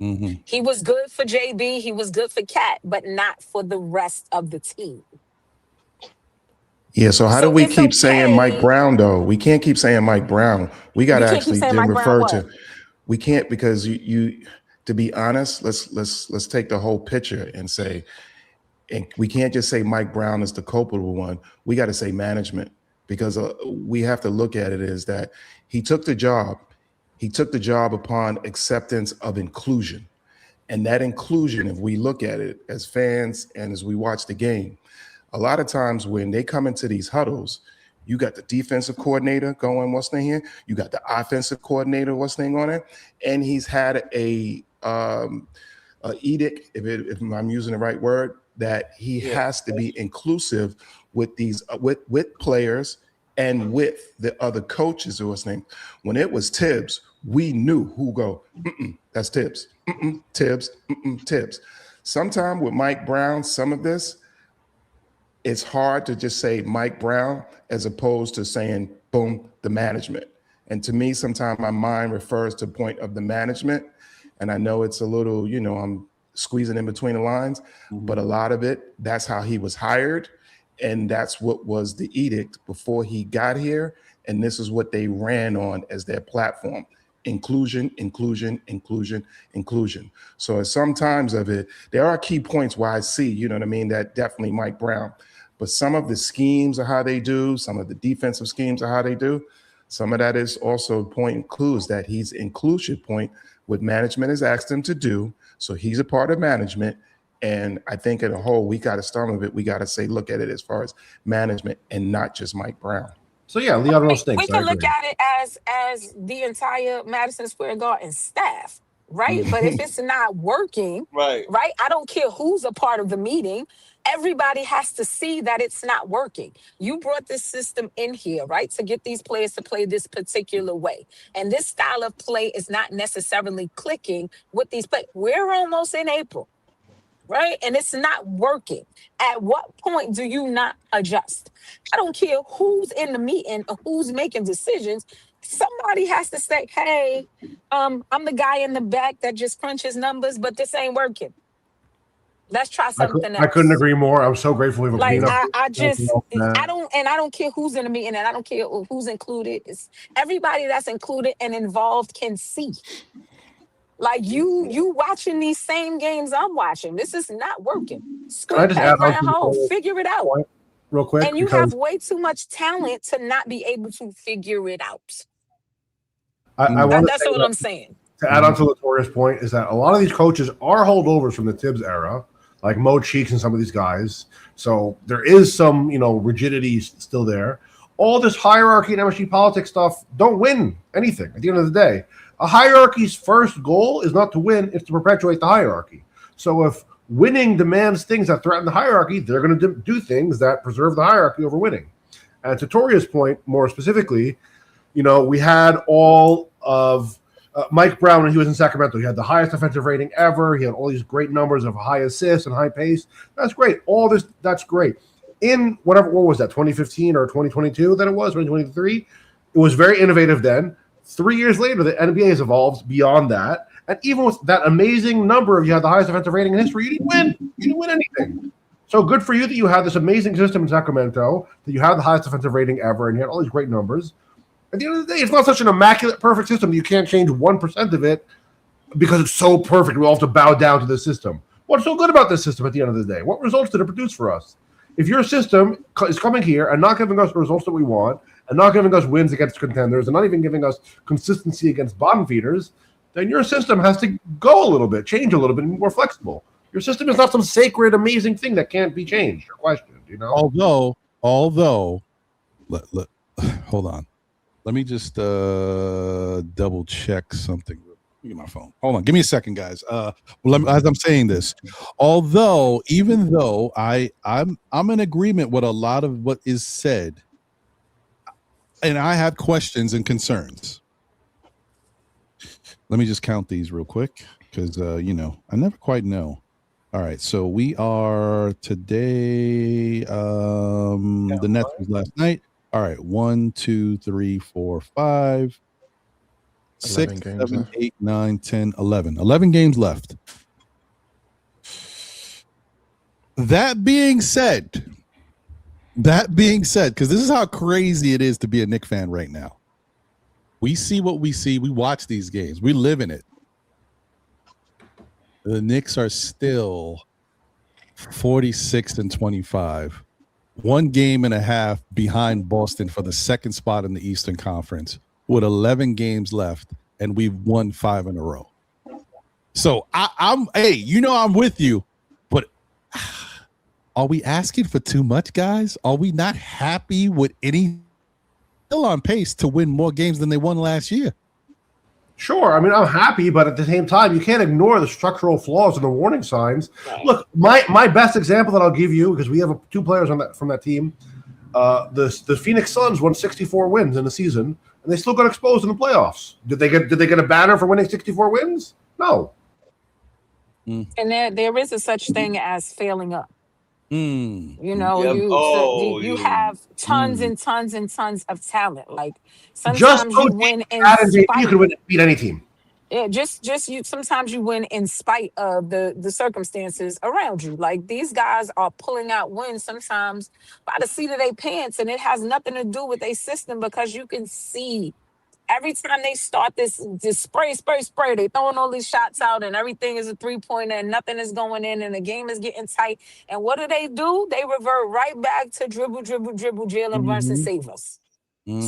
Mm-hmm. He was good for JB, he was good for Cat, but not for the rest of the team. Yeah, so how do we keep saying Mike Brown, though? We can't keep saying Mike Brown. We got to actually then refer to. We can't, because you to be honest, let's take the whole picture and say, and we can't just say Mike Brown is the culpable one. We got to say management, because we have to look at it as that he took the job. He took the job upon acceptance of inclusion. And that inclusion, if we look at it as fans and as we watch the game, a lot of times when they come into these huddles, you got the defensive coordinator going, what's name here? You got the offensive coordinator, what's name on it? And he's had a edict, if I'm using the right word, that he has to be inclusive with these with players and with the other coaches or what's name. When it was Tibbs, we knew who go, that's Tibbs, Tibbs, Tibbs. Sometime with Mike Brown, some of this, it's hard to just say Mike Brown as opposed to saying, boom, the management. And to me, sometimes my mind refers to point of the management. And I know it's a little, I'm squeezing in between the lines, but a lot of it, that's how he was hired. And that's what was the edict before he got here. And this is what they ran on as their platform. Inclusion, inclusion, inclusion, inclusion. So at some times of it, there are key points where I see, that definitely Mike Brown. But some of the schemes of how they do, some of the defensive schemes of how they do, some of that is also point includes that he's inclusive point what management has asked him to do. So he's a part of management. And I think in a whole, we got to start with it. We got to say, look at it as far as management and not just Mike Brown. So yeah, Leon stinks. We can look at it as the entire Madison Square Garden staff, right? But if it's not working, right? I don't care who's a part of the meeting. Everybody has to see that it's not working. You brought this system in here, right, to get these players to play this particular way. And this style of play is not necessarily clicking with these players. We're almost in April. right? And it's not working. At what point do you not adjust? I don't care who's in the meeting or who's making decisions. Somebody has to say, hey, I'm the guy in the back that just crunches numbers, but this ain't working. Let's try something I couldn't else. agree more. I'm so grateful we have a Like cleanup. I don't care who's in the meeting and I don't care who's included. It's everybody that's included and involved can see. Like you watching these same games I'm watching. This is not working. Can I Square just peg add on round to hole. the Figure it out. point real quick? And you Because have way too much talent to not be able to figure it out. I want to That's say what that I'm saying. to add on to Latoria's point is that a lot of these coaches are holdovers from the Tibbs era, like Mo Cheeks and some of these guys. So there is some, rigidity still there. All this hierarchy and MSG politics stuff don't win anything at the end of the day. A hierarchy's first goal is not to win, it's to perpetuate the hierarchy. So if winning demands things that threaten the hierarchy, they're going to do things that preserve the hierarchy over winning. And to Toria's point, more specifically, we had all of Mike Brown when he was in Sacramento. He had the highest offensive rating ever. He had all these great numbers of high assists and high pace. That's great. All this, that's great. In what was that, 2015 or 2022 that it was, 2023? It was very innovative then. 3 years later, the NBA has evolved beyond that. And even with that amazing number of you had the highest offensive rating in history, you didn't win. You didn't win anything. So good for you that you had this amazing system in Sacramento, that you had the highest offensive rating ever, and you had all these great numbers. At the end of the day, it's not such an immaculate, perfect system that you can't change 1% of it because it's so perfect. We all have to bow down to the system. What's so good about this system at the end of the day? What results did it produce for us? If your system is coming here and not giving us the results that we want, and not giving us wins against contenders, and not even giving us consistency against bottom feeders, then your system has to go a little bit, change a little bit, and be more flexible. Your system is not some sacred, amazing thing that can't be changed or questioned. Although, hold on. Let me just double check something. Give me my phone. Hold on. Give me a second, guys. As I'm saying this, even though I'm in agreement with a lot of what is said, and I have questions and concerns. Let me just count these real quick because I never quite know. All right, so we are today. The Nets was last night. All right, 1, 2, 3, 4, 5, 6, 7, 8, 9, 10, 11. 11 games left. That being said, because this is how crazy it is to be a Knicks fan right now. We see what we see. We watch these games. We live in it. The Knicks are still 46-25. 1 game and a half behind Boston for the second spot in the Eastern Conference with 11 games left, and we've won 5 in a row. So I'm with you, but are we asking for too much, guys? Are we not happy with any? Still on pace to win more games than they won last year. Sure. I mean, I'm happy, but at the same time, you can't ignore the structural flaws and the warning signs. Look, my best example that I'll give you, because we have 2 players from that team, the Phoenix Suns won 64 wins in the season, and they still got exposed in the playoffs. Did they get a banner for winning 64 wins? No. And there is a such thing as failing up. You have tons and tons and tons of talent. Like sometimes you win in spite. You can beat any team. Yeah, sometimes you win in spite of the circumstances around you. Like these guys are pulling out wins sometimes by the seat of their pants, and it has nothing to do with their system because you can see every time they start this spray, they throwing all these shots out and everything is a 3-pointer and nothing is going in and the game is getting tight. And what do? They revert right back to dribble, Jalen Brunson save us.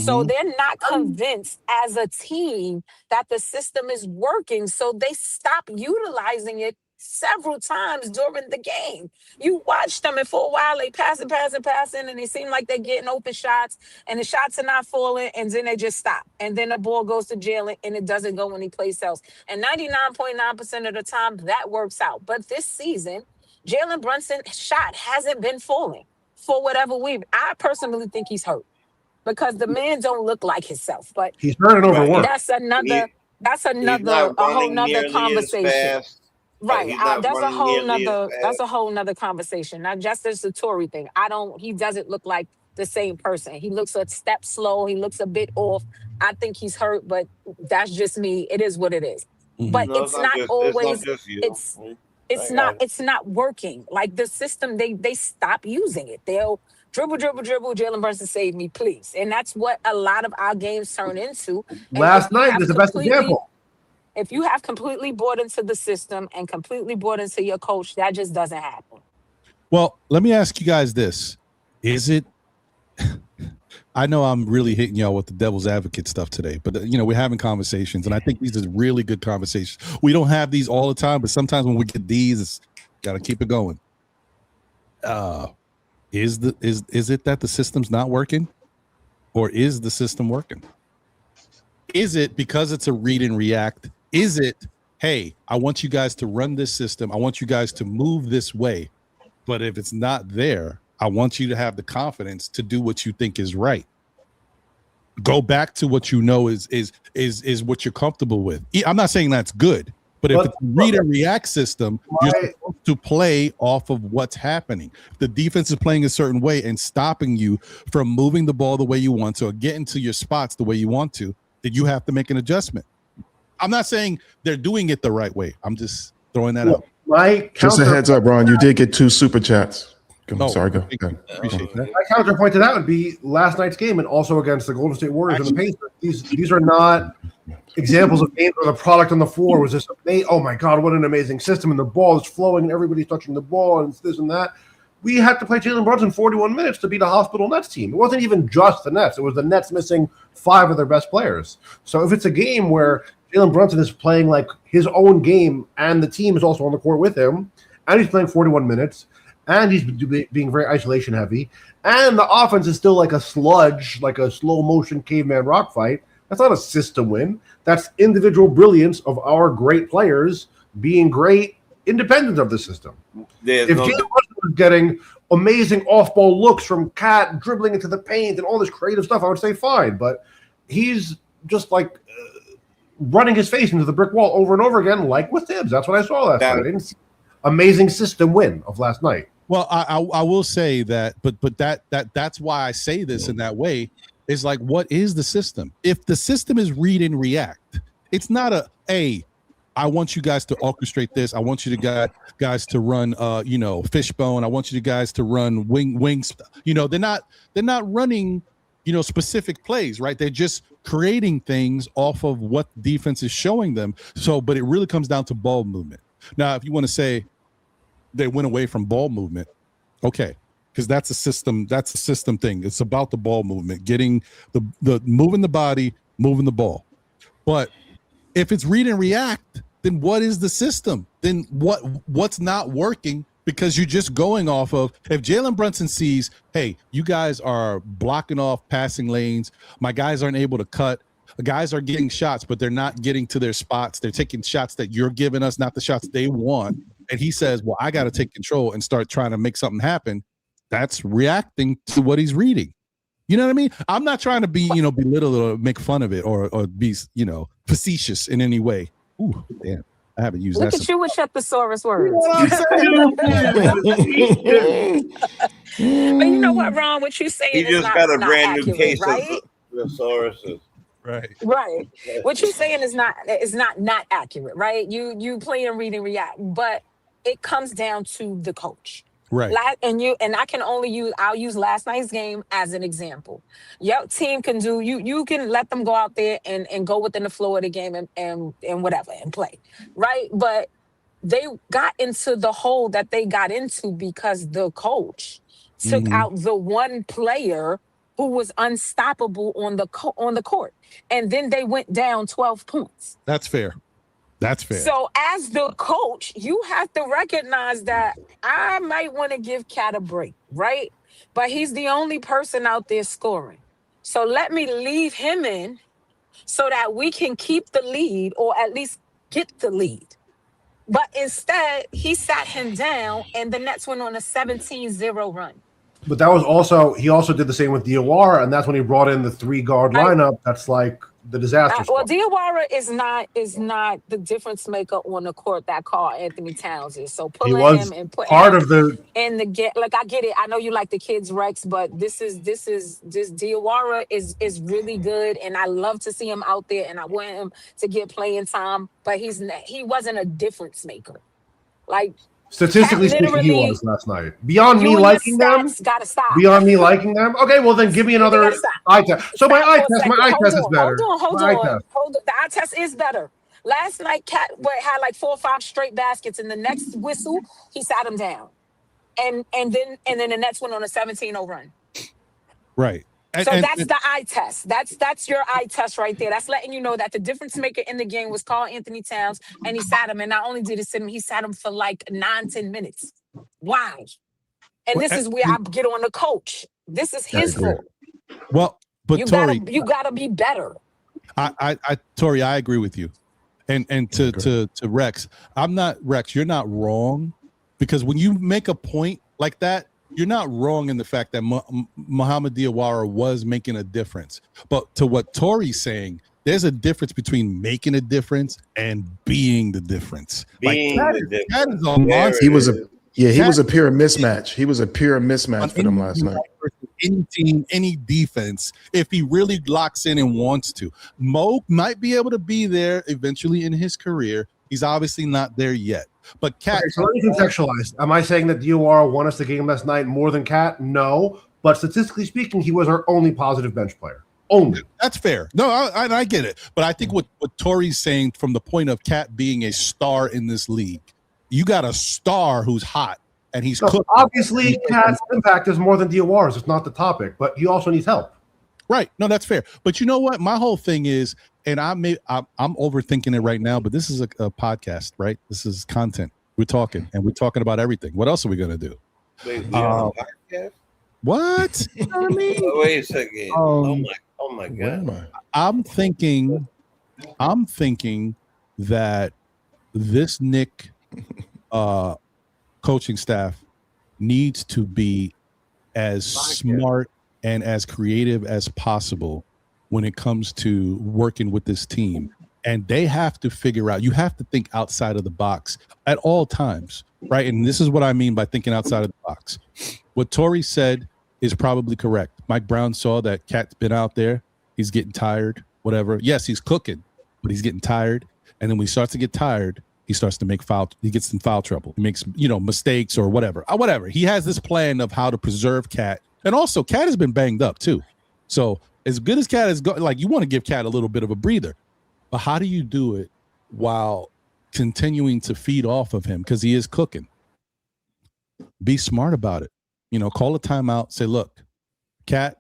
So they're not convinced as a team that the system is working. So they stop utilizing it several times during the game. You watch them, and for a while they passing, and they seem like they're getting open shots, and the shots are not falling, and then they just stop. And then the ball goes to Jalen, and it doesn't go anyplace else. And 99.9% of the time, that works out. But this season, Jalen Brunson's shot hasn't been falling for whatever I personally think he's hurt. Because the man don't look like himself, but he's hurt and overworked. That's a whole nother conversation. Right. He's not That's a running whole nearly as nother fast. conversation. Not just as the Tory thing. He doesn't look like the same person. He looks a step slow. He looks a bit off. I think he's hurt, but that's just me. It is what it is. Mhm. But No, it's not it's not always just you. it's I got it. it's not working. Like the system, they stop using it. They'll dribble, dribble, dribble, Jalen Brunson save me, please. And that's what a lot of our games turn into. And Last night is the best example. if you have completely bought into the system and completely bought into your coach, that just doesn't happen. Well, let me ask you guys this. Is it I know I'm really hitting y'all with the devil's advocate stuff today, but we're having conversations, and I think these are really good conversations. We don't have these all the time, but sometimes when we get these, it's got to keep it going. Is it that the system's not working, or is the system working? Is it because it's a read and react? Is it, hey, I want you guys to run this system, I want you guys to move this way, but if it's not there, I want you to have the confidence to do what you think is right. Go back to what you know is what you're comfortable with. I'm not saying that's good, but if it's a read and react system, you're supposed to play off of what's happening. If the defense is playing a certain way and stopping you from moving the ball the way you want to or getting to your spots the way you want to, then you have to make an adjustment. I'm not saying they're doing it the right way. I'm just throwing that out. Just a heads up, Ron. You did get 2 super chats. Sorry, go ahead. Appreciate that. My counterpoint to that would be last night's game and also against the Golden State Warriors and the Pacers. These are not examples of games where the product on the floor was just oh my God, what an amazing system, and the ball is flowing and everybody's touching the ball and it's this and that. We had to play Jalen Brunson 41 minutes to beat a hospital Nets team. It wasn't even just the Nets. It was the Nets missing 5 of their best players. So if it's a game where Jalen Brunson is playing like his own game and the team is also on the court with him, and he's playing 41 minutes, and he's being very isolation heavy, and the offense is still like a sludge, like a slow motion caveman rock fight, that's not a system win. That's individual brilliance of our great players being great independent of the system. If Jalen Brunson was getting amazing off-ball looks from Cat dribbling into the paint and all this creative stuff, I would say fine, but he's just like running his face into the brick wall over and over again, like with Tibbs. That's what I saw last night. I didn't see amazing system win of last night. Well, I will say that, but that's why I say this in that way is like, what is the system? If the system is read and react, it's not I want you guys to orchestrate this. I want you to guys to run fishbone. I want you guys to run wings. They're not running specific plays, right? They're just creating things off of what defense is showing them. So, but it really comes down to ball movement. Now, if you want to say they went away from ball movement, okay, because that's a system thing. It's about the ball movement, getting the moving the body, moving the ball. But if it's read and react, then what is the system? Then what's not working? Because you're just going off of, if Jalen Brunson sees, hey, you guys are blocking off passing lanes, my guys aren't able to cut, the guys are getting shots, but they're not getting to their spots. They're taking shots that you're giving us, not the shots they want. And he says, well, I got to take control and start trying to make something happen. That's reacting to what he's reading. You know what I mean? I'm not trying to be, belittle or make fun of it or be, facetious in any way. Ooh, damn. I haven't used that. Look at you with your thesaurus words. But you know what, Ron? What you saying He is just got a brand new accurate, case right? of thesauruses. Right. What you're saying is not accurate, right? You play and read and react, but it comes down to the coach. Right. And I'll use last night's game as an example. Your team can do you can let them go out there and go within the flow of the game and whatever and play. Right. But they got into the hole that they got into because the coach took out the one player who was unstoppable on the court. And then they went down 12 points. That's fair. So as the coach, you have to recognize that I might want to give Cat a break, right? But he's the only person out there scoring. So let me leave him in so that we can keep the lead or at least get the lead. But instead, he sat him down and the Nets went on a 17-0 run. But that was he also did the same with DOR, and that's when he brought in the 3-guard lineup. That's like the disaster Well, spot. Diawara is not the difference maker on the court that Carl Anthony Towns is. So He pulling was him and putting part him of the. in the get, like, I get it. I know you like the kids Rex, but this Diawara is really good, and I love to see him out there, and I want him to get playing time. But he wasn't a difference maker. Like, Cat Statistically speaking, he literally, was last night. Beyond me you and your liking them, stats gotta stop. beyond me liking them. Okay, well then give me They another gotta stop. eye test. So my Stop eye for a test, second. Hold is on, better. hold My eye on. test. Hold on. The eye test is better. Last night, Cat had like 4 or 5 straight baskets. In the next whistle, he sat him down, and then the Nets went on a 17-0 run. Right. So that's the eye test. That's your eye test right there. That's letting you know that the difference maker in the game was Carl Anthony Towns, and he sat him. And not only did he sit him, he sat him for like 9-10 minutes. Why? And this is where I get on the coach. This is his fault. Well, but Tori, you gotta be better. Tori, I agree with you. And to Rex, you're not wrong, because when you make a point like that, you're not wrong in the fact that Muhammad Diawara was making a difference. But to what Tori's saying, there's a difference between making a difference and being the difference. That is a monster. He was a pure mismatch. He was a pure mismatch for them last night. Any team, any defense, if he really locks in and wants to. Mo might be able to be there eventually in his career. He's obviously not there yet. But Cat. Okay, so let me contextualize. Am I saying that Diawara won us the game last night more than Cat? No. But statistically speaking, he was our only positive bench player. Only. That's fair. No, I get it. But I think what Tori's saying from the point of Cat being a star in this league, you got a star who's hot and he's cooked. Obviously, Cat's impact is more than Diawara's. It's not the topic, but he also needs help. Right. No, that's fair. But you know what? My whole thing is, and I'm overthinking it right now, but this is a podcast, right? This is content. We're talking about everything. What else are we going to do? Wait, we on a podcast? What? You know what I mean? Wait a second. Oh my God. I'm thinking that this Knick coaching staff needs to be as smart and as creative as possible when it comes to working with this team. And they have to figure out, you have to think outside of the box at all times, right? And this is what I mean by thinking outside of the box. What Tori said is probably correct. Mike Brown saw that Cat's been out there. He's getting tired, whatever. Yes, he's cooking, but he's getting tired. And then when he starts to get tired, he starts to make he gets in foul trouble. He makes, mistakes or whatever. Whatever. He has this plan of how to preserve Cat. And also, Cat has been banged up too. So as good as Cat is going, like, you want to give Cat a little bit of a breather. But how do you do it while continuing to feed off of him? Because he is cooking. Be smart about it. Call a timeout. Say, look, Cat,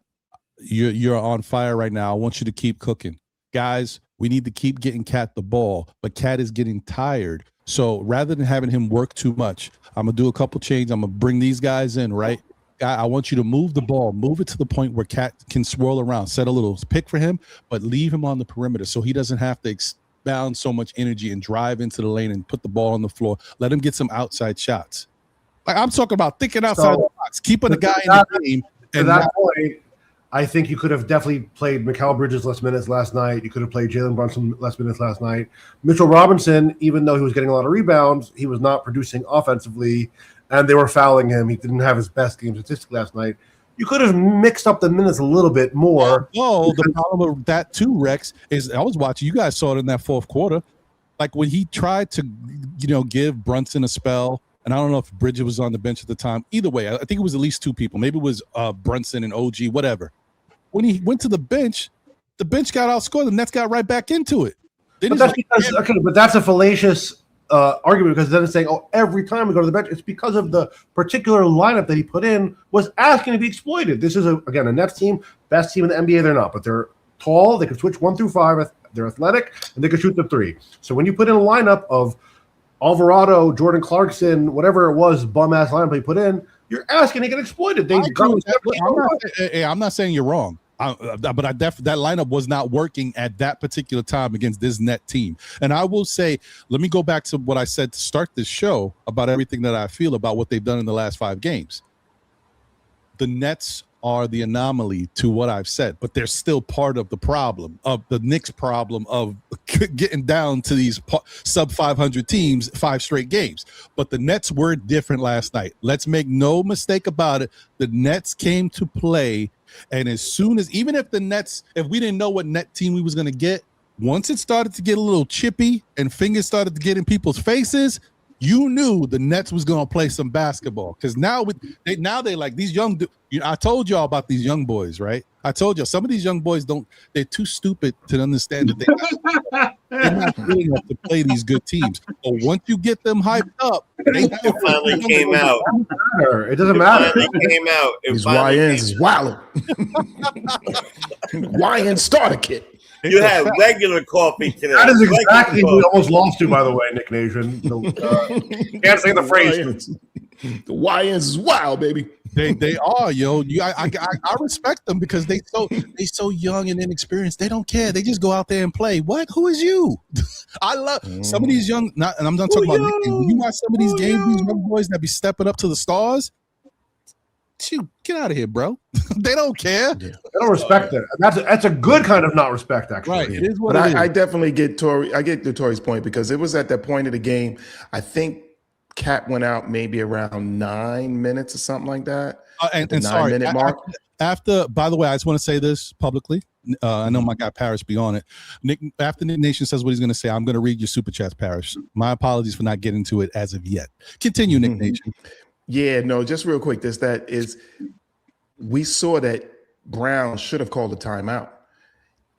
you're on fire right now. I want you to keep cooking. Guys, we need to keep getting Cat the ball. But Cat is getting tired. So rather than having him work too much, I'm going to do a couple changes. I'm going to bring these guys in, right? I want you to move the ball, move it to the point where Cat can swirl around, set a little pick for him, but leave him on the perimeter so he doesn't have to expound so much energy and drive into the lane and put the ball on the floor. Let him get some outside shots. Like, I'm talking about thinking outside the box, keeping the guy in the game. To that point, I think you could have definitely played Mikal Bridges less minutes last night. You could have played Jalen Brunson less minutes last night. Mitchell Robinson, even though he was getting a lot of rebounds, he was not producing offensively. And they were fouling him. He didn't have his best game statistically last night. You could have mixed up the minutes a little bit more. Oh, the problem with that too, Rex, is I was watching. You guys saw it in that fourth quarter. Like when he tried to, give Brunson a spell, and I don't know if Bridges was on the bench at the time. Either way, I think it was at least 2 people. Maybe it was Brunson and OG, whatever. When he went to the bench got outscored. The Nets got right back into it. But that's a fallacious argument, because then it's saying, every time we go to the bench, it's because of the particular lineup that he put in was asking to be exploited. This is, again, a Nets team, best team in the NBA. They're not, but they're tall. They can switch 1 through 5. They're athletic, and they can shoot the 3. So when you put in a lineup of Alvarado, Jordan Clarkson, whatever it was, bum-ass lineup he put in, you're asking to get exploited. I'm not saying you're wrong. But that lineup was not working at that particular time against this net team. And I will say, let me go back to what I said to start this show about everything that I feel about what they've done in the last 5 games. The Nets are the anomaly to what I've said, but they're still part of the problem of the Knicks problem of getting down to these sub 500 teams 5 straight games. But the Nets were different last night. Let's make no mistake about it. The Nets came to play, and as soon as, even if the Nets, if we didn't know what net team we was going to get, once it started to get a little chippy and fingers started to get in people's faces, you knew the Nets was going to play some basketball, because now they like these young. I told y'all about these young boys, right? I told you some of these young boys they're too stupid to understand that they're not good enough to play these good teams. But once you get them hyped up, they finally came out. It doesn't matter. It came out. These YNs is wild. YN starter kit. You had regular coffee today. That is exactly who we almost lost to, by the way, Nick Nation. Can't say the phrase. The YNs is wild, baby. They are, yo. I respect them because they so young and inexperienced. They don't care. They just go out there and play. What? Who is you? I love some of these young. And I'm not talking about. You watch some of these games. These young boys that be stepping up to the stars. Shoot, get out of here, bro. They don't care. They don't respect it. That's a good kind of not respect, actually. Right. It is what but it is. I definitely get Tory. I get to Tory's point, because it was at that point of the game. I think Cat went out maybe around 9 minutes or something like that. And 9-minute mark. After, by the way, I just want to say this publicly. I know my guy Parrish be on it. Nick, after Nick Nation says what he's going to say, I'm going to read your super chats, Parrish. My apologies for not getting to it as of yet. Continue, Nick Nation. Yeah, no, just real quick. We saw that Brown should have called a timeout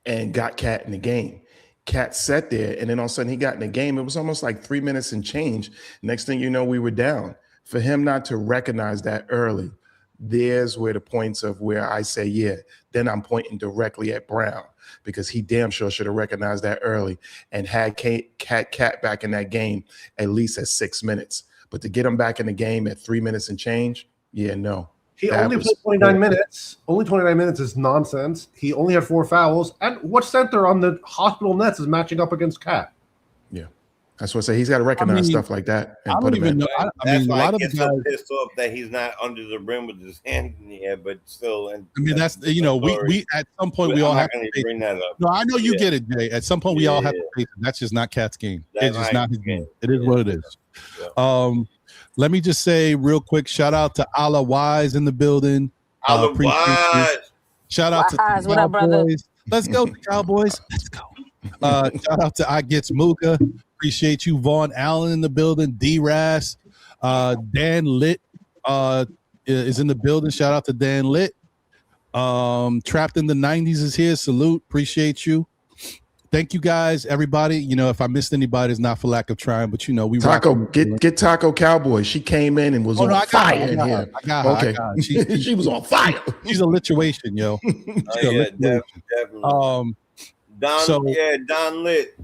and got Cat in the game. Cat sat there, and then all of a sudden he got in the game. It was almost like 3 minutes and change. Next thing you know, we were down. For him not to recognize that early, there's where the points of where I say, yeah, then I'm pointing directly at Brown, because he damn sure should have recognized that early and had Cat back in that game at least at 6 minutes. But to get him back in the game at 3 minutes and change, yeah, no. He only played 29 minutes. Only 29 minutes is nonsense. He only had 4 fouls. And what center on the hospital Nets is matching up against Cat? Yeah. That's what I say. He's got to recognize stuff like that. And I don't even know. That's why a lot of guys so pissed off that he's not under the rim with his hand in the air, but still. And I mean, that's we at some point we all have to bring that up. No, I know you get it, Jay. At some point we all have to face it. That's just not Cat's game. It's just not his game. It is what it is. Yeah. Let me just say real quick, shout out to Allah Wise in the building. Allah Wise. Shout out to Wise. What up, brother? Let's go, Cowboys. Let's go. Shout out to I Gets Mooka. Appreciate you. Vaughn Allen in the building. D-Ras. Dan Litt is in the building. Shout out to Dan Litt. Trapped in the 90s is here. Salute. Appreciate you. Thank you guys, everybody. You know, if I missed anybody, it's not for lack of trying, but you know, we Taco get Taco Cowboy. She came in and was on fire in here. I got her. Okay, she was on fire. She's a lituation, yo. Definitely. Don Litt.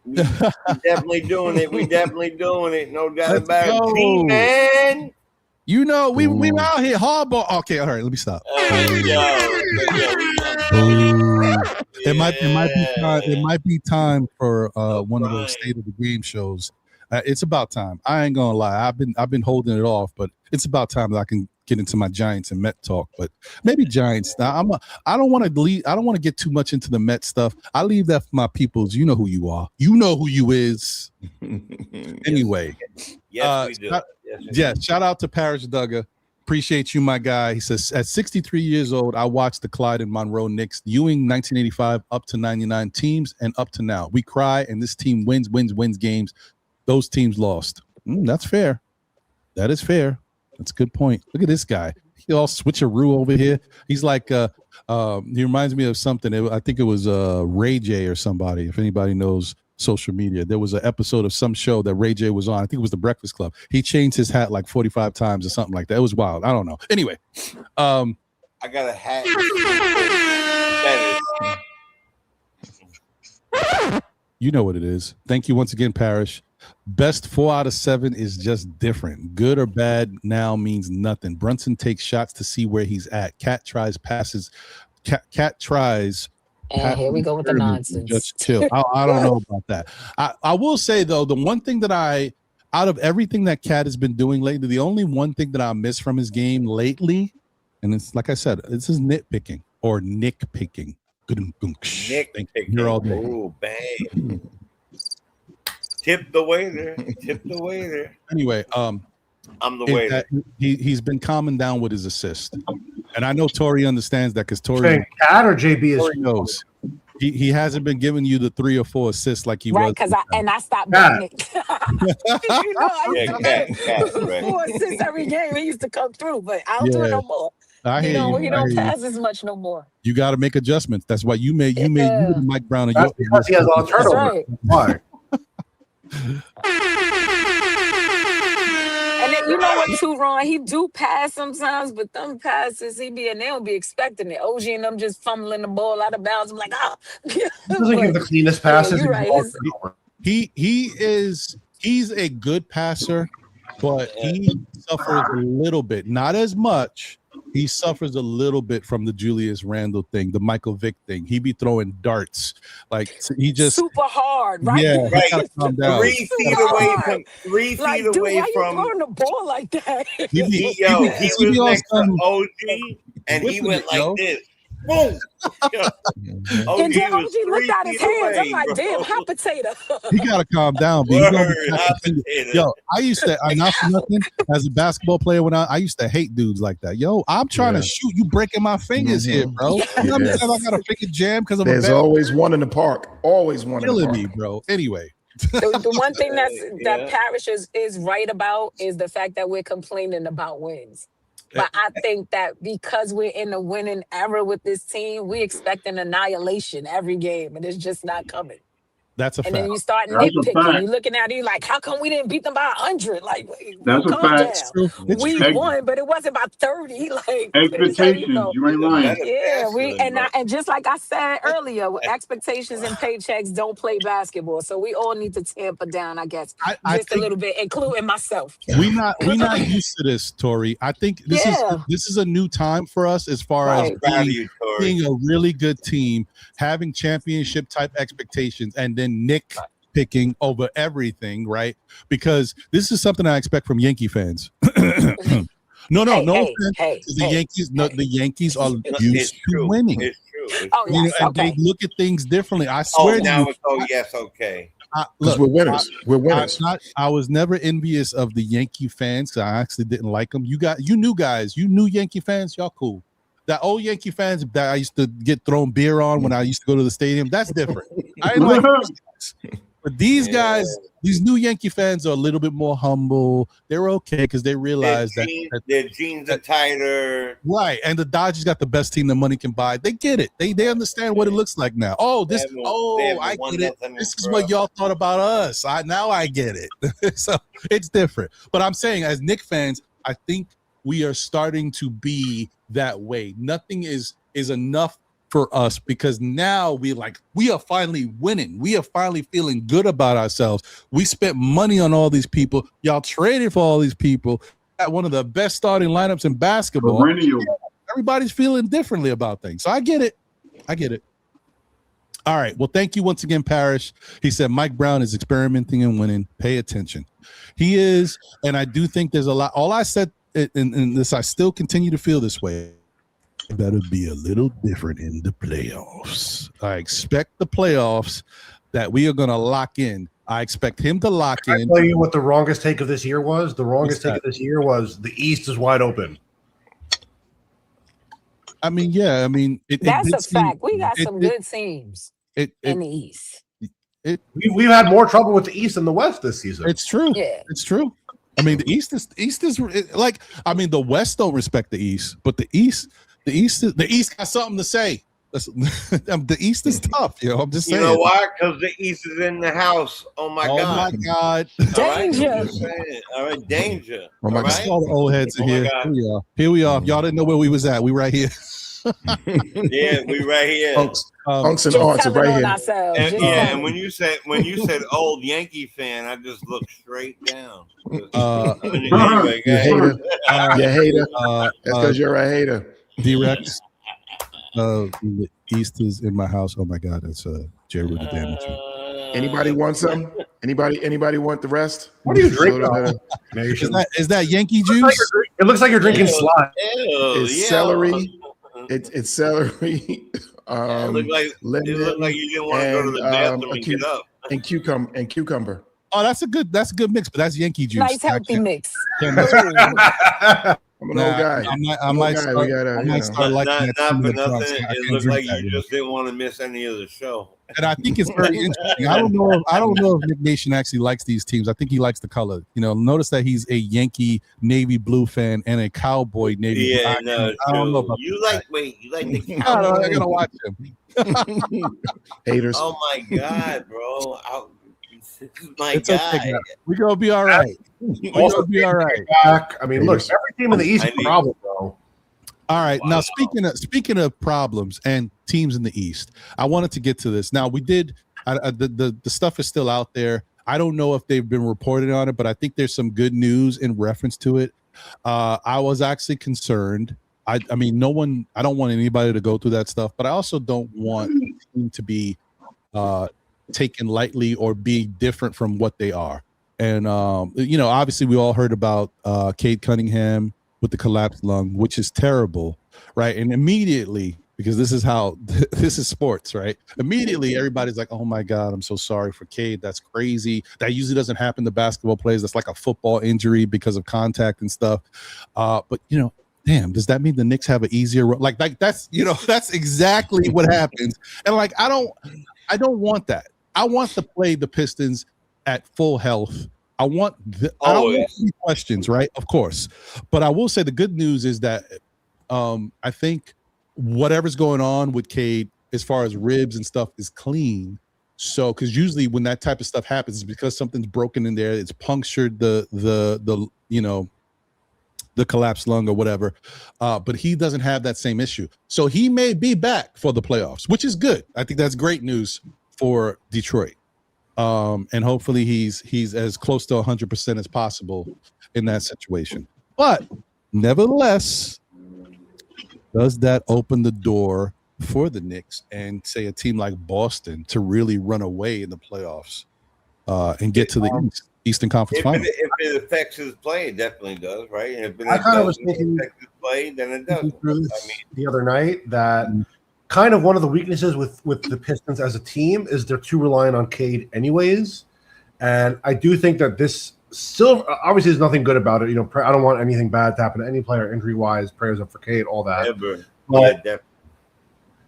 We definitely doing it. We definitely doing it. No doubt about it. G-Man. You know, we out here hardball. Okay, all right, let me stop. It might be time for one of those state of the game shows. It's about time. I ain't gonna lie. I've been holding it off, but it's about time that I can get into my Giants and Met talk. But maybe Giants. Now I don't want to get too much into the Met stuff. I leave that for my peoples. You know who you are. You know who you is. Anyway. Yes, we do. Shout out to Parrish Duggar. Appreciate you, my guy. He says, at 63 years old, I watched the Clyde and Monroe Knicks, Ewing 1985 up to 99 teams and up to now. We cry, and this team wins games. Those teams lost. That's fair. That is fair. That's a good point. Look at this guy. He all switcheroo over here. He's like, he reminds me of something. I think it was Ray J or somebody, if anybody knows social media. There was an episode of some show that Ray J was on. I think it was The Breakfast Club. He changed his hat like 45 times or something like that. It was wild. I don't know. Anyway. I got a hat. You know what it is. Thank you once again, Parrish. Best 4 out of 7 is just different. Good or bad now means nothing. Brunson takes shots to see where he's at. Cat tries passes. Cat tries. And here we go with the nonsense. Just chill. I don't know about that. I will say, though, the one thing that out of everything that Cat has been doing lately, the only one thing that I miss from his game lately And it's like I said, this is nitpicking or nick picking. Nick You're all day. Ooh, bang. Tip the waiter. Tip the waiter. Anyway, I'm the waiter. He's been calming down with his assist, and I know Tori understands that because Tori Saying Cat or JB Tori is knows. He hasn't been giving you the 3 or 4 assists like he Right, was. because I stopped Cat. betting it. You know, I used to bet Cat, right. 4 assists every game. He used to come through, but I don't do it Yeah. no more. I hear you. He I don't hear you. pass as much no more. You got to make adjustments. That's why you made Mike Brown. And That's because he has a lot of That's turnovers. right. Why? And then you know what too, Ron? He do pass sometimes, but them passes they don't be expecting it. OG and them just fumbling the ball out of bounds. I'm like, He doesn't give the cleanest passes. you're right. He's a good passer, but he suffers a little bit, not as much. He suffers a little bit from the Julius Randle thing, the Michael Vick thing. He be throwing darts, like he just super hard, right? Yeah, Right. he gotta calm down. 3 feet away from 3 feet Like, dude, away why you from throwing the ball like that? He was next to OG and he whipping went it, like yo. this. Boom. And then OG looked at his hands. I'm like, damn, hot potato. He gotta calm down. B. He gonna be Word, catching hot fingers. potato. Yo, I not for nothing as a basketball player when I used to hate dudes like that. Yo, I'm trying to shoot. You breaking my fingers here, bro. You understand I got a finger jam because I'm There's a bad always one in the park. Always one in the killing park. me, bro. Anyway. The one thing that Yeah. Parrish is right about is the fact that we're complaining about wins. But I think that because we're in the winning era with this team, we expect an annihilation every game, and it's just not coming. That's a And fact. then you start That's a nitpicking. fact. You're looking at it, you're like, how come we didn't beat them by 100? Like, That's a calm fact. down. It's true. It's We true. won, but it wasn't by 30. Like, it's like, Expectations. You ain't lying. yeah, and just like I said earlier, expectations and paychecks don't play basketball. So we all need to tamper down, I guess, I just a think little bit, including myself. we not used to this, Tori. I think this is a new time for us as far Right. as Proud of you, Tori. being a really good team, having championship type expectations, and then Nick picking over everything, right? Because this is something I expect from Yankee fans. No offense. The Yankees are used to winning. It's true. Oh, You know, yes, and okay. they look at things differently. I swear to you. Yes, okay. Because we're winners. We're winners. I was never envious of the Yankee fans. I actually didn't like them. You knew Yankee fans. Y'all cool. That old Yankee fans that I used to get thrown beer on when I used to go to the stadium. That's different. I didn't like those guys. But these guys, these new Yankee fans are a little bit more humble. They're okay because they realize that their jeans are tighter. Right. And the Dodgers got the best team that money can buy. They get it. They understand what it looks like now. I get it. This is what y'all thought about us. Now I get it. So it's different. But I'm saying, as Knicks fans, I think we are starting to be that way. Nothing is enough for us because now we are finally winning. We are finally feeling good about ourselves. We spent money on all these people. Y'all traded for all these people. At one of the best starting lineups in basketball. Perennial. Everybody's feeling differently about things. So I get it. All right. Well, thank you once again, Parrish. He said Mike Brown is experimenting and winning. Pay attention. He is, and I do think there's a lot. All I said in this, I still continue to feel this way. Better be a little different in the playoffs. I expect the playoffs that we are going to lock in. I expect him to lock in. I'll tell you what the wrongest take of this year was. The wrongest take of this year was the East is wide open. I mean, yeah. I mean, that's a fact. We got some good teams in the East. We've had more trouble with the East than the West this season. It's true. Yeah, it's true. I mean, the East is like. I mean, the West don't respect the East, but the East got something to say. The East is tough, yo. I'm just saying. You know why? Because the East is in the house. Oh my God! Danger! All right, danger. Oh my God! All the old heads in here. God. Here we are. Y'all didn't know where we was at. We right here. Yeah, we right here. Unks and aunts are right here. And when you said old Yankee fan, I just looked straight down. Anyway, you hater. You hater. That's because you're a hater. D-Rex. The East is in my house. Oh my God, that's Jerry with the damage. Anybody want some? Anybody want the rest? What do you drink? Is that Yankee juice? It looks like you're drinking slime. It's celery. It's celery. It looked like you didn't want to go to the bathroom and get up. And cucumber. Oh, that's a good mix, but that's Yankee juice. Nice healthy mix. I'm an old guy. I might start liking that. Not for nothing. It looked like you just didn't want to miss any of the show. And I think it's very interesting. I don't know if Nick Nation actually likes these teams. I think he likes the color. Notice that he's a Yankee navy blue fan and a Cowboy navy blue. No, I don't know about you like the Cowboy. I gotta watch him. Haters. Oh my God, bro. It's guy. Okay, we're gonna be all right. We're gonna be all right. I mean, look, every team in the East is a problem, bro. All right. Wow. Now, speaking of problems and teams in the East, I wanted to get to this. Now, we did the stuff is still out there. I don't know if they've been reported on it, but I think there's some good news in reference to it. I was actually concerned. I mean, I don't want anybody to go through that stuff, but I also don't want them to be taken lightly or be different from what they are. And obviously we all heard about Cade Cunningham with the collapsed lung, which is terrible, right? And immediately, because this is sports, right? Immediately everybody's like, oh my God, I'm so sorry for Cade. That's crazy. That usually doesn't happen to basketball players. That's like a football injury because of contact and stuff. But damn, does that mean the Knicks have an easier like that's that's exactly what happens. And like I don't want that. I want to play the Pistons at full health. I don't want any questions, right? Of course. But I will say the good news is that I think whatever's going on with Cade as far as ribs and stuff is clean. So because usually when that type of stuff happens, it's because something's broken in there, it's punctured the collapsed lung or whatever. But he doesn't have that same issue. So he may be back for the playoffs, which is good. I think that's great news for Detroit. And hopefully he's as close to 100% as possible in that situation. But nevertheless, does that open the door for the Knicks and say a team like Boston to really run away in the playoffs and get to the Eastern Conference Final? If it affects his play, it definitely does, right? And if it I kind of was thinking affect his play, then it does. The other night that kind of one of the weaknesses with the Pistons as a team is they're too reliant on Cade anyways. And I do think that this still, obviously there's nothing good about it. I don't want anything bad to happen to any player injury-wise, prayers up for Cade, all that.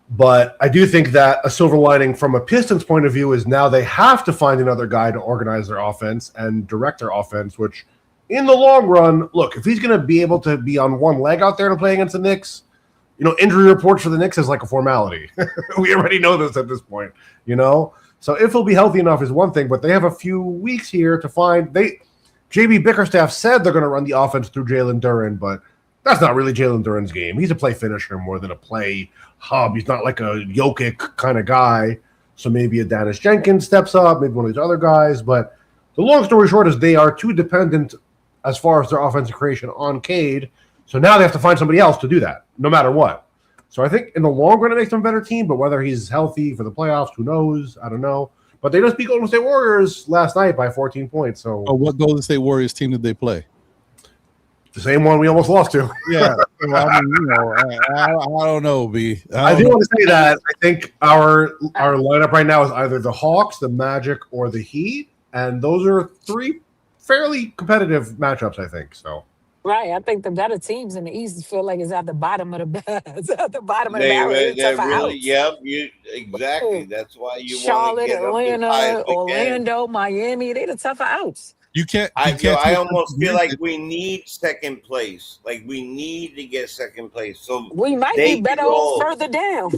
But I do think that a silver lining from a Pistons point of view is now they have to find another guy to organize their offense and direct their offense, which in the long run, look, if he's going to be able to be on one leg out there to play against the Knicks, injury reports for the Knicks is like a formality. We already know this at this point, So if he'll be healthy enough is one thing, but they have a few weeks here to find. JB Bickerstaff said they're going to run the offense through Jalen Duren, but that's not really Jalen Duren's game. He's a play finisher more than a play hub. He's not like a Jokic kind of guy. So maybe a Dennis Jenkins steps up, maybe one of these other guys. But the long story short is they are too dependent as far as their offensive creation on Cade. So now they have to find somebody else to do that, no matter what. So I think in the long run it makes them a better team, but whether he's healthy for the playoffs, who knows? I don't know. But they just beat Golden State Warriors last night by 14 points. So what Golden State Warriors team did they play? The same one we almost lost to. Yeah. I don't know, B. I do want to say that I think our lineup right now is either the Hawks, the Magic, or the Heat. And those are three fairly competitive matchups, I think. So right. I think the better teams in the East feel like it's at the bottom of the barrel. Yep, exactly. That's why you Charlotte, want to get Atlanta, Orlando, Miami. They the tougher outs. I almost feel like we need second place. Like we need to get second place. So we might be better off further down.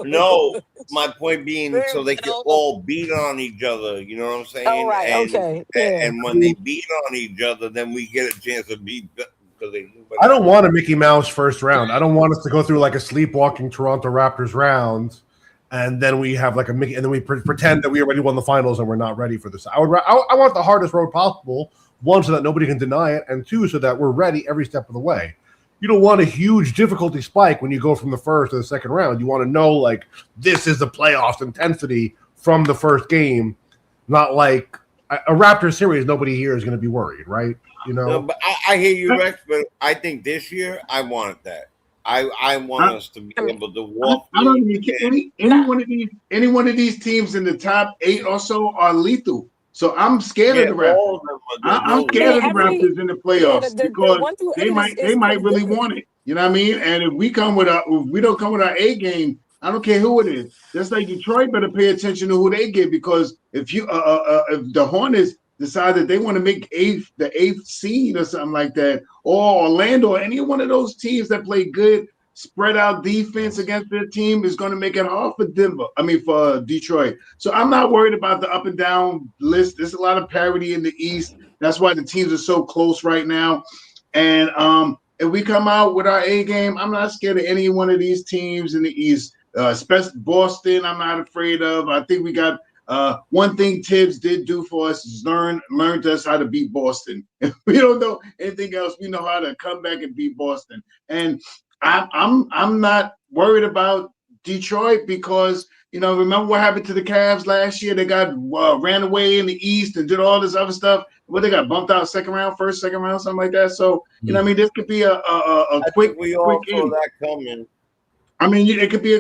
No, my point being, so they can all beat on each other. You know what I'm saying? Oh, right. Okay. And when they beat on each other, then we get a chance to beat. I don't want a Mickey Mouse first round. I don't want us to go through like a sleepwalking Toronto Raptors round. And then we have like a Mickey, and then we pretend that we already won the finals and we're not ready for this. I want the hardest road possible. One, so that nobody can deny it, and two, so that we're ready every step of the way. You don't want a huge difficulty spike when you go from the first to the second round. You want to know like this is the playoffs intensity from the first game, Not like a Raptors series. Nobody here is going to be worried, right? You know. No, but I hear you, Rex. But I think this year I wanted that. I want us to be able to walk. I don't even care. Any one of these teams in the top 8 or so are lethal. So I'm scared of the Raptors. I'm scared of the Raptors in the playoffs because they might really want it. You know what I mean? And if we don't come with our A game, I don't care who it is. Just like Detroit better pay attention to who they get, because if the Hornets decide that they want to make the eighth seed or something like that, or Orlando or any one of those teams that play good spread out defense against their team, is going to make it hard for Detroit. So I'm not worried about the up and down list. There's a lot of parity in the East. That's why the teams are so close right now. And if we come out with our A game, I'm not scared of any one of these teams in the East. Especially Boston, I'm not afraid of. I think we got one thing Tibbs did do for us is learned us how to beat Boston. If we don't know anything else, we know how to come back and beat Boston. And I'm not worried about Detroit because, remember what happened to the Cavs last year? They got ran away in the East and did all this other stuff. Well, they got bumped out second round, something like that. So, this could be a quick. We all saw that coming. I mean, it could be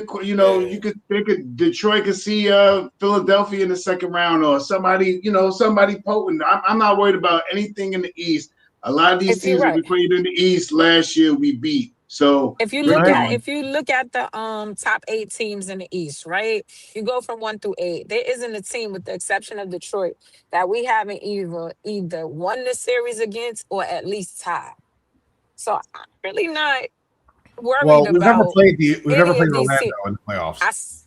Detroit could see Philadelphia in the second round, or somebody potent. I'm not worried about anything in the East. A lot of these teams that we played in the East last year, we beat. So if you look at the top 8 teams in the East, right? You go from 1 through 8. There isn't a team, with the exception of Detroit, that we haven't either won the series against or at least tied. So I'm really not worried we've never played Orlando in the playoffs.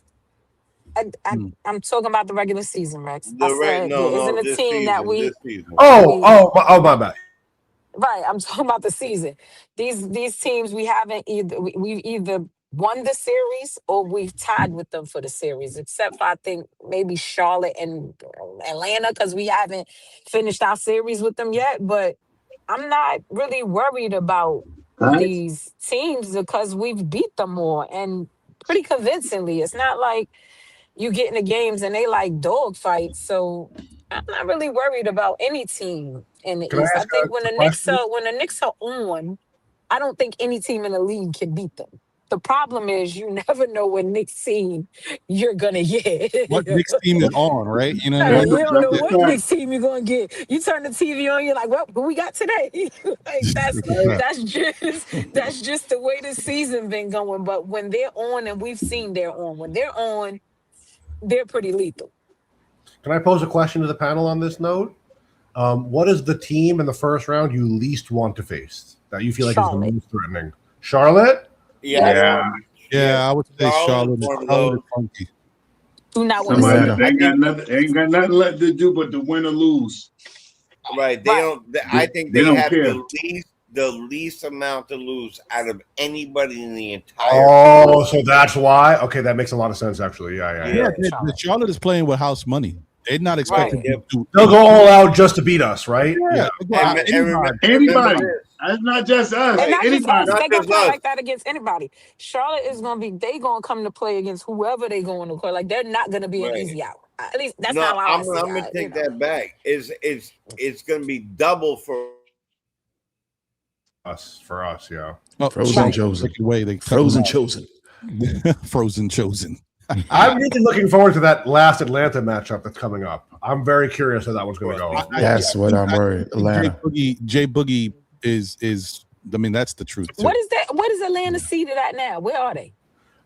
I'm talking about the regular season, Rex. There isn't a team that we. My bad. Right, I'm talking about the season. These teams we haven't we've either won the series or we've tied with them for the series, except for I think maybe Charlotte and Atlanta, because we haven't finished our series with them yet. But I'm not really worried about these teams because we've beat them all, and pretty convincingly. It's not like you get in the games and they like dog fights. So I'm not really worried about any team in the East. I think when the Knicks are on, I don't think any team in the league can beat them. The problem is you never know what Knicks team you're gonna get. What Knicks team is on, right? You know, you don't know what Knicks team you're gonna get. You turn the TV on, you're like, well, who we got today? That's just the way the season been going. But when they're on, and we've seen they're on, when they're on, they're pretty lethal. Can I pose a question to the panel on this note? What is the team in the first round you least want to face that you feel like is the most threatening? Charlotte? Yeah, I would say Charlotte is funky. Do not want to see them. Ain't got nothing left to do but to win or lose. Right. I think they have the least amount to lose out of anybody in the entire. So that's why. Okay, that makes a lot of sense. Actually, yeah. Charlotte is playing with house money. They're not expecting to. They'll go all out just to beat us, right? Yeah. Anybody. That's not just us. And not anybody. Just us. They gonna play like that against anybody. Charlotte is they gonna come to play against whoever they going to play. Like they're not gonna be an easy out. At least that's how I see it. I'm gonna take that back. It's gonna be double for us, yeah. Frozen chosen. Frozen chosen. Frozen chosen. I'm really looking forward to that last Atlanta matchup that's coming up. I'm very curious how that one's going to go. That's what I'm worried. Atlanta. Jay Boogie is. I mean, that's the truth. Too. What is that? What is Atlanta seated at now? Where are they?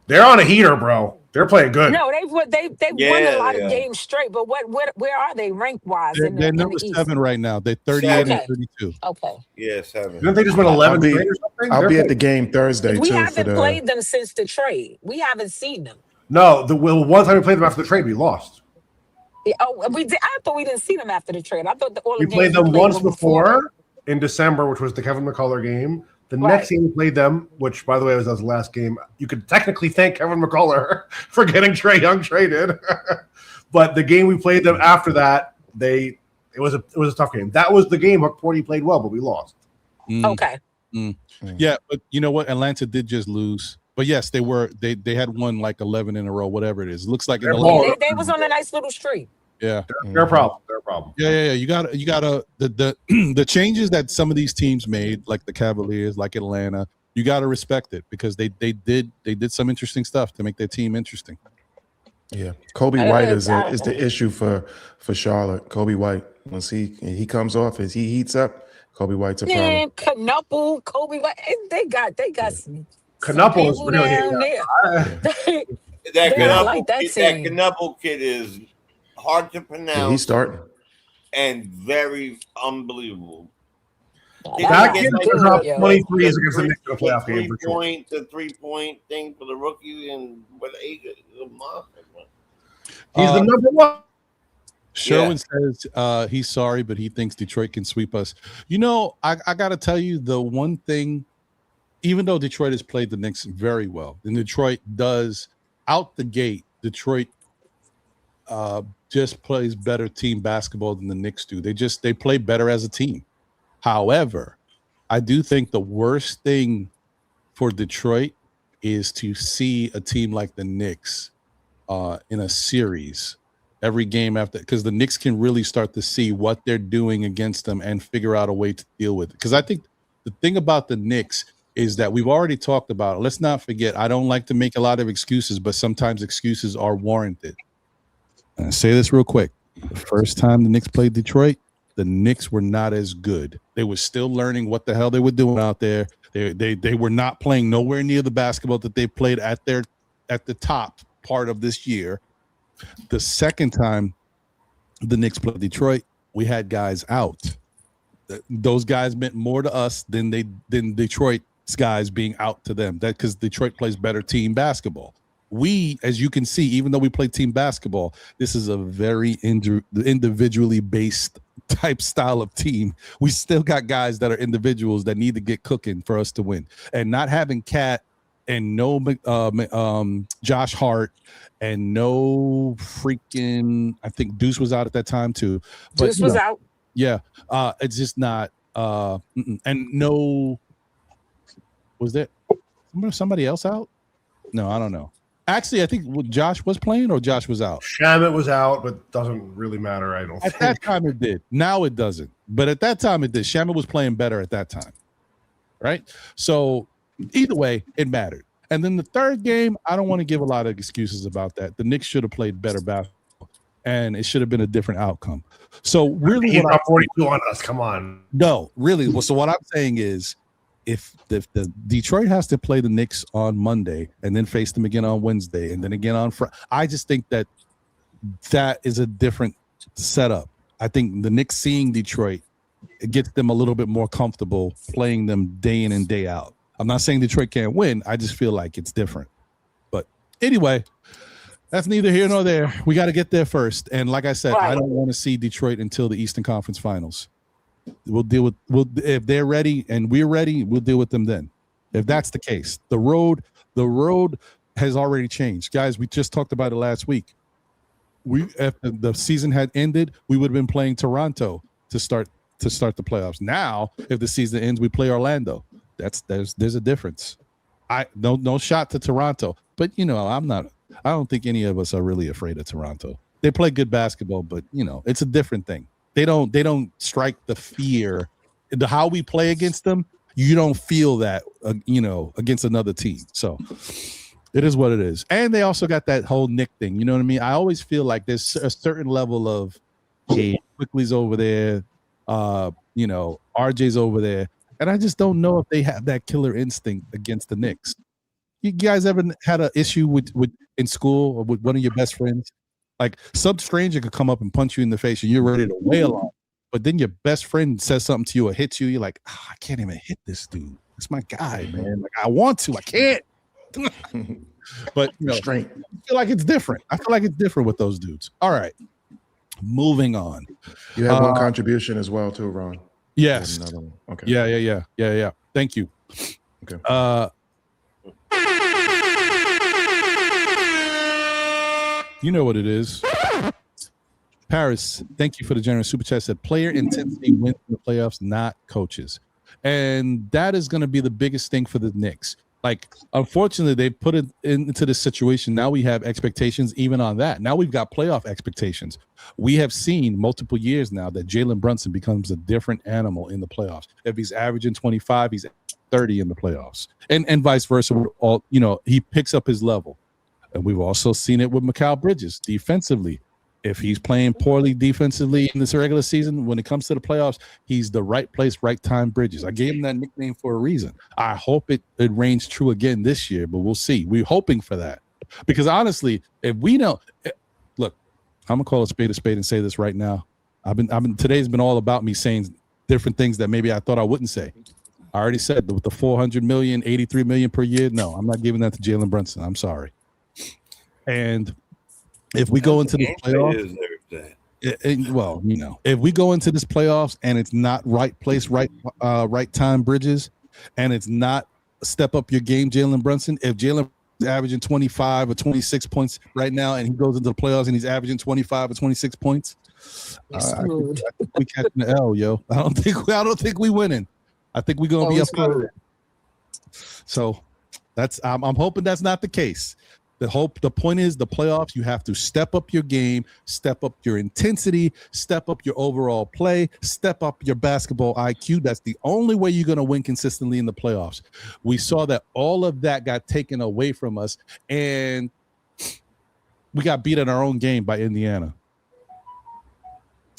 They're on a heater, bro. They're playing good. No, they've won a lot of games straight. But where are they rank wise? They're number 7 right now. They're 38 and 32. Okay. Yeah, 7. Didn't they just win 11 or something? I'll be at the game Thursday. We haven't played them since the trade. We haven't seen them. No, one time we played them after the trade, we lost. Yeah, we did. I thought we didn't see them after the trade. I thought we played them once before in December, which was the Kevin McCullough game. The next game we played them, which by the way was his last game. You could technically thank Kevin McCullough for getting Trae Young traded, but the game we played them after that, it was a tough game. That was the game Hook Porty played well, but we lost. Okay. Yeah, but you know what? Atlanta did just lose. But yes, they had won like 11 in a row, whatever it is. Looks like they was on a nice little streak. Yeah. Their problem. Their problem. Yeah. You got the the changes that some of these teams made, like the Cavaliers, like Atlanta. You got to respect it because they did some interesting stuff to make their team interesting. Yeah, Kobe White is the issue for Charlotte. Kobe White, once he comes off, as he heats up, Kobe White's a problem. Man, Knuckle, Kobe, they got some Knuckle is people really down there. That like that team. Knuckle kid is hard to pronounce. Yeah, he's starting. And very unbelievable. That kid was up 23 against the Knicks in the playoff game for sure. The 3-point thing for the rookie and what age is a monster. He's the number one. Sherwin says he's sorry, but he thinks Detroit can sweep us. You know, I got to tell you, the one thing, even though Detroit has played the Knicks very well, and Detroit does out the gate, Detroit just plays better team basketball than the Knicks do. They play better as a team. However, I do think the worst thing for Detroit is to see a team like the Knicks in a series every game after, because the Knicks can really start to see what they're doing against them and figure out a way to deal with it. Because I think the thing about the Knicks is that we've already talked about it. Let's not forget, I don't like to make a lot of excuses, but sometimes excuses are warranted. And I say this real quick. The first time the Knicks played Detroit, the Knicks were not as good. They were still learning what the hell they were doing out there. They were not playing nowhere near the basketball that they played at the top part of this year. The second time the Knicks played Detroit, we had guys out. Those guys meant more to us than Detroit's guys being out to them. That because Detroit plays better team basketball. We, as you can see, even though we play team basketball, this is a very individually based type style of team. We still got guys that are individuals that need to get cooking for us to win. And not having Cat and no Josh Hart and no freaking, I think Deuce was out at that time too. But, Deuce was out. Yeah. It's just not and no, was there somebody else out? No, I don't know. Actually, I think Josh was playing or Josh was out. Shamet was out, but doesn't really matter, I don't think. At that time it did. Now it doesn't. But at that time it did. Shamet was playing better at that time. Right? So either way, it mattered. And then the third game, I don't want to give a lot of excuses about that. The Knicks should have played better basketball, and it should have been a different outcome. So really, he's not 42 on us. Come on. No, really. Well, so what I'm saying is, if the Detroit has to play the Knicks on Monday and then face them again on Wednesday and then again on Friday, I just think that is a different setup. I think the Knicks seeing Detroit, it gets them a little bit more comfortable playing them day in and day out. I'm not saying Detroit can't win. I just feel like it's different. But anyway, that's neither here nor there. We got to get there first. And like I said, I don't want to see Detroit until the Eastern Conference Finals. We'll if they're ready and we're ready, we'll deal with them then. If that's the case, the road has already changed, guys. We just talked about it last week. If the season had ended, we would have been playing Toronto to start the playoffs. Now, if the season ends, we play Orlando. There's a difference. No shot to Toronto, but I don't think any of us are really afraid of Toronto. They play good basketball, but it's a different thing. They don't strike the fear. How we play against them, you don't feel that against another team. So it is what it is. And they also got that whole Nick thing. You know what I mean? I always feel like there's a certain level of, hey, Quickly's over there, RJ's over there, and I just don't know if they have that killer instinct against the Knicks. You guys ever had an issue with in school or with one of your best friends? Like some stranger could come up and punch you in the face and you're ready to wail on, but then your best friend says something to you or hits you. You're like, I can't even hit this dude. It's my guy, man. Like I want to, I can't. But strength. I feel like it's different. I feel like it's different with those dudes. All right, moving on. You had one contribution as well, too, Ron. Yes. Okay. Yeah. Thank you. Okay. You know what it is. Paris, thank you for the generous super chat. Said player intensity wins in the playoffs, not coaches. And that is going to be the biggest thing for the Knicks. Like, unfortunately, they put it into this situation. Now we have expectations even on that. Now we've got playoff expectations. We have seen multiple years now that Jalen Brunson becomes a different animal in the playoffs. If he's averaging 25, he's 30 in the playoffs, and vice versa. All, you know, he picks up his level. And we've also seen it with Mikal Bridges defensively. If he's playing poorly defensively in this regular season, when it comes to the playoffs, he's the right place, right time Bridges. I gave him that nickname for a reason. I hope it reigns true again this year, but we'll see. We're hoping for that. Because honestly, if we don't look, I'm gonna call a spade and say this right now. Today's been all about me saying different things that maybe I thought I wouldn't say. I already said with the 400 million, 83 million per year. No, I'm not giving that to Jalen Brunson. I'm sorry. And if we go into the playoffs, well, you know, if we go into this playoffs and it's not right place, right time Bridges, and it's not step up your game, Jalen Brunson. If Jalen is averaging 25 or 26 points right now, and he goes into the playoffs and he's averaging 25 or 26 points, I think we catching the L, yo. I don't think we winning. I think we're gonna be up out of it. So that's I'm hoping that's not the case. The point is the playoffs, you have to step up your game, step up your intensity, step up your overall play, step up your basketball IQ. That's the only way you're going to win consistently in the playoffs. We saw that all of that got taken away from us, and we got beat at our own game by Indiana.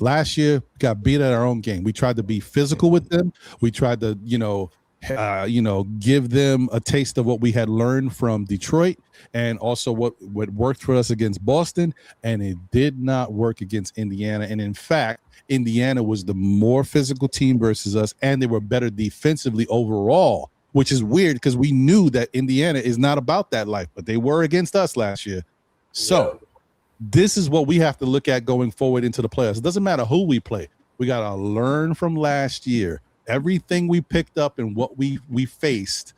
Last year, got beat at our own game. We tried to be physical with them. We tried to, give them a taste of what we had learned from Detroit, and also what worked for us against Boston, and it did not work against Indiana. And in fact, Indiana was the more physical team versus us, and they were better defensively overall, which is weird because we knew that Indiana is not about that life, but they were against us last year. So this is what we have to look at going forward into the playoffs. It doesn't matter who we play. We got to learn from last year. Everything we picked up and what we faced,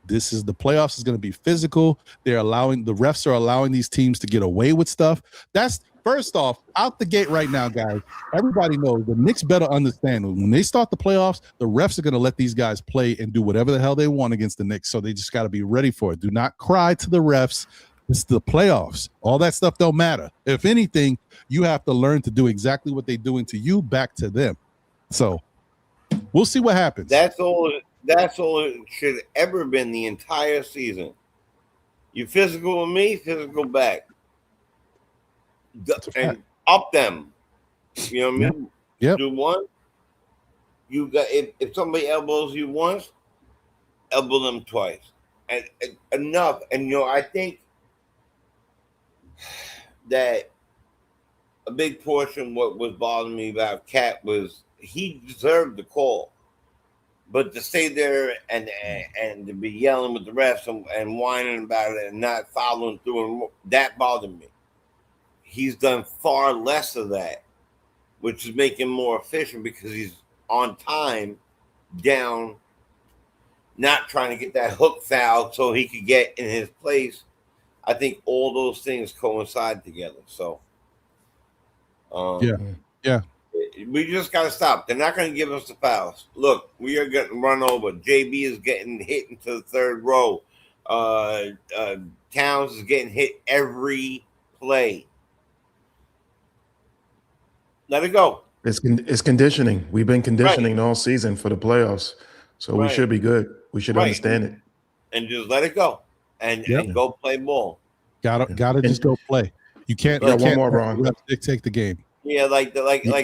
this is the playoffs is going to be physical. The refs are allowing these teams to get away with stuff. That's first off, out the gate right now, guys. Everybody knows the Knicks better understand when they start the playoffs, the refs are going to let these guys play and do whatever the hell they want against the Knicks. So they just got to be ready for it. Do not cry to the refs. It's the playoffs. All that stuff don't matter. If anything, you have to learn to do exactly what they're doing to you back to them. So we'll see what happens. That's all it should ever been the entire season. You physical with me, physical back. And up them. You know what I mean? Yep. Do one. You got if somebody elbows you once, elbow them twice. And enough. And I think that a big portion what was bothering me about Cat was he deserved the call, but to stay there and to be yelling with the refs and whining about it and not following through, that bothered me. He's done far less of that, which is making him more efficient because he's on time, down, not trying to get that hook foul so he could get in his place. I think all those things coincide together. So, yeah. We just got to stop. They're not going to give us the fouls. Look, we are getting run over. JB is getting hit into the third row. Towns is getting hit every play. Let it go. It's conditioning. We've been conditioning all season for the playoffs, so we should be good. We should understand it. And just let it go and go play ball. Gotta just go play. You can't. One more, Ron. Dictate the game. Yeah, like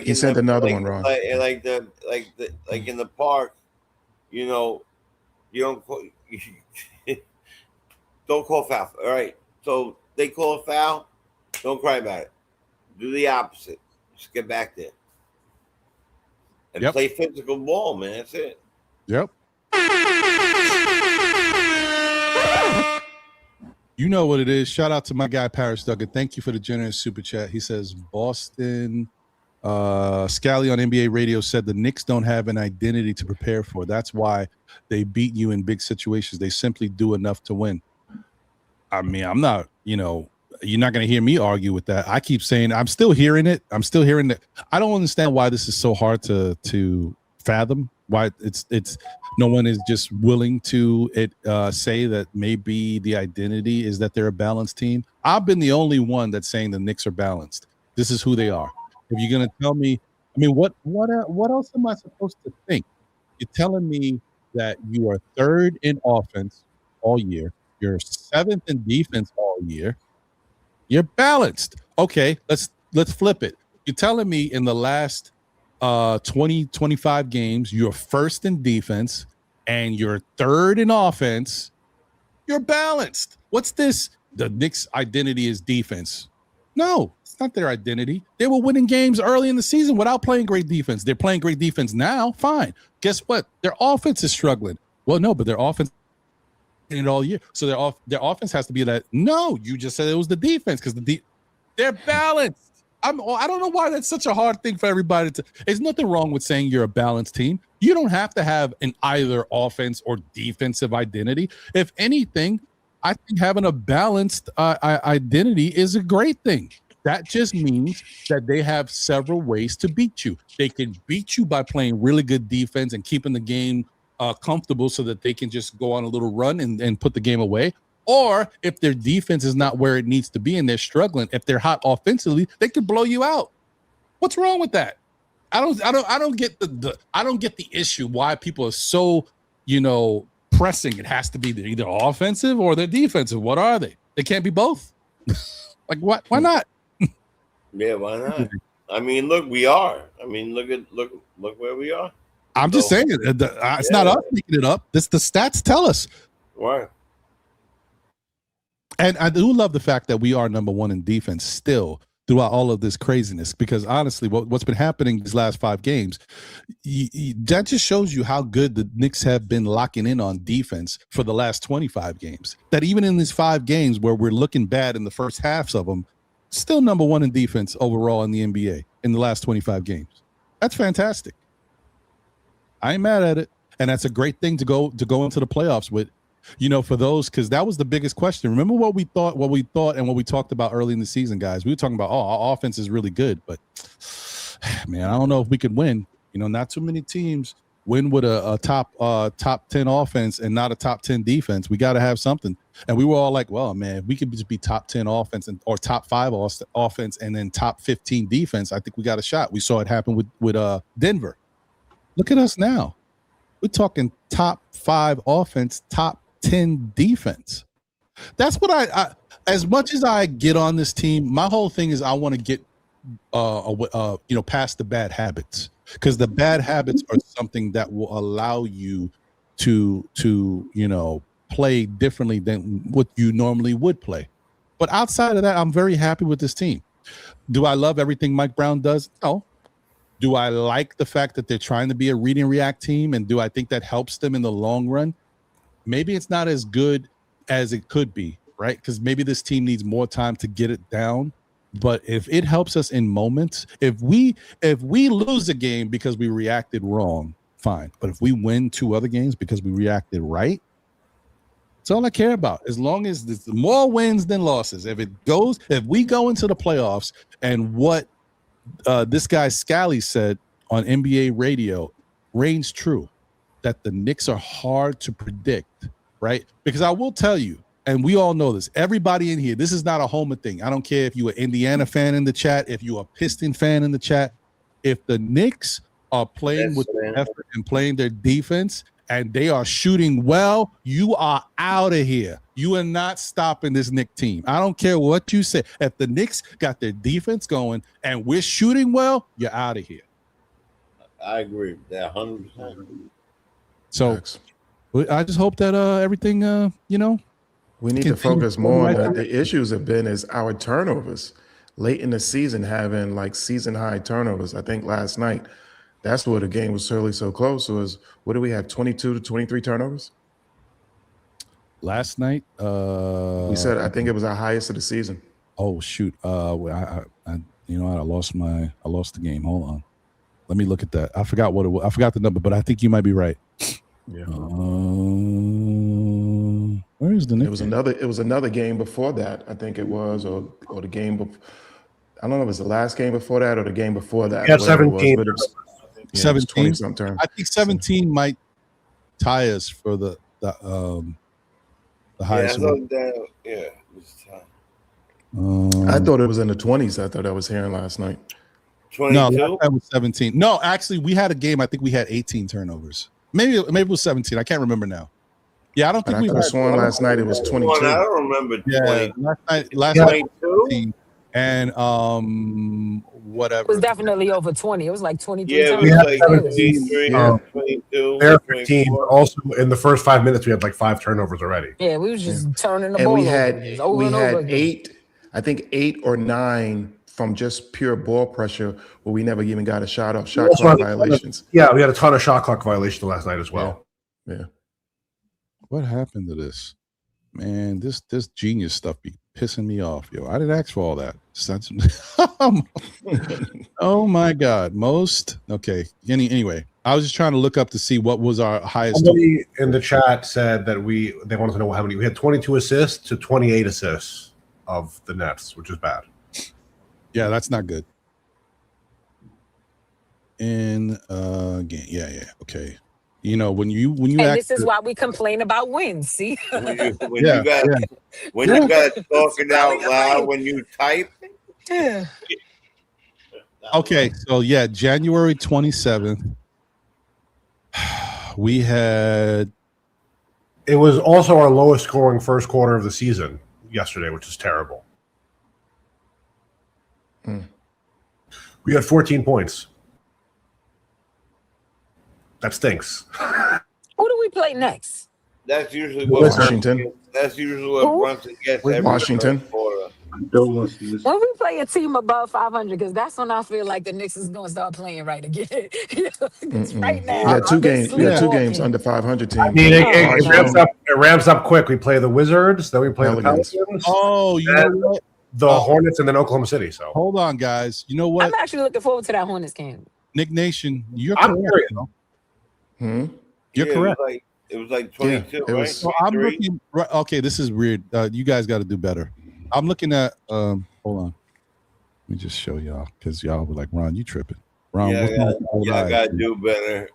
he sent another one, Ron. Like in the park, you don't call foul. All right, so they call a foul, don't cry about it. Do the opposite. Just get back there and play physical ball, man. That's it. Yep. You know what it is. Shout out to my guy, Paris Duggan. Thank you for the generous super chat. He says, Boston, Scally on NBA radio said the Knicks don't have an identity to prepare for. That's why they beat you in big situations. They simply do enough to win. I mean, I'm not, you're not going to hear me argue with that. I keep saying, I'm still hearing it. I'm still hearing it. I don't understand why this is so hard to fathom. Why it's no one is just willing to say that maybe the identity is that they're a balanced team. I've been the only one that's saying the Knicks are balanced. This is who they are. If you're gonna tell me, I mean, what else am I supposed to think? You're telling me that you are third in offense all year, you're seventh in defense all year, you're balanced. Okay, let's flip it. You're telling me in the last 20, 25 games, you're first in defense and you're third in offense. You're balanced. What's this? The Knicks' identity is defense. No, it's not their identity. They were winning games early in the season without playing great defense. They're playing great defense now. Fine. Guess what? Their offense is struggling. Well, no, but their offense it all year. So their offense has to be that. No, you just said it was the defense because they're balanced. I don't know why that's such a hard thing for everybody to. There's nothing wrong with saying you're a balanced team. You don't have to have an either offense or defensive identity. If anything, I think having a balanced identity is a great thing. That just means that they have several ways to beat you. They can beat you by playing really good defense and keeping the game comfortable so that they can just go on a little run and put the game away. Or if their defense is not where it needs to be and they're struggling, if they're hot offensively, they could blow you out. What's wrong with that? I don't get the issue why people are so, pressing. It has to be either offensive or they're defensive. What are they? They can't be both. Like what? Why not? Yeah, why not? I mean, look, we are. I mean, look where we are. I'm just saying it. It's not us making it up. The stats tell us. Right. And I do love the fact that we are number one in defense still throughout all of this craziness, because honestly, what's been happening these last 5 games, that just shows you how good the Knicks have been locking in on defense for the last 25 games. That even in these 5 games where we're looking bad in the first halves of them, still number one in defense overall in the NBA in the last 25 games. That's fantastic. I ain't mad at it. And that's a great thing to go into the playoffs with. For those, because that was the biggest question. Remember what we thought and what we talked about early in the season, guys. We were talking about, our offense is really good, but man, I don't know if we could win. Not too many teams win with a top 10 offense and not a top 10 defense. We got to have something. And we were all like, well, man, if we could just be top 10 offense or top 5 offense and then top 15 defense, I think we got a shot. We saw it happen with Denver. Look at us now. We're talking top 5 offense, top 10 defense. That's what I as much as I get on this team, my whole thing is I want to get past the bad habits, because the bad habits are something that will allow you to play differently than what you normally would play. But outside of that, I'm very happy with this team. Do I love everything Mike Brown does? No. Do I like the fact that they're trying to be a read and react team, and do I think that helps them in the long run? Maybe it's not as good as it could be, right? Because maybe this team needs more time to get it down. But if it helps us in moments, if we lose a game because we reacted wrong, fine. But if we win 2 other games because we reacted right, that's all I care about. As long as there's more wins than losses. If we go into the playoffs and what this guy Scally said on NBA radio reigns true, that the Knicks are hard to predict, right? Because I will tell you, and we all know this, everybody in here, this is not a Homer thing. I don't care if you're an Indiana fan in the chat, if you're a Piston fan in the chat. If the Knicks are playing with their effort and playing their defense and they are shooting well, you are out of here. You are not stopping this Knicks team. I don't care what you say. If the Knicks got their defense going and we're shooting well, you're out of here. I agree with that 100%. So I just hope that everything, we need to focus more on the issues have been is our turnovers late in the season, having like season high turnovers. I think last night, that's where the game was really so close. Was what do we have? 22 to 23 turnovers last night. We said I think it was our highest of the season. Oh shoot! I lost the game. Hold on. Let me look at that. I forgot what it was. I forgot the number, but I think you might be right. Yeah. Where is the Knicks? It was another game before that. I think it was, or the game before. I don't know if it was the last game before that or the game before that. Yeah, 17. Yeah, 17 something. I think 17 might tie us for the highest one. It's time. I thought it was in the 20s. I thought I was hearing last night. 22? No, last time was 17. No, actually, we had a game. I think we had 18 turnovers. Maybe it was 17. I can't remember now. Yeah, I don't But think I could have sworn last night it was 22. I don't remember 20. Yeah, last night was 17. And whatever. It was definitely over 20. It was like 23. Yeah, we had 17, 22. They're 15. But also, in the first 5 minutes, we had like 5 turnovers already. Yeah, we was just turning the And ball we over. had Just over and over again. 8, I think 8 or 9 from just pure ball pressure where we never even got a shot off shot clock violations. Yeah, we had a ton of shot clock violations last night as well. Yeah. What happened to this? Man, this genius stuff be pissing me off, yo. I didn't ask for all that. Oh my God. Okay. Anyway, I was just trying to look up to see what was our highest. Somebody in the chat said that they wanted to know how many. We had 22 assists to 28 assists of the Nets, which is bad. Yeah, that's not good. And yeah. Okay. You know, when you this is why we complain about wins. See, when you got to talk it out loud when you type. Yeah. Okay, so yeah, January 27th, we had. It was also our lowest scoring first quarter of the season yesterday, which is terrible. We had 14 points. That stinks. Who do we play next? That's usually what Washington. That's usually what Brunson gets. Every Washington. When we play a team above 500, because that's when I feel like the Knicks is going to start playing right again. Right now, we had 2 games. We had 2 games under 500 teams. I mean, it ramps up quick. We play the Wizards, then we play the Pelicans. Oh, you know what? The Hornets, and then Oklahoma City. So hold on, guys. You know what? I'm actually looking forward to that Hornets game. Nick Nation, you're correct. You're correct. It was like 22, right? So I'm looking. Right, okay, this is weird. You guys got to do better. I'm looking at. Hold on. Let me just show y'all because y'all were like, "Ron, you tripping?" Ron, I gotta do better.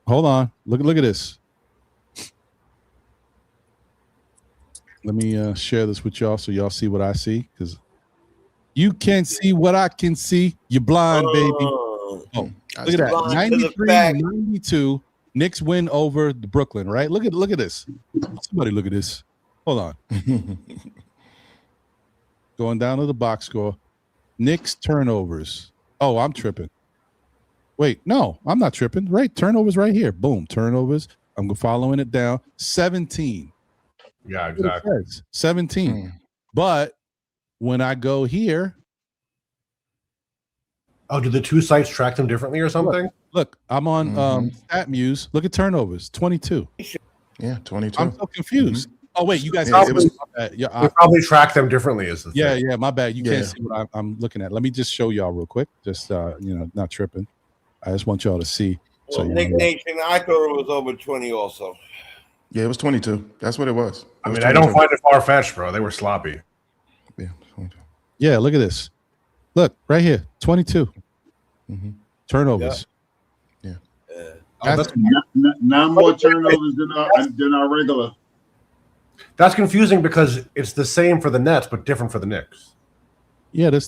Hold on. Look at this. Let me share this with y'all so y'all see what I see, because you can't see what I can see. You're blind, baby. Oh, look at that. 93-92. Knicks win over the Brooklyn, right? Look at this. Somebody look at this. Hold on. Going down to the box score. Knicks turnovers. Oh, I'm tripping. Wait, no, I'm not tripping. Right, turnovers right here. Boom, turnovers. I'm following it down. 17. Yeah, exactly. 17. But when I go here. Oh, do the two sites track them differently or something? Look, I'm on StatMuse. Look at turnovers, 22. Yeah, 22. I'm so confused. Oh, wait, you guys we probably track them differently is the thing. Yeah, my bad. You can't see what I'm looking at. Let me just show y'all real quick. Just, not tripping. I just want y'all to see. Well, Nick Nation, I thought it was over 20 also. Yeah, it was 22. That's what it was. I mean, I don't find it far-fetched, bro. They were sloppy. Yeah, 22. Yeah, look at this. Look, right here, 22. Turnovers. Yeah. That's not more turnovers than our regular. That's confusing because it's the same for the Nets, but different for the Knicks. Yeah, this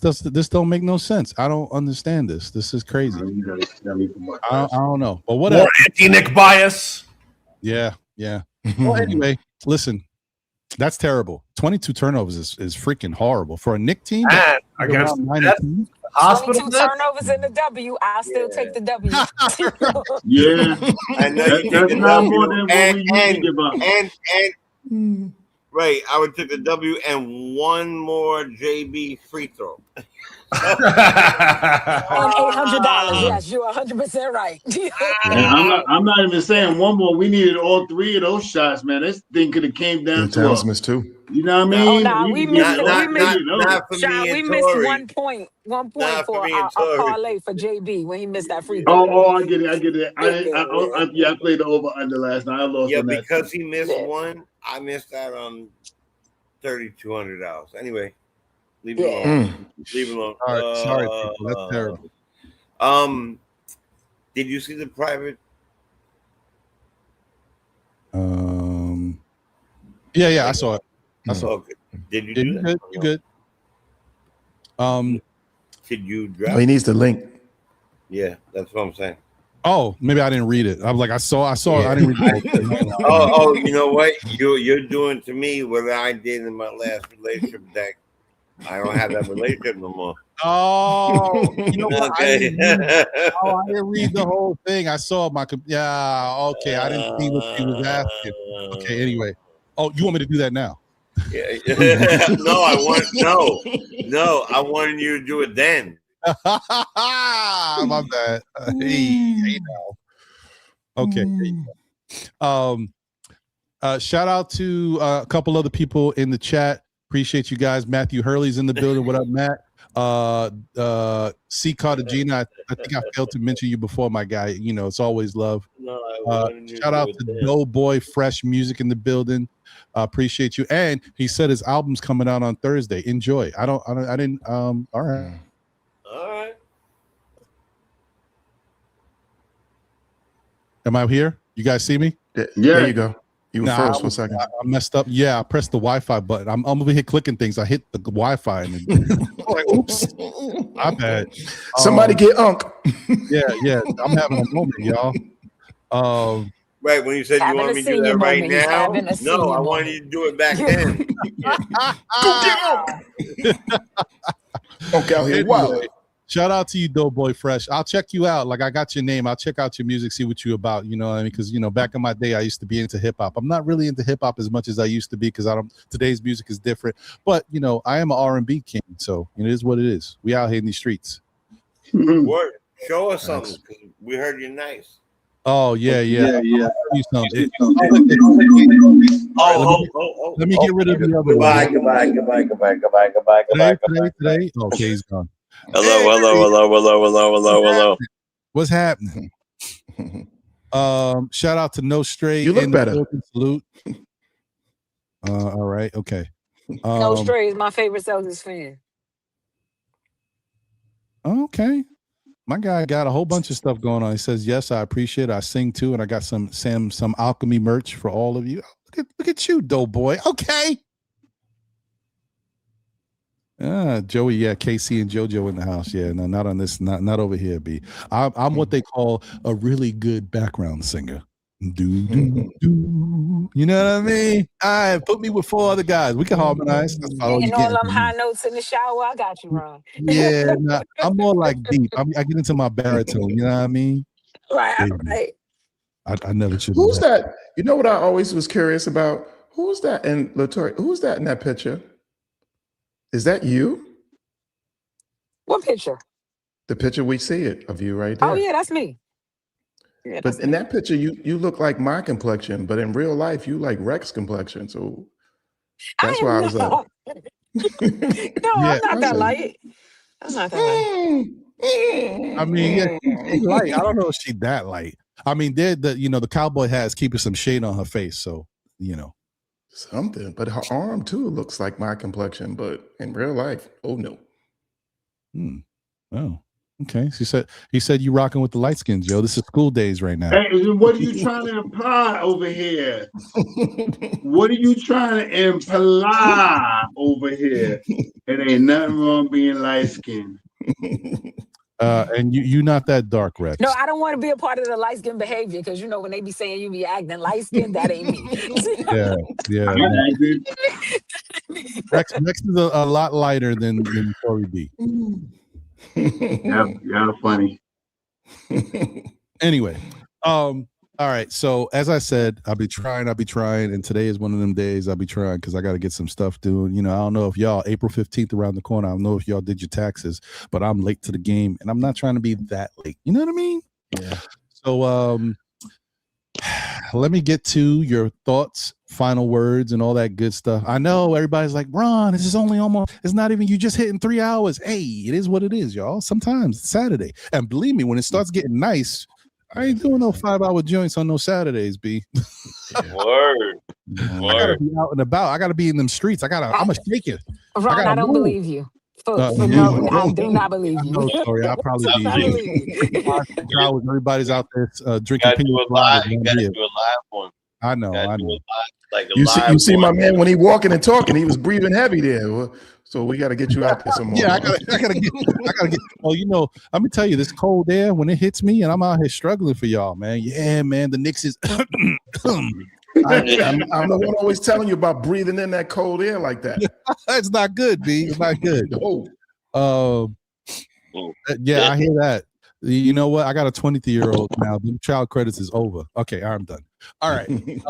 don't make no sense. I don't understand this. This is crazy. I don't know, but whatever. More anti-Knick bias. Yeah. Well, anyway, listen, that's terrible. 22 turnovers is freaking horrible for a Knick team. Against 22 turnovers in the W. I'll still take the W. Yeah, I know you that's take not the more W. than what we usually give up. Right, I would take the W and one more JB free throw. And $800. Yes, you're 100% right. I'm not even saying one more. We needed all 3 of those shots, man. This thing could have came down to Towns missed 2. You know what I mean? We missed Tory. 1 point. 1 point for a parlay for JB when he missed that free throw. Oh, I get it. I played the over under last night. I lost. Yeah, on that because he missed one. I missed that on $3,200. Anyway, leave it alone. Leave it alone. Sorry, people. That's terrible. Did you see the private? Yeah, I saw it. Okay. Did you Yeah, do you that? good? You good? Did you drop? Oh, he needs the link. Yeah, that's what I'm saying. Oh, maybe I didn't read it. I'm like, I saw. Yeah. I didn't read it. Oh, you know what? You're doing to me what I did in my last relationship. That I don't have that relationship no more. Oh, you know what? Okay. I didn't read the whole thing. I saw my. Yeah, okay. I didn't see what she was asking. Okay, anyway. Oh, you want me to do that now? Yeah. No, I wanted you to do it then. My bad. Hey now. Okay. Shout out to a couple other people in the chat. Appreciate you guys. Matthew Hurley's in the building. What up, Matt? C. Cartagena. I think I failed to mention you before, my guy. You know, it's always love. No, Shout out to Doughboy Fresh Music in the building. Appreciate you. And he said his album's coming out on Thursday. Enjoy. I didn't. All right. All right. Am I here? You guys see me? Yeah. There you go. You were first for a second. I messed up. Yeah, I pressed the Wi-Fi button. I'm over here clicking things. I hit the Wi-Fi and I'm like, oops, my bad. Somebody get Unk. Yeah. I'm having a moment, y'all. Right, when you said you want me to do that right now, no, I wanted you to do it back then. Go get Unk. Unk out here. Wow. Shout out to you, Doughboy Fresh. I'll check you out. Like, I got your name. I'll check out your music, see what you about. You know what I mean? Because, you know, back in my day, I used to be into hip hop. I'm not really into hip hop as much as I used to be because today's music is different. But, you know, I am an R&B king. So it is what it is. We out here in these streets. Word. Show us something. We heard you're nice. Oh, yeah. Yeah. Let me get rid of the other Goodbye. Today? Okay, he's gone. Hello. What's happening? Shout out to No Stray. You look better. Salute. All right. Okay. No Stray is my favorite Celtics fan. Okay. My guy got a whole bunch of stuff going on. He says, yes, I appreciate it. I sing too, and I got some alchemy merch for all of you. Look at you, Doughboy. Okay. Joey, yeah, KC and JoJo in the house. Yeah, no, not on this, not over here, B. I'm what they call a really good background singer. Do. You know what I mean? All right, put me with 4 other guys. We can harmonize. That's all And all them high notes in the shower, I got you, Ron. Yeah, I'm more like deep. I get into my baritone. You know what I mean? Right. I never should. Who's that? You know what I always was curious about? Who's that in Latoya? Who's that in that picture? Is that you? What picture? The picture we see it of you right there. Oh yeah, that's me. Yeah, but in that picture, you look like my complexion, but in real life, you like Rex complexion. So that's why I was like, no, I'm not that light. I'm not that light. I mean, yeah, she's light. I don't know if she's that light. I mean, the cowboy has keeping some shade on her face, so you know. Something, but her arm too looks like my complexion, but in real life, oh no. Oh, okay. He said you rocking with the light skins, yo. This is school days right now. Hey, what are you trying to imply over here? What are you trying to imply over here? It ain't nothing wrong being light skinned. And you not that dark, Rex. No, I don't want to be a part of the light skin behavior because you know when they be saying you be acting light skin, that ain't me. Yeah. Rex is a lot lighter than Corey B. Yeah, funny. Anyway, all right. So as I said, I'll be trying, and today is one of them days I'll be trying because I got to get some stuff doing. You know, I don't know if y'all April 15th around the corner. I don't know if y'all did your taxes, but I'm late to the game, and I'm not trying to be that late. You know what I mean? Yeah. So let me get to your thoughts, final words, and all that good stuff. I know everybody's like, Ron, this is only almost. It's not even. You just hitting 3 hours. Hey, it is what it is, y'all. Sometimes it's Saturday, and believe me, when it starts getting nice. I ain't doing no 5-hour joints on no Saturdays, B. Word. I gotta be out and about. I gotta be in them streets. I'm a shake it. Ron, I don't believe you. For no, I do not believe you. No, sorry, I'll probably Do be not believe you. everybody's out there drinking Gotta do pina a coladas. live. You gotta do a live one. I know. Gotta do a live, like a You live see my one. man when he walking and talking, he was breathing heavy there. Well, so we got to get you out there some more. Yeah, I gotta get. Well, let me tell you, this cold air when it hits me, and I'm out here struggling for y'all, man. Yeah, man, the Knicks is. I'm the one always telling you about breathing in that cold air like that. It's not good, B. It's not good. No. Yeah, I hear that. You know what? I got a 23-year-old now. The child credits is over. Okay, I'm done. All right. You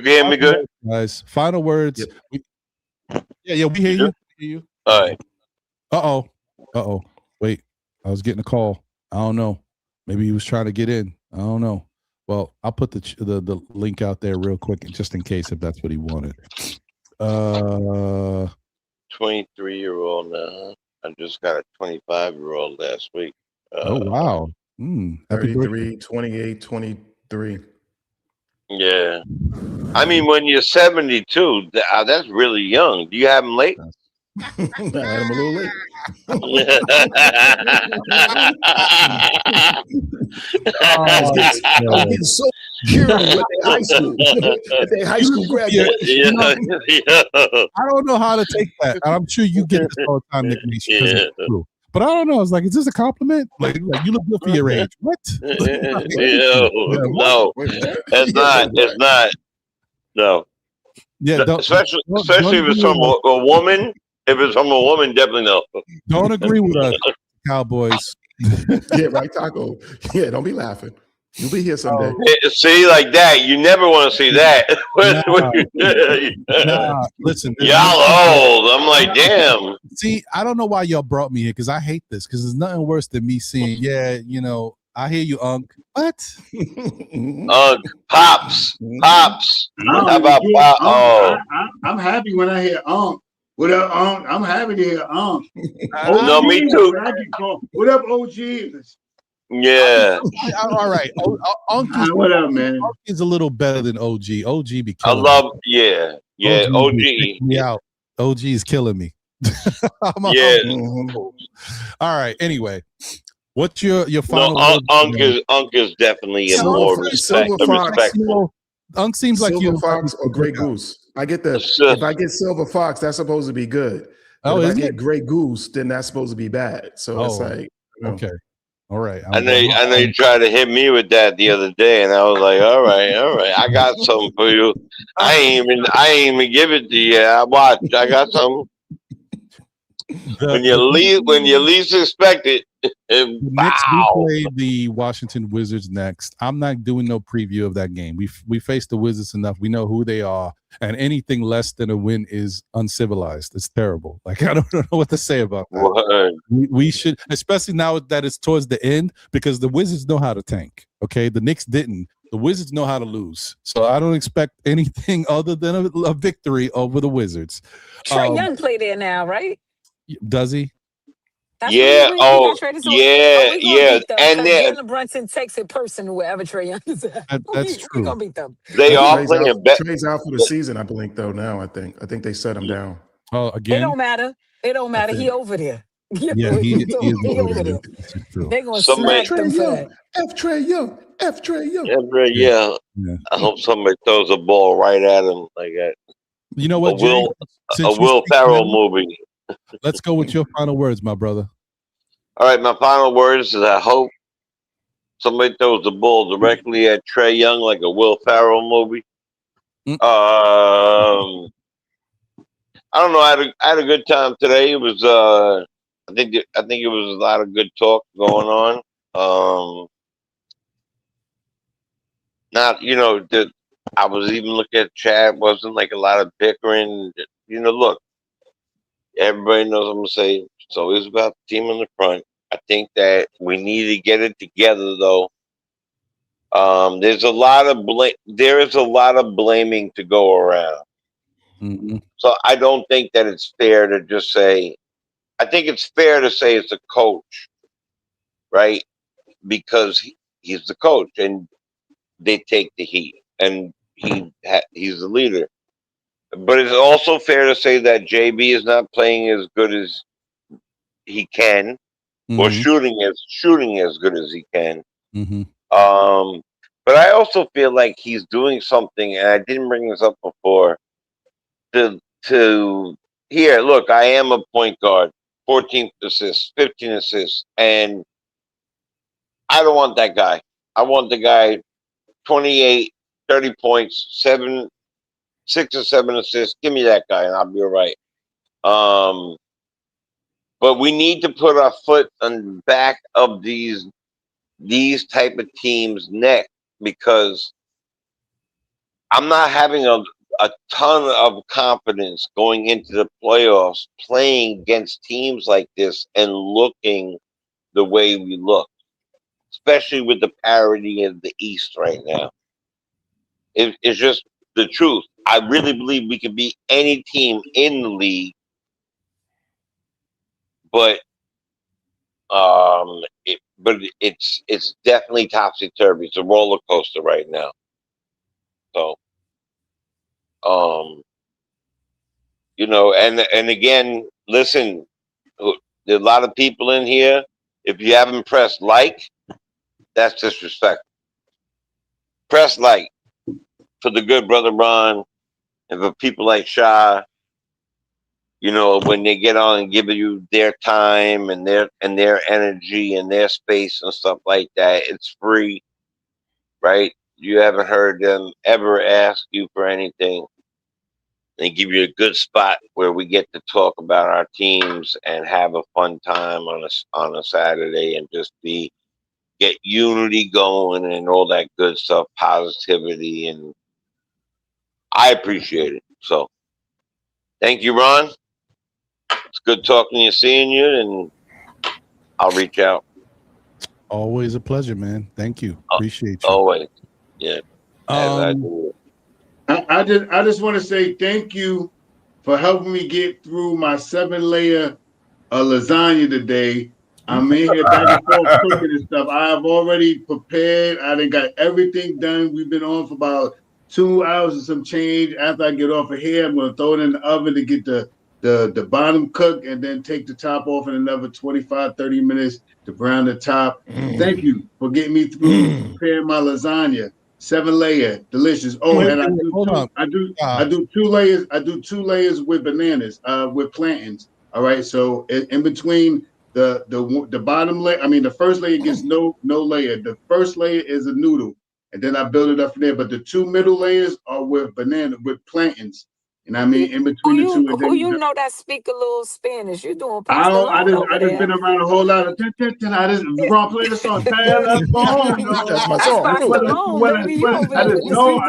can hear me good, guys. Final words. Yep. Yeah, we hear you. We hear you. All right. Uh oh. Wait, I was getting a call. I don't know. Maybe he was trying to get in. I don't know. Well, I'll put the link out there real quick, just in case if that's what he wanted. 23-year-old now. I just got a 25-year-old last week. Oh wow. Happy 33, 28, 23. Yeah. I mean, when you're 72, that's really young. Do you have them late? I had him a little late. I was getting so curious with their high school, with their high school graduate. I don't know how to take that. I'm sure you get this all the time, Nick Nation, because it's true. But I don't know. It's like, is this a compliment? Like you look good for your age. What? No, it's not. It's not. No. Yeah, especially if it's from a woman. If it's from a woman, definitely no. Don't agree with us, Cowboys. Yeah, right, Taco. Yeah, don't be laughing. You'll be here someday. See, like that, you never want to see that. Listen, y'all old. I'm like, damn. See, I don't know why y'all brought me here because I hate this because there's nothing worse than me seeing. Yeah, I hear you, Unc. What? Pops. How about Pop? Oh, I'm happy when I hear Unc. What up, Unc? I'm happy to hear Unc. No, me too. What up, OG? Yeah. All right. Unc is, what up, man? Unc is a little better than OG. OG be I killing love, me. yeah. OG. Me out. OG is killing me. Yeah. All right. Anyway, what's your final? No, Unc is definitely a more respectful. Unc seems like Silver Fox or Grey Goose. I get if I get Silver Fox, that's supposed to be good. But if I get Grey Goose, then that's supposed to be bad. So it's like, okay, all right. I know you tried to hit me with that the other day, and I was like, all right, I got something for you. I ain't even give it to you. I got something. When you least expect it. The Knicks do play the Washington Wizards next. I'm not doing no preview of that game. We faced the Wizards enough. We know who they are, and anything less than a win is uncivilized. It's terrible. Like I don't know what to say about that. We should, especially now that it's towards the end, because the Wizards know how to tank. Okay, the Knicks didn't. The Wizards know how to lose. So I don't expect anything other than a victory over the Wizards. Trae Young play there now, right? Does he? That's yeah. And then Jalen Brunson takes it personal wherever Trae Young is at. That's true. We're gonna beat them. They are playing. Trae's out for the season, I believe. Though now, I think they set him down. Oh, again. It don't matter. He over there. Yeah, he is over there. They're gonna smack them for that. F Trae Young. Yeah. I hope somebody throws a ball right at him like that. You know what, a Will Ferrell movie. Let's go with your final words, my brother. All right, my final words is I hope somebody throws the ball directly at Trae Young like a Will Ferrell movie. I don't know. I had a good time today. It was I think it was a lot of good talk going on. Not I was even looking at chat. Wasn't like a lot of bickering. Look, everybody knows I'm gonna say it's always about the team in the front. I think that we need to get it together, though. There's a lot of there is a lot of blaming to go around. Mm-hmm. So I don't think that it's fair to just say. I think it's fair to say it's a coach, right? Because he's the coach, and they take the heat, and he's the leader. but it's also fair to say that JB is not playing as good as he can, or shooting as good as he can. But I also feel like he's doing something, and I didn't bring this up before. To here, look, I am a point guard, 14 assists, 15 assists, and I don't want that guy. I want the guy 28, 30 points, 6 or 7 assists. Give me that guy, and I'll be all right. But we need to put our foot on the back of these type of teams' neck, because I'm not having a ton of confidence going into the playoffs playing against teams like this and looking the way we look, especially with the parity of the East right now. It's just the truth. I really believe we could beat any team in the league, but it's definitely topsy turvy. It's a roller coaster right now. So, and again, listen, there are a lot of people in here. If you haven't pressed like, that's disrespectful. Press like for the good brother Ron, and for people like Shah. When they get on and give you their time and their energy and their space and stuff like that, it's free, right? You haven't heard them ever ask you for anything. They give you a good spot where we get to talk about our teams and have a fun time on a Saturday and just get unity going and all that good stuff, positivity, and I appreciate it. So, thank you, Ron. It's good talking to you, seeing you, and I'll reach out. Always a pleasure, man. Thank you. Appreciate you. Always. Yeah. I just want to say thank you for helping me get through my 7-layer lasagna today. I'm in here back and forth cooking and stuff. I have already prepared. I done got everything done. We've been on for about 2 hours and some change. After I get off of here, I'm going to throw it in the oven to get the bottom cooked, and then take the top off in another 25, 30 minutes to brown the top. Thank you for getting me through preparing my lasagna. 7-layer, delicious. Oh, and I do 2 layers. I do 2 layers with bananas, with plantains. All right. So in between the bottom layer, the first layer gets no layer. The first layer is a noodle, and then I build it up from there. But the 2 middle layers are with plantains. And in between the two, and then that speak a little Spanish. You doing I pastelón over just there? been around a whole lot of. I just wrong play the song. That's my song. Pastelón, baby. You over there with the sweet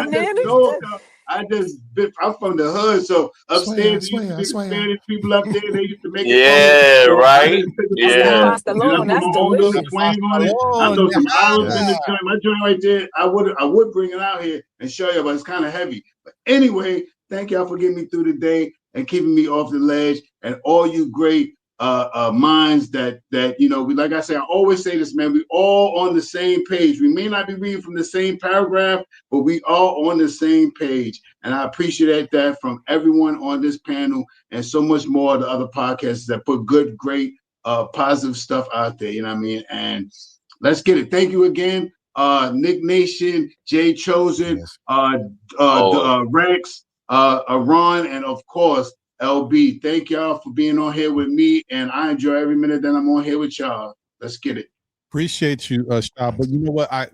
bananas? I'm from the hood, so upstairs there used to be the Spanish people up there. They used to make it. Yeah, so right. Yeah, pastelón. That's my own little twang on it. I throw some olives in the joint. My joint right there. I would bring it out here and show you, but it's kind of heavy. But anyway, thank y'all for getting me through the day and keeping me off the ledge, and all you great minds that like I say, I always say this, man, we all on the same page. We may not be reading from the same paragraph, but we all on the same page. And I appreciate that from everyone on this panel, and so much more of the other podcasts that put good, great, positive stuff out there. You know what I mean? And let's get it. Thank you again, Nick Nation, Jay Chosen, Rex, Ron, and of course LB. Thank y'all for being on here with me, and I enjoy every minute that I'm on here with y'all. Let's get it. Appreciate you, Shah. But you know what? I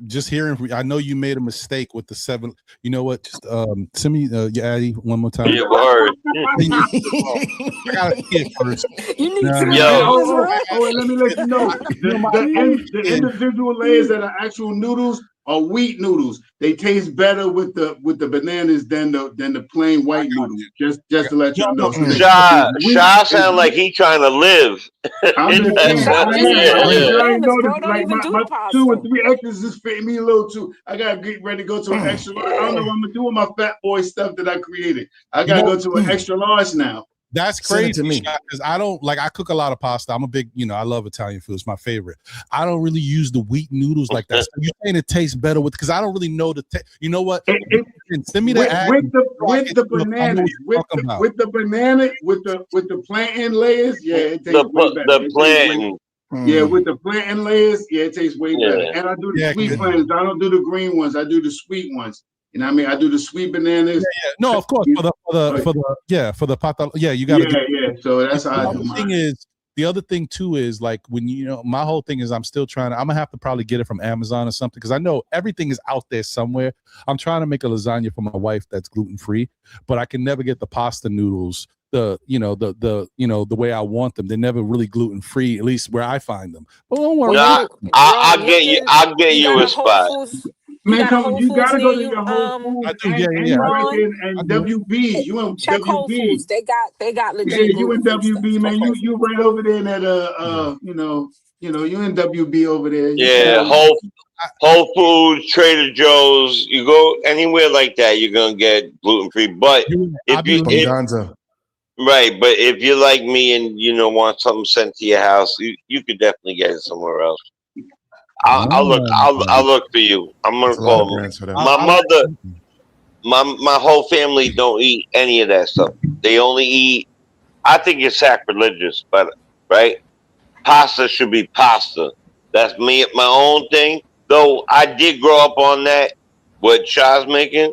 know you made a mistake with the 7. You know what? Just send me your Addy one more time. Yeah, word. I gotta see it first. You need to let me let you know. The individual layers that are actual noodles are wheat noodles. They taste better with the bananas than the plain white noodles. Just to let y'all know. Shah sound like he trying to live. I'm just saying. I know like my 2 or 3 extras is fitting me a little too. I gotta get ready to go to an extra large. I don't know what I'm gonna do with my fat boy stuff that I created. I gotta go to an extra large now. That's crazy to me, because I don't I cook a lot of pasta. I'm a big, I love Italian food. It's my favorite. I don't really use the wheat noodles like that. So you're saying it tastes better because I don't really know the taste. You know what? Send me the ad. with the bananas, with the plantain layers. Yeah, it tastes way better. The plantain. Yeah, with the plantain layers, yeah, it tastes way better. And I do the sweet Yeah. plantains. I don't do the green ones. I do the sweet ones. You know what I mean? I do the sweet bananas. Yeah. No, of course for the pata. Yeah, you got to. Yeah. So that's how I do mine. The other thing too is like when my whole thing is I'm still trying to. I'm gonna have to probably get it from Amazon or something because I know everything is out there somewhere. I'm trying to make a lasagna for my wife that's gluten free, but I can never get the pasta noodles. The way I want them. They're never really gluten free, at least where I find them. But don't worry. I'll get you a spot. Man, you gotta go to your Whole Foods. I do, yeah. Right there and WB. You in check WB. Whole Foods. They got legit. Yeah, you in WB, man. You right over there in that you in WB over there. Yeah, Whole Foods, Trader Joe's. You go anywhere like that, you're gonna get gluten free. But but if you're like me and want something sent to your house, you could definitely get it somewhere else. I'll look for you. I'm gonna call them. My mother, my whole family don't eat any of that stuff. They only eat. I think it's sacrilegious, but right, pasta should be pasta. That's me, my own thing. Though I did grow up on that. What Shaw's making.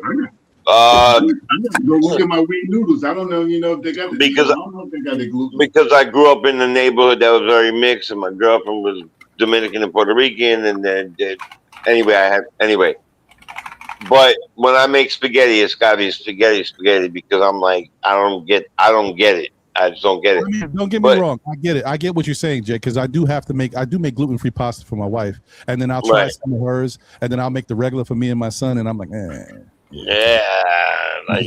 I gotta go look at my wheat noodles. I don't know, if they got the I don't know if they got the gluten. Because I grew up in a neighborhood that was very mixed, and my girlfriend was Dominican and Puerto Rican, and then anyway. But when I make spaghetti, it's gotta be spaghetti because I'm like I don't get it. I just don't get it. I mean, don't get me wrong. I get it. I get what you're saying, Jay, because I do make gluten-free pasta for my wife, and then I'll try some of hers, and then I'll make the regular for me and my son, and I'm like, Yeah, like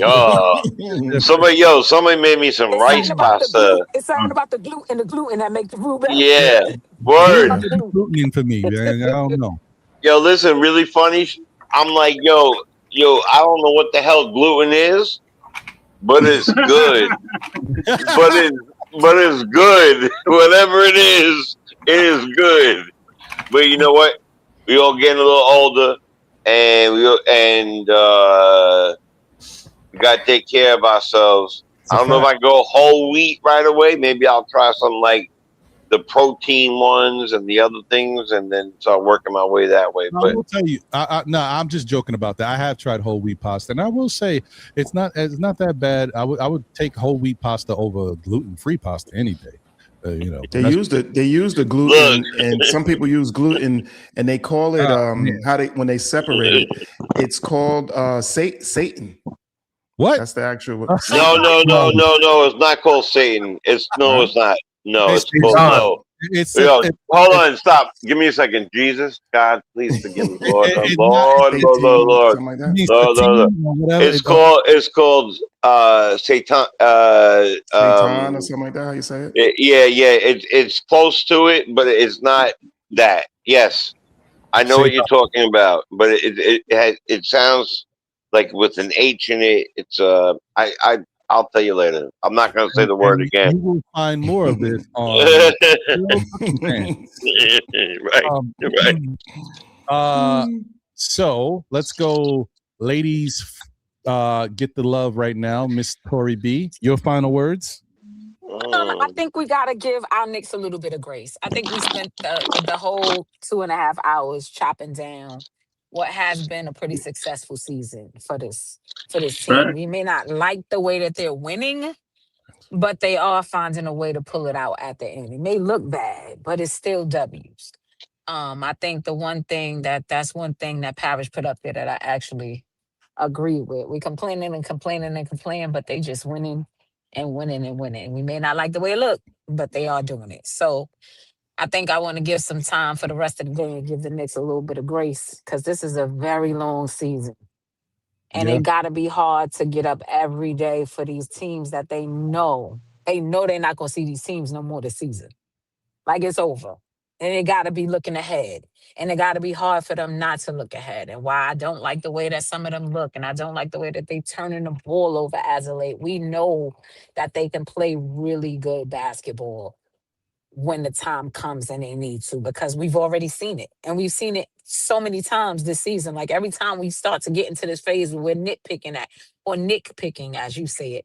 somebody made me some rice pasta. It's something about the gluten that make the food better. Yeah, word. Gluten for me, man. I don't know. Yo, listen, really funny. I'm like, yo, I don't know what the hell gluten is, but it's good. but it's good. Whatever it is good. But you know what? We all getting a little older. And we got to take care of ourselves. I don't know if I go whole wheat right away. Maybe I'll try something like the protein ones and the other things, and then start working my way that way. I will tell you, I'm just joking about that. I have tried whole wheat pasta, and I will say it's not that bad. I would take whole wheat pasta over gluten-free pasta any day. They use the gluten, and some people use gluten, and they call it when they separate it, it's called Satan. What? That's the actual. No. It's not called Satan. It's not. No, it's called no. Hold on, stop. Give me a second. Jesus, God, please forgive me, Lord. Lord. It's called Satan. Satan or something like that. How you say it? It's close to it, but it's not that. Yes, I know what you're talking about, but it sounds like with an H in it. It's I'll tell you later. I'm not going to say the word again. You will find more of this on. Right. So let's go, ladies. Get the love right now, Miss Tori B. Your final words. I think we gotta give our Knicks a little bit of grace. I think we spent the whole 2.5 hours chopping down what has been a pretty successful season for this team. We may not like the way that they're winning, but they are finding a way to pull it out at the end. It may look bad, but it's still W's. I think that's one thing that Parrish put up there that I actually agree with. We complaining, but they just winning and winning and winning. We may not like the way it look, but they are doing it. So I think I want to give some time for the rest of the day and give the Knicks a little bit of grace because this is a very long season. And it got to be hard to get up every day for these teams that they know they're not going to see these teams no more this season. Like it's over. And it got to be looking ahead. And it got to be hard for them not to look ahead. And why I don't like the way that some of them look, and I don't like the way that they turning the ball over as of late. We know that they can play really good basketball. when the time comes and they need to, because we've already seen it. And we've seen it so many times this season. Like every time we start to get into this phase where we're nitpicking at, or nitpicking, as you say it.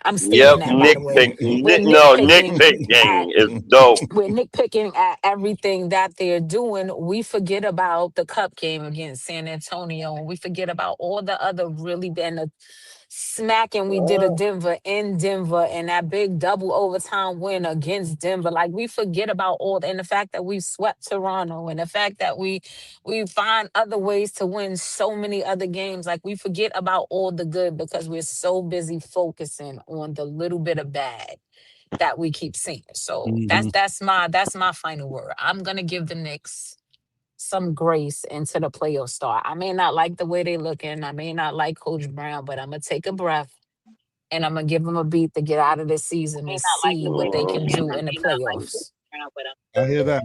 I'm stealing Yep, that, by the way. nitpick. We're No, nitpicking at nitpicking is dope. we're nitpicking at everything that they're doing. We forget about the cup game against San Antonio, and we forget about all the other really been a smacking we did a Denver in Denver, and that big double overtime win against Denver. Like we forget about and the fact that we swept Toronto, and the fact that we find other ways to win so many other games. Like we forget about all the good because we're so busy focusing on the little bit of bad that we keep seeing. So Mhm. that's my final word. I'm gonna give the Knicks some grace into the playoff start. I may not like the way they looking. I may not like Coach Brown, but I'm gonna take a breath and I'm gonna give them a beat to get out of this season and see what they can do in the playoffs. I hear that.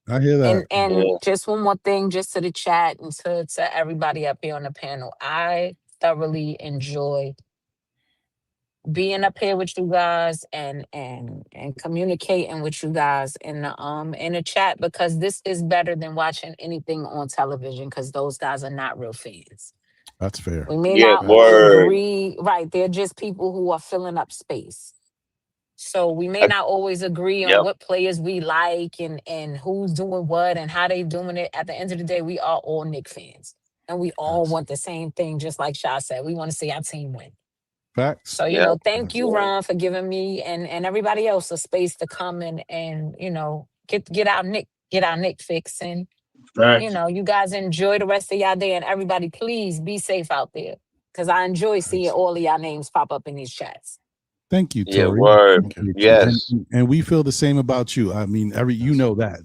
I hear that. And Yeah. just one more thing, just to the chat and to everybody up here on the panel. I thoroughly enjoy being up here with you guys and communicating with you guys in the chat, because this is better than watching anything on television, because those guys are not real fans. That's fair. We may Yeah, not all word. agree, right? They're just people who are filling up space. So we may not always agree on Yep. what players we like and who's doing what and how they doing it. At the end of the day, we are all Knicks fans. And we all Facts. want the same thing, just like Shaw said. We want to see our team win. Facts. So, Yep. thank you, Yeah. Ron, for giving me and everybody else a space to come and get our Nick fix. And, Facts. you guys enjoy the rest of y'all day. And everybody, please be safe out there. Because I enjoy seeing all of y'all names pop up in these chats. Thank you, Yeah, Tori. word. Appreciate you. Yes. And we feel the same about you. I mean, you know that.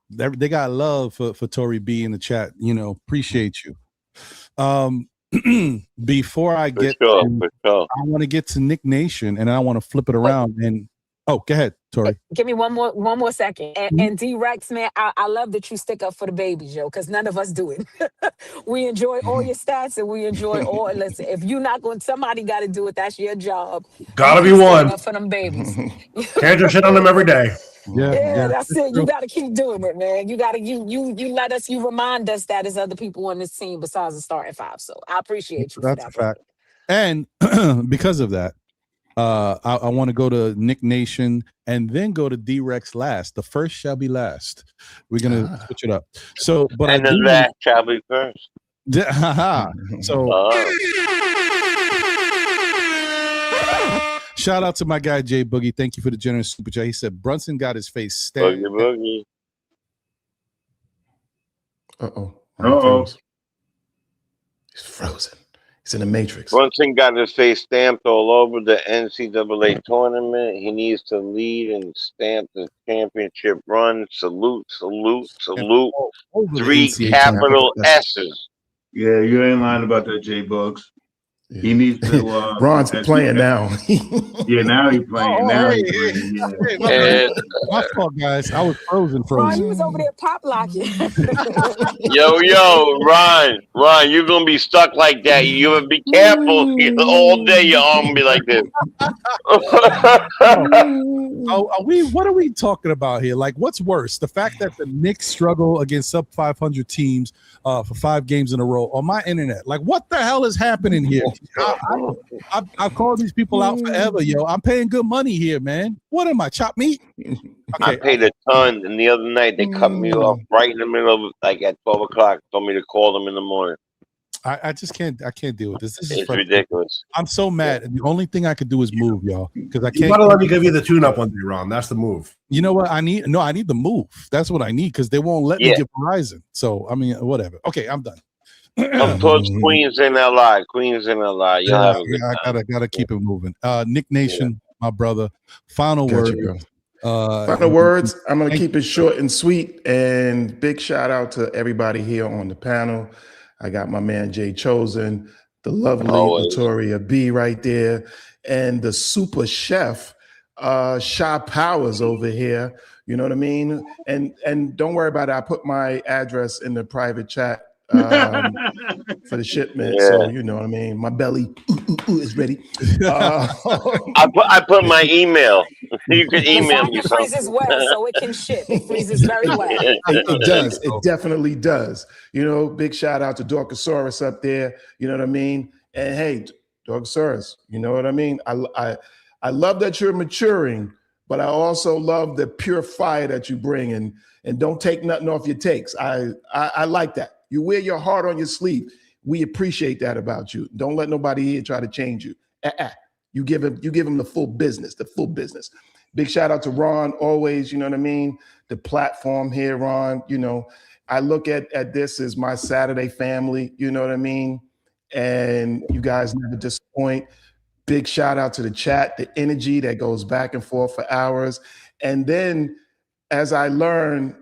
They got love for Tori B in the chat. Appreciate you. Before I For get sure. to, For sure. I want to get to Nick Nation, and I want to flip it around. And go ahead, Tori. Give me one more second. And D-Rex, man, I love that you stick up for the babies, yo, because none of us do it. We enjoy all your stats and we enjoy all. Listen, if you're not going, somebody got to do it. That's your job. Gotta You be keep one. sticking up for them babies. Can't just shit on them every day. Yeah, that's it. You true. got to keep doing it, man. You got to you let us, you remind us that there's other people on this team besides the starting five. So I appreciate you for That's a that, brother. fact. And because of that, I want to go to Nick Nation and then go to D-Rex last. The first shall be last. We're gonna switch it up. So, but And I the do. last shall be first. So, shout out to my guy Jay Boogie. Thank you for the generous super chat. He said Brunson got his face stabbed. Boogie, boogie. Uh-oh. Uh-oh. He's frozen. He's in the Matrix. Brunson got his face stamped all over the NCAA tournament. He needs to lead and stamp the championship run. Salute, salute, salute. Over the 3 NCAA capital tournament. S's. Yeah, you ain't lying about that, J Bugs. Yeah. He needs to. Ron's playing now. Yeah, now he's playing. Now he's playing. Yeah. And, My fault, guys. I was frozen. Ron, you was over there pop locking. yo, Ron, you're gonna be stuck like that. You gotta be careful. All day your arm be like this. What are we talking about here? Like, what's worse, the fact that the Knicks struggle against sub 500 teams for 5 games in a row on my internet? Like, what the hell is happening here? I've called these people out forever, yo. I'm paying good money here, man. What am I, chop meat? I paid a ton, and the other night they cut me off right in the middle of, like, at 12 o'clock. Told me to call them in the morning. I just can't. I can't deal with this. This is It's ridiculous. I'm so mad. And the only thing I could do is move, y'all, because I You can't. gotta let me give you the tune-up one day, Ron. That's the move. You know what? I need the move. That's what I need, because they won't let me get Verizon. So I mean, whatever. Okay, I'm done. Of course, Queens in LA. Queens in LA. You'll have a good time. I gotta keep it moving. Nick Nation, my brother. Final word. Final words. I'm gonna keep it short and sweet. And big shout out to everybody here on the panel. I got my man Jay Chosen, the lovely Latoria B right there, and the super chef Sha Powers over here. You know what I mean? And don't worry about it. I put my address in the private chat for the shipment. Yeah. So you know what I mean. My belly is ready. I put my email. You can The email me vacuum something. freezes well, so it can ship. It freezes very well. It does. It definitely does. You know, big shout out to Dorkosaurus up there. You know what I mean? And hey, Dorkosaurus, you know what I mean? I love that you're maturing, but I also love the pure fire that you bring, and don't take nothing off your takes. I like that. You wear your heart on your sleeve. We appreciate that about you. Don't let nobody here try to change you. You give him the full business, Big shout out to Ron, always, you know what I mean? The platform here, Ron, you know, I look at this as my Saturday family, you know what I mean? And you guys never disappoint. Big shout out to the chat, the energy that goes back and forth for hours. And then as I learn,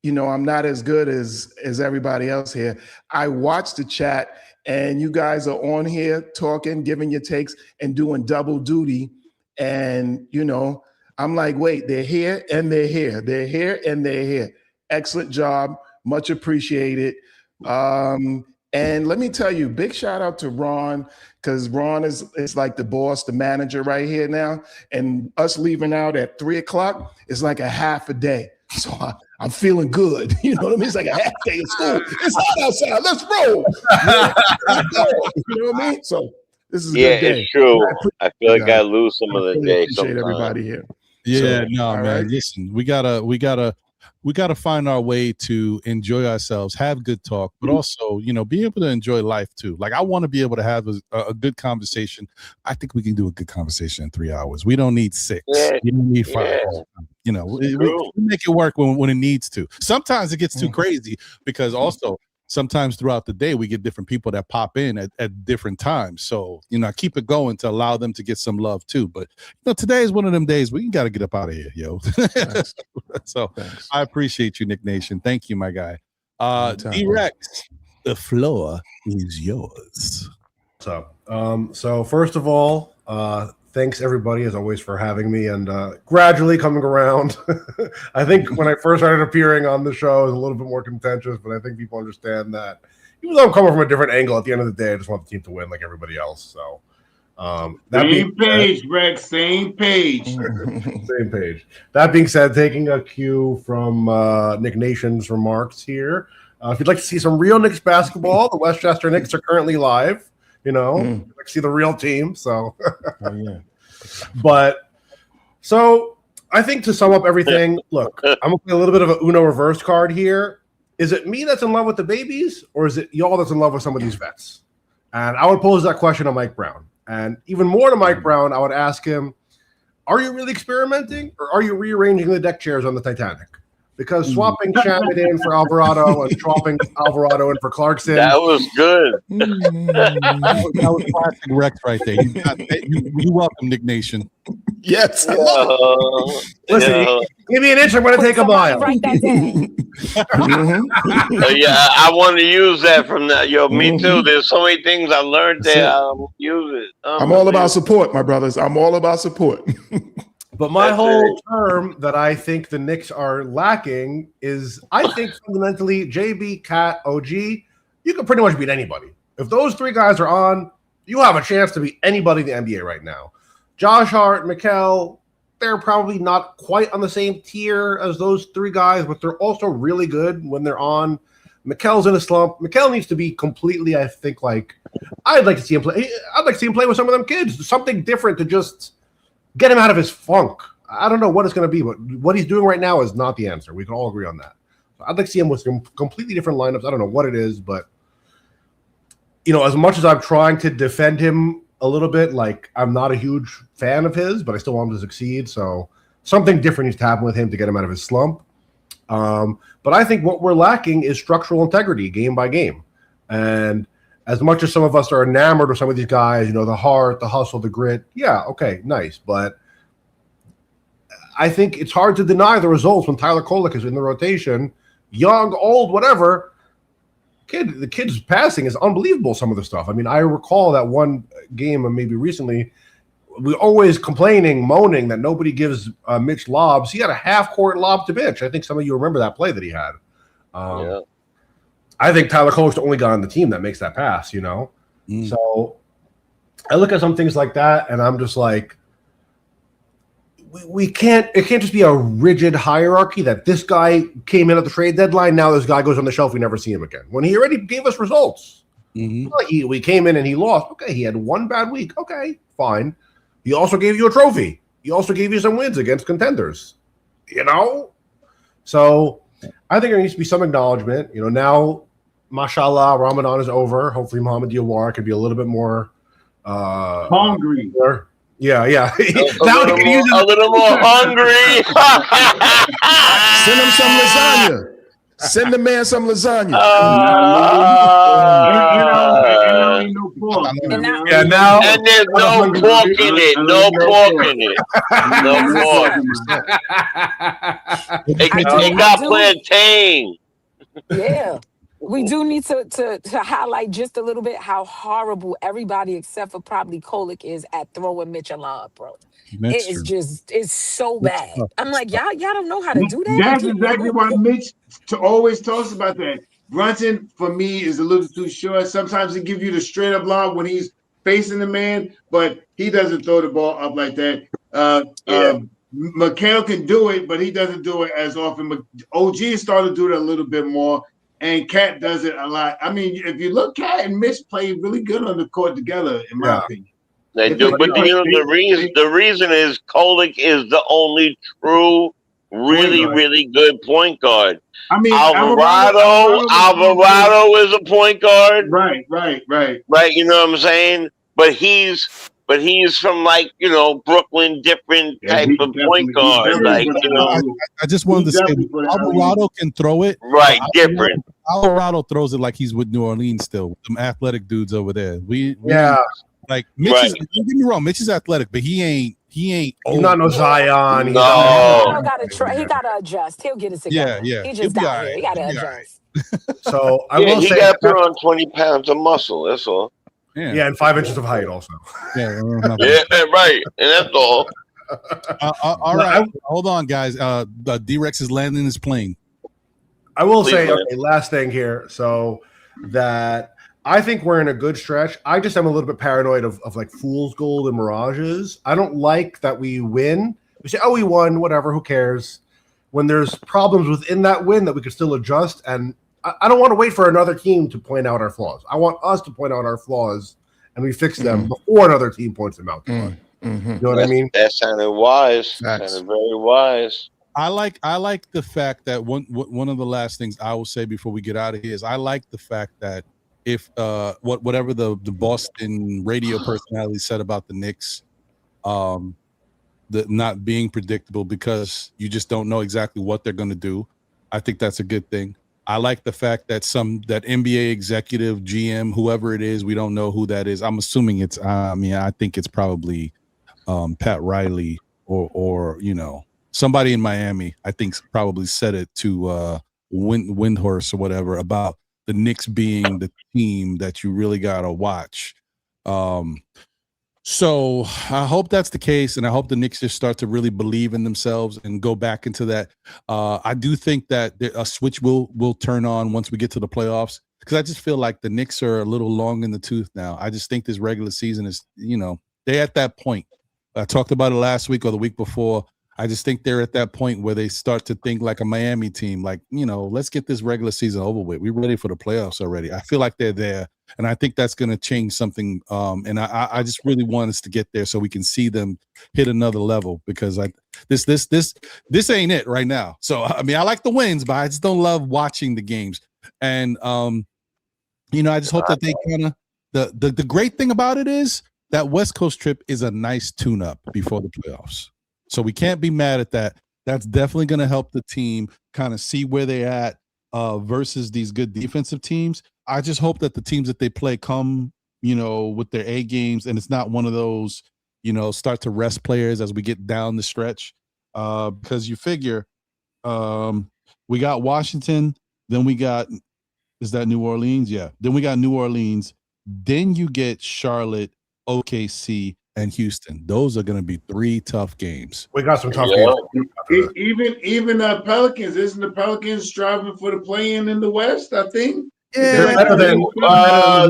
you know, I'm not as good as everybody else here. I watch the chat and you guys are on here talking, giving your takes and doing double duty. And, you know, I'm like, wait, they're here and they're here. They're here and they're here. Excellent job. Much appreciated. And let me tell you, big shout out to Ron, because Ron is like the boss, the manager right here now. And us leaving out at 3:00 is like a half a day. So I'm feeling good. You know what I mean? It's like a half day of school. It's hot outside. Let's roll. You know what I mean? So this is a good day. It's true. I feel like I lose some of the day. Appreciate everybody here. Yeah, So, no, man. right. Listen, we gotta find our way to enjoy ourselves, have good talk, but also, you know, be able to enjoy life too. Like I want to be able to have a good conversation. I think we can do a good conversation in 3 hours. We don't need 6. Yeah. You don't need 5. Yeah. You know, we make it work when it needs to. Sometimes it gets too crazy because also sometimes throughout the day we get different people that pop in at different times. So, you know, I keep it going to allow them to get some love too. But you know, today is one of them days we got to get up out of here, yo. So Thanks. I appreciate you, Nick Nation. Thank you, my guy. D-Rex, the floor is yours. So first of all, thanks everybody as always for having me and gradually coming around. I think when I first started appearing on the show, it was a little bit more contentious, but I think people understand that even though I'm coming from a different angle, at the end of the day, I just want the team to win like everybody else. So same page, Rex, same page. Same page. That being said, taking a cue from Nick Nation's remarks here, if you'd like to see some real Knicks basketball, the Westchester Knicks are currently live. You know, you'd like to see the real team. So, But so I think to sum up everything, look, I'm gonna play a little bit of a Uno reverse card here. Is it me that's in love with the babies, or is it y'all that's in love with some of these vets? And I would pose that question to Mike Brown. And even more to Mike Brown, I would ask him, are you really experimenting, or are you rearranging the deck chairs on the Titanic? Because swapping Shaman in for Alvarado and swapping Alvarado in for Clarkson. That was good. That was classic Rex right there. You welcome, Nick Nation. Yes. Listen, give me an inch, I'm going to take a mile. Write that down. Yeah, I want to use that from that. Yo, me too. There's so many things I learned there. I'll use it. I'm all about support, my brothers. I'm all about support. But my whole term that I think the Knicks are lacking is, I think fundamentally, JB, Cat, OG, you can pretty much beat anybody. If those 3 guys are on, you have a chance to beat anybody in the NBA right now. Josh Hart, Mikal, they're probably not quite on the same tier as those 3 guys, but they're also really good when they're on. Mikal's in a slump. Mikal needs to be completely, I think, like, I'd like to see him play. I'd like to see him play with some of them kids. Something different to just get him out of his funk. I don't know what it's going to be, but what he's doing right now is not the answer. We can all agree on that. I'd like to see him with some completely different lineups. I don't know what it is, but, you know, as much as I'm trying to defend him a little bit, like, I'm not a huge fan of his, but I still want him to succeed. So something different needs to happen with him to get him out of his slump. But I think what we're lacking is structural integrity game by game. And as much as some of us are enamored with some of these guys, you know, the heart, the hustle, the grit, yeah, okay, nice. But I think it's hard to deny the results when Tyler Kolek is in the rotation, young, old, whatever. The kid's passing is unbelievable, some of the stuff. I mean, I recall that one game, maybe recently, we always complaining, moaning that nobody gives Mitch lobs. He had a half-court lob to Mitch. I think some of you remember that play that he had. I think Tyler Kolik's the only guy on the team that makes that pass, you know? So I look at some things like that, and I'm just like, it can't just be a rigid hierarchy that this guy came in at the trade deadline, now this guy goes on the shelf, we never see him again. When he already gave us results. Like we came in and he lost. Okay, he had one bad week. Okay, fine. He also gave you a trophy. He also gave you some wins against contenders. You know? So I think there needs to be some acknowledgement. You know, now, mashallah, Ramadan is over. Hopefully Muhammad Diawara could be a little bit more hungry. Yeah. A little more hungry. Send him some lasagna. Send the man some lasagna. No pork. Now. And there's no pork in it. No pork in it. No pork. It got plantain. Yeah. We do need to highlight just a little bit how horrible everybody except for probably Kolik is at throwing Mitchell up, bro. It's so bad. I'm like, y'all don't know how to do that. That's exactly why Mitch always talks about that. Brunson, for me, is a little too short. Sometimes he gives you the straight up lob when he's facing the man, but he doesn't throw the ball up like that. McHale can do it, but he doesn't do it as often. OG is starting to do it a little bit more, and Cat does it a lot. I mean, if you look, Cat and Mitch play really good on the court together, in my opinion. They do, but the reason is Kolik is the only true, really good point guard. I mean, Alvarado is a point guard. Right. You know what I'm saying? But he's from Brooklyn, different type of point guard. Like, I just wanted to say Alvarado can throw it. Right, different. Alvarado throws it like he's with New Orleans still. Some athletic dudes over there. Like Mitch is, don't get me wrong, Mitch is athletic, but he ain't. He's not no Zion. He gotta adjust. He'll get it together. Yeah. He just got here. He gotta adjust. So I will say he got to put on 20 pounds of muscle. That's all. Yeah, and 5 inches of height also. Right, and that's all. All right, hold on, guys. D-Rex is landing his plane. I will say, last thing here. So that I think we're in a good stretch. I just am a little bit paranoid of like fool's gold and mirages. I don't like that we win. We say, we won, whatever, who cares? When there's problems within that win that we could still adjust. And I don't want to wait for another team to point out our flaws. I want us to point out our flaws and we fix them before another team points them out. You know what I mean? That sounded wise. That sounded very wise. I like the fact that one of the last things I will say before we get out of here is I like the fact that if whatever the Boston radio personality said about the Knicks, the not being predictable because you just don't know exactly what they're going to do. I think that's a good thing. I like the fact that that NBA executive, GM, whoever it is, we don't know who that is. I'm assuming it's. I think it's probably Pat Riley or somebody in Miami. I think probably said it to Windhorst or whatever about the Knicks being the team that you really gotta watch. So I hope that's the case, and I hope the Knicks just start to really believe in themselves and go back into that. I do think that a switch will turn on once we get to the playoffs, because I just feel like the Knicks are a little long in the tooth now. I just think this regular season is, they're at that point. I talked about it last week or the week before. I just think they're at that point where they start to think like a Miami team, like, let's get this regular season over with. We're ready for the playoffs already. I feel like they're there, and I think that's going to change something. And I just really want us to get there so we can see them hit another level, because this ain't it right now. So, I mean, I like the wins, but I just don't love watching the games. And, I just hope that they kind of, the great thing about it is that West Coast trip is a nice tune-up before the playoffs. So we can't be mad at that. That's definitely going to help the team kind of see where they're at versus these good defensive teams. I just hope that the teams that they play come, with their A games, and it's not one of those, start to rest players as we get down the stretch. Because you figure we got Washington, then we got, is that New Orleans? Yeah. Then we got New Orleans. Then you get Charlotte, OKC, and Houston. Those are going to be 3 tough games. We got some tough games. Even Pelicans, isn't the Pelicans striving for the play-in the West, I think? They're like better than.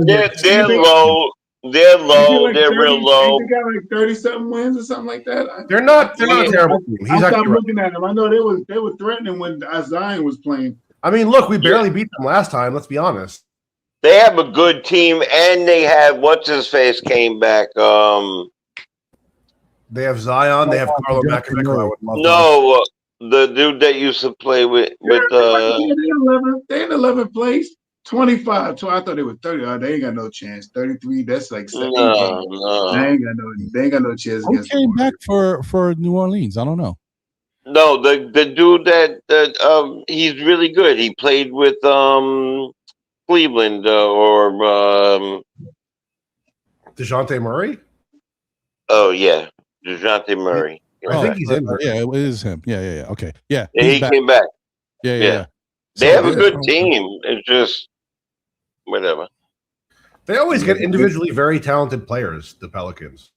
They're low. They're low. They're real low. They got like 30-something wins or something like that. They're not a terrible team. I He's stopped actually right. looking at them. I know they were threatening when Zion was playing. I mean, look, we barely beat them last time. Let's be honest. They have a good team, and they have what's his face came back. They have Zion. They have Carlo Macovic. No, the dude that used to play with They're in 11th place. 25. So I thought they were 30. Oh, they ain't got no chance. 33. That's like 7. no. They ain't got no chance Who against came back for New Orleans? I don't know. No, the dude that he's really good. He played with Cleveland or DeJounte Murray. oh yeah, DeJounte Murray. I think he's in. Yeah, it is him. Yeah. Okay. Yeah. He came back. Yeah. They have a good team. It's just whatever. They always get individually very talented players, the Pelicans.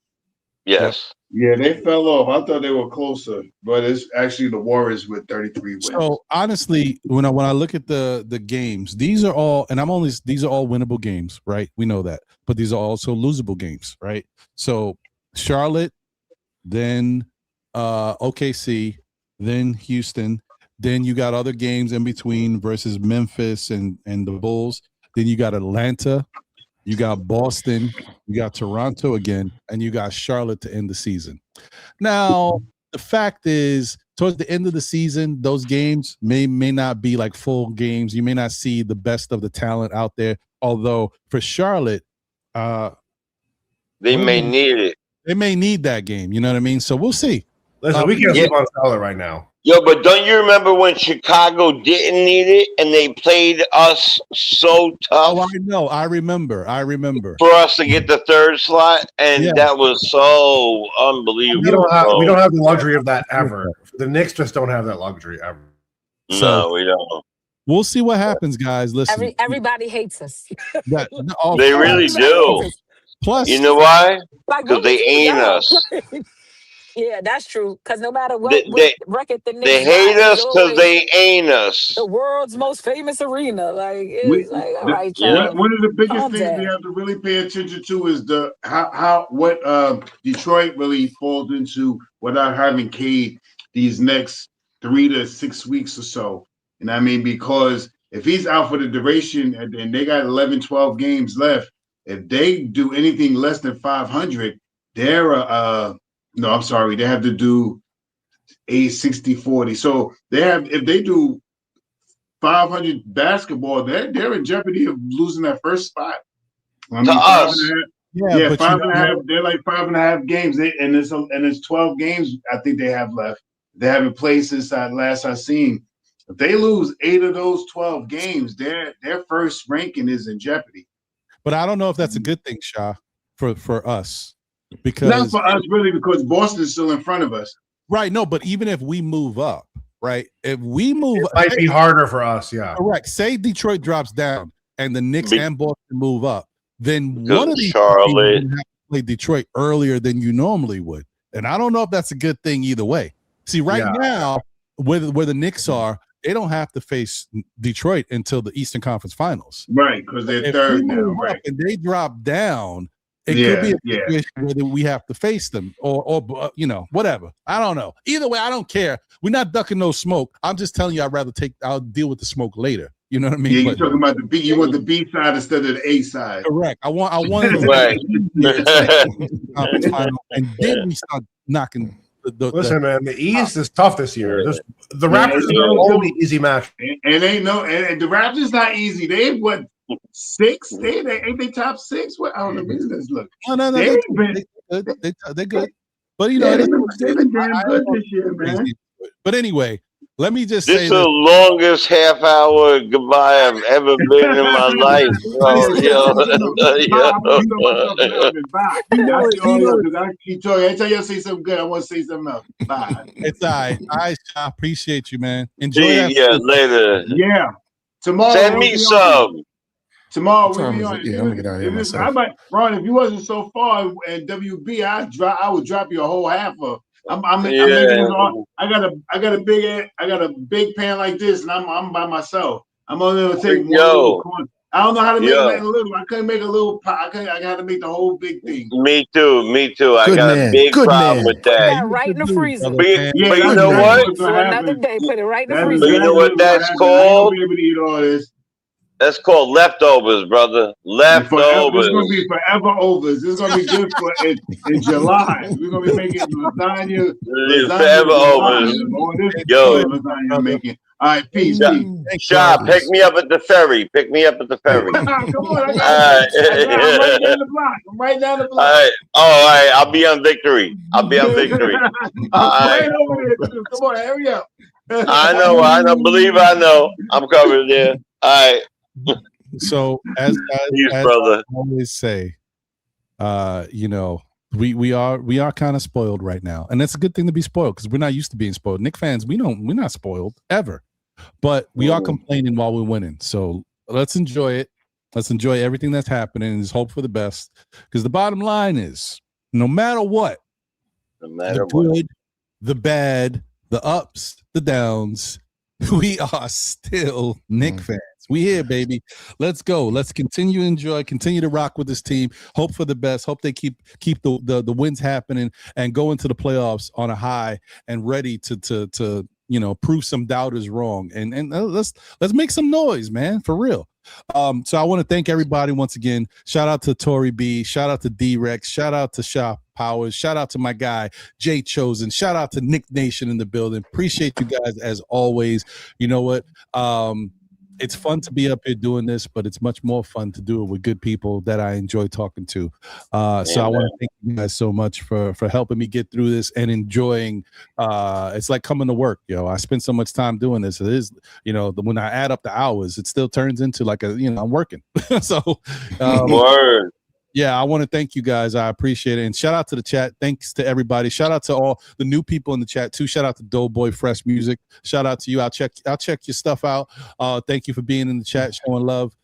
Yes. Yeah, they fell off. I thought they were closer, but it's actually the Warriors with 33 wins. So honestly, when I look at the games, these are all winnable games, right? We know that, but these are also losable games, right? So Charlotte, then OKC, then Houston, then you got other games in between versus Memphis and the Bulls. Then you got Atlanta, you got Boston, you got Toronto again, and you got Charlotte to end the season. Now, the fact is, towards the end of the season, those games may not be like full games. You may not see the best of the talent out there. Although for Charlotte, they may need it. They may need that game. You know what I mean? So we'll see. Listen, we can't sleep on Charlotte right now. Yo, but don't you remember when Chicago didn't need it and they played us so tough? Oh, I know. I remember. For us to get the third slot, and that was so unbelievable. We don't have the luxury of that ever. The Knicks just don't have that luxury ever. No, we don't. We'll see what happens, guys. Listen, everybody hates us. They really do. Plus, you know why? Because they ain't us. Yeah, that's true. Because no matter what record the Knicks they hate us because they ain't us. The world's most famous arena. Like, it's all right, y'all. One of the biggest things we have to really pay attention to is what Detroit really falls into without having Cade these next 3 to 6 weeks or so. And I mean, because if he's out for the duration and they got 11, 12 games left, if they do anything less than 500, they're no, I'm sorry. They have to do a 60-40. So if they do 500 basketball, they're in jeopardy of losing that first spot. I mean, to us. 5.5. They're like 5.5 games. And it's 12 games I think they have left. They haven't played since last I seen. If they lose 8 of those 12 games, their first ranking is in jeopardy. But I don't know if that's a good thing, Shah, for us. Because not for us really, because Boston's still in front of us. Right. No, but even if we move up, right? If we move it might be harder for us, yeah. Correct. Say Detroit drops down and the Knicks and Boston move up, then one of these Charlotte have to play Detroit earlier than you normally would. And I don't know if that's a good thing either way. See, now, where the Knicks are, they don't have to face Detroit until the Eastern Conference Finals. Right, because they're third now. Right. And they drop down. It could be a situation where we have to face them or whatever. I don't know. Either way, I don't care. We're not ducking no smoke. I'm just telling you, I'll deal with the smoke later. You know what I mean? Yeah, you're talking about the B. You want the B side instead of the A side. Correct. I want right. And then we start knocking. Listen, man, the East is tough this year. The Raptors are only easy match. And the Raptors not easy. They what 6? Ain't they top 6? What I don't know. Let's look. No. They're good. But they've been damn good this year, man. But anyway, let me just say this is the longest half-hour goodbye I've ever been in my life. Anytime you say something good, I want to say something else. Bye. It's all right. I appreciate you, man. Enjoy that. Yeah, later. Yeah. Tomorrow. Send me some. Tomorrow we'll be on. Yeah, I'm gonna get out of here myself. Ron, if you wasn't so far at WB, I would drop you a whole half of. I got a big pan like this, and I'm by myself. I'm only gonna take one. I don't know how to make Yeah. nothing little. I couldn't make a little pot. I got to make the whole big thing. Me too. Me too. I Good got man. a big Good problem man. with Put that. that right in the freezer. But Yeah, you that's know exactly what? what's For gonna another happen. day, put it right in the That's freezer. But you know what exactly that's what's gonna happen. I ain't called? gonna be able to eat all this. That's called leftovers, brother. This is gonna Leftovers. be forever overs. This is gonna be good for in July. We're gonna be making lasagna Forever July. overs. Oh, this Yo, lasagna I'm making. All right, peace, Sha, peace. Sha, pick me up at the ferry. Pick me up at the ferry. Come on, All right. I'm right down the block. I'm right down the All block. right. Oh, all right. I'll be on Victory. I'll be on Victory. All I'm right. right over there too. Come on, hurry up. I know. Believe I know. I'm covered there. All right. So as Peace, I brother. always say, you know, we are kind of spoiled right now, and that's a good thing to be spoiled because we're not used to being spoiled. Knicks fans, we're not spoiled ever, but we are complaining while we're winning. So let's enjoy it. Let's enjoy everything that's happening and just hope for the best. Because the bottom line is, no matter what, No matter the what. good, the bad, the ups, the downs, we are still Knicks fans. We here, baby. Let's go. Let's continue to enjoy, continue to rock with this team. Hope for the best. Hope they keep the wins happening and go into the playoffs on a high and ready to you know, prove some doubters wrong. And let's make some noise, man, for real. So I want to thank everybody once again. Shout out to Tori B. Shout out to D-Rex. Shout out to Shaw Powers. Shout out to my guy Jay Chosen. Shout out to Nick Nation in the building. Appreciate you guys as always. You know what? It's fun to be up here doing this, but it's much more fun to do it with good people that I enjoy talking to. So I want to thank you guys so much for helping me get through this and enjoying. It's like coming to work, yo. I spend so much time doing this. It is, you know, when I add up the hours, it still turns into like I'm working. So, Word. yeah, I want to thank you guys. I appreciate it. And shout out to the chat. Thanks to everybody. Shout out to all the new people in the chat too. Shout out to Doughboy Fresh Music. Shout out to you. I'll check your stuff out. Thank you for being in the chat, showing love.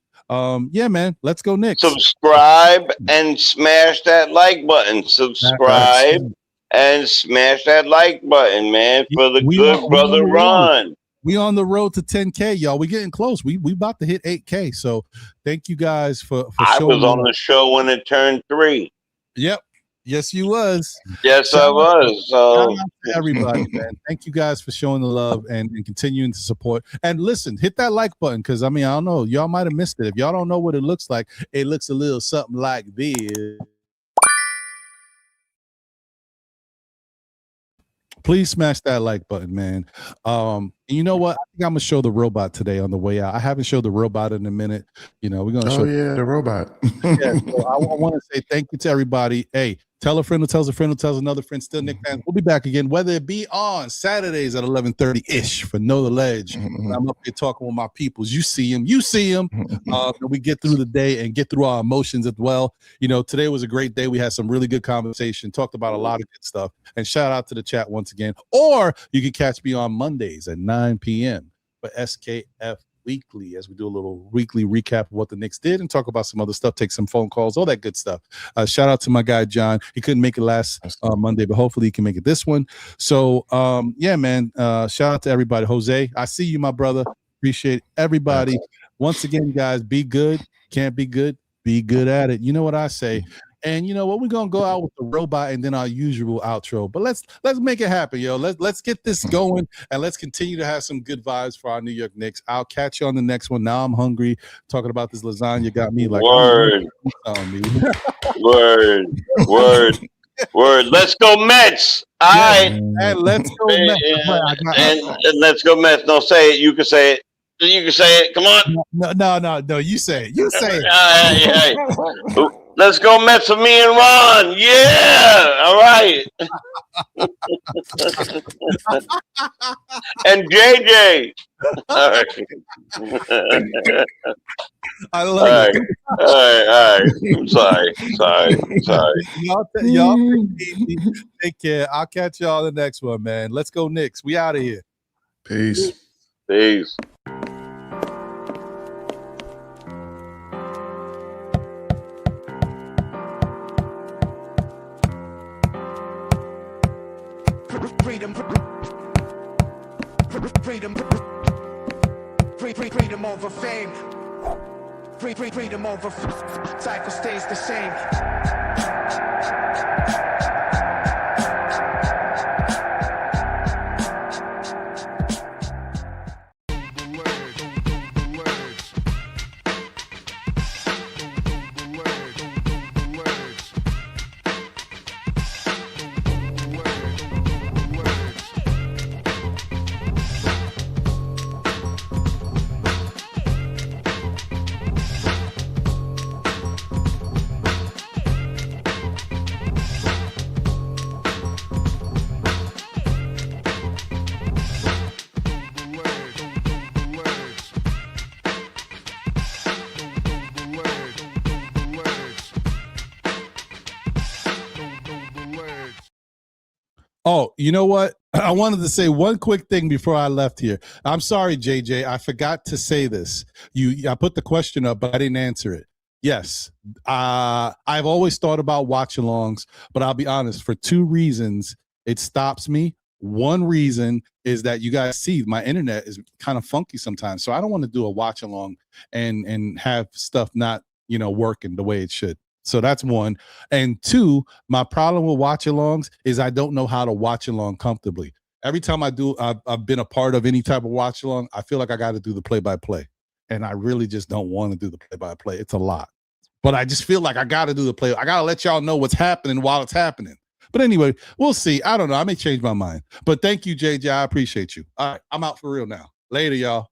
Yeah, man. Let's go, Knicks. Subscribe and smash that like button. Subscribe and smash that like button, man, for the good brother Ron. We on the road to 10K, y'all. We getting close. We about to hit 8K. So thank you guys for I showing was on the show when it turned 3. Yep. Yes, you was. Yes, I was. So shout out to everybody, man. Thank you guys for showing the love and continuing to support. And listen, hit that like button because I mean, I don't know. Y'all might have missed it. If y'all don't know what it looks like, it looks a little something like this. Please smash that like button, man. And you know what? I think I'm gonna show the robot today on the way out. I haven't showed the robot in a minute. You know, we're gonna show. Oh yeah, the robot. Yeah, so I want to say thank you to everybody. Hey, tell a friend who tells a friend who tells another friend. Still Knicks fans. We'll be back again, whether it be on Saturdays at 11:30 ish for Know the Ledge. I'm up here talking with my peoples. You see them. And we get through the day and get through our emotions as well. You know, today was a great day. We had some really good conversation. Talked about a lot of good stuff. And shout out to the chat once again. Or you can catch me on Mondays at 9 p.m. for SKF Weekly as we do a little weekly recap of what the Knicks did and talk about some other stuff, take some phone calls, all that good stuff. Shout out to my guy John. He couldn't make it last Monday, but hopefully he can make it this one. So yeah, man. Shout out to everybody. Jose, I see you, my brother. Appreciate everybody. Once again, guys, be good. Can't be good. Be good at it. You know what I say. And you know what? We're gonna go out with the robot and then our usual outro. But let's make it happen, yo. Let's get this going and let's continue to have some good vibes for our New York Knicks. I'll catch you on the next one. Now I'm hungry. Talking about this lasagna got me like word. Word. Let's go Mets. All right. And let's go Mets. And let's go Mets. No, say it. You can say it. You can say it. Come on. No. You say it. You say it. Hey. Let's go Mets with me and Ron. Yeah. All right. And JJ. All right. I love it. All right. I'm sorry. Y'all take care. I'll catch y'all the next one, man. Let's go Knicks. We out of here. Peace. Freedom over fame. Freedom over cycle stays the same. Oh, you know what? I wanted to say one quick thing before I left here. I'm sorry, JJ. I forgot to say this. I put the question up, but I didn't answer it. Yes, I've always thought about watch-alongs, but I'll be honest, for two reasons, it stops me. One reason is that you guys see my internet is kind of funky sometimes, so I don't want to do a watch-along and have stuff not, working the way it should. So that's one. And two, my problem with watch-alongs is I don't know how to watch along comfortably. Every time I've been a part of any type of watch-along, I feel like I got to do the play-by-play. And I really just don't want to do the play-by-play. It's a lot. But I just feel like I got to do the play. I got to let y'all know what's happening while it's happening. But anyway, we'll see. I don't know. I may change my mind. But thank you, JJ. I appreciate you. All right, I'm out for real now. Later, y'all.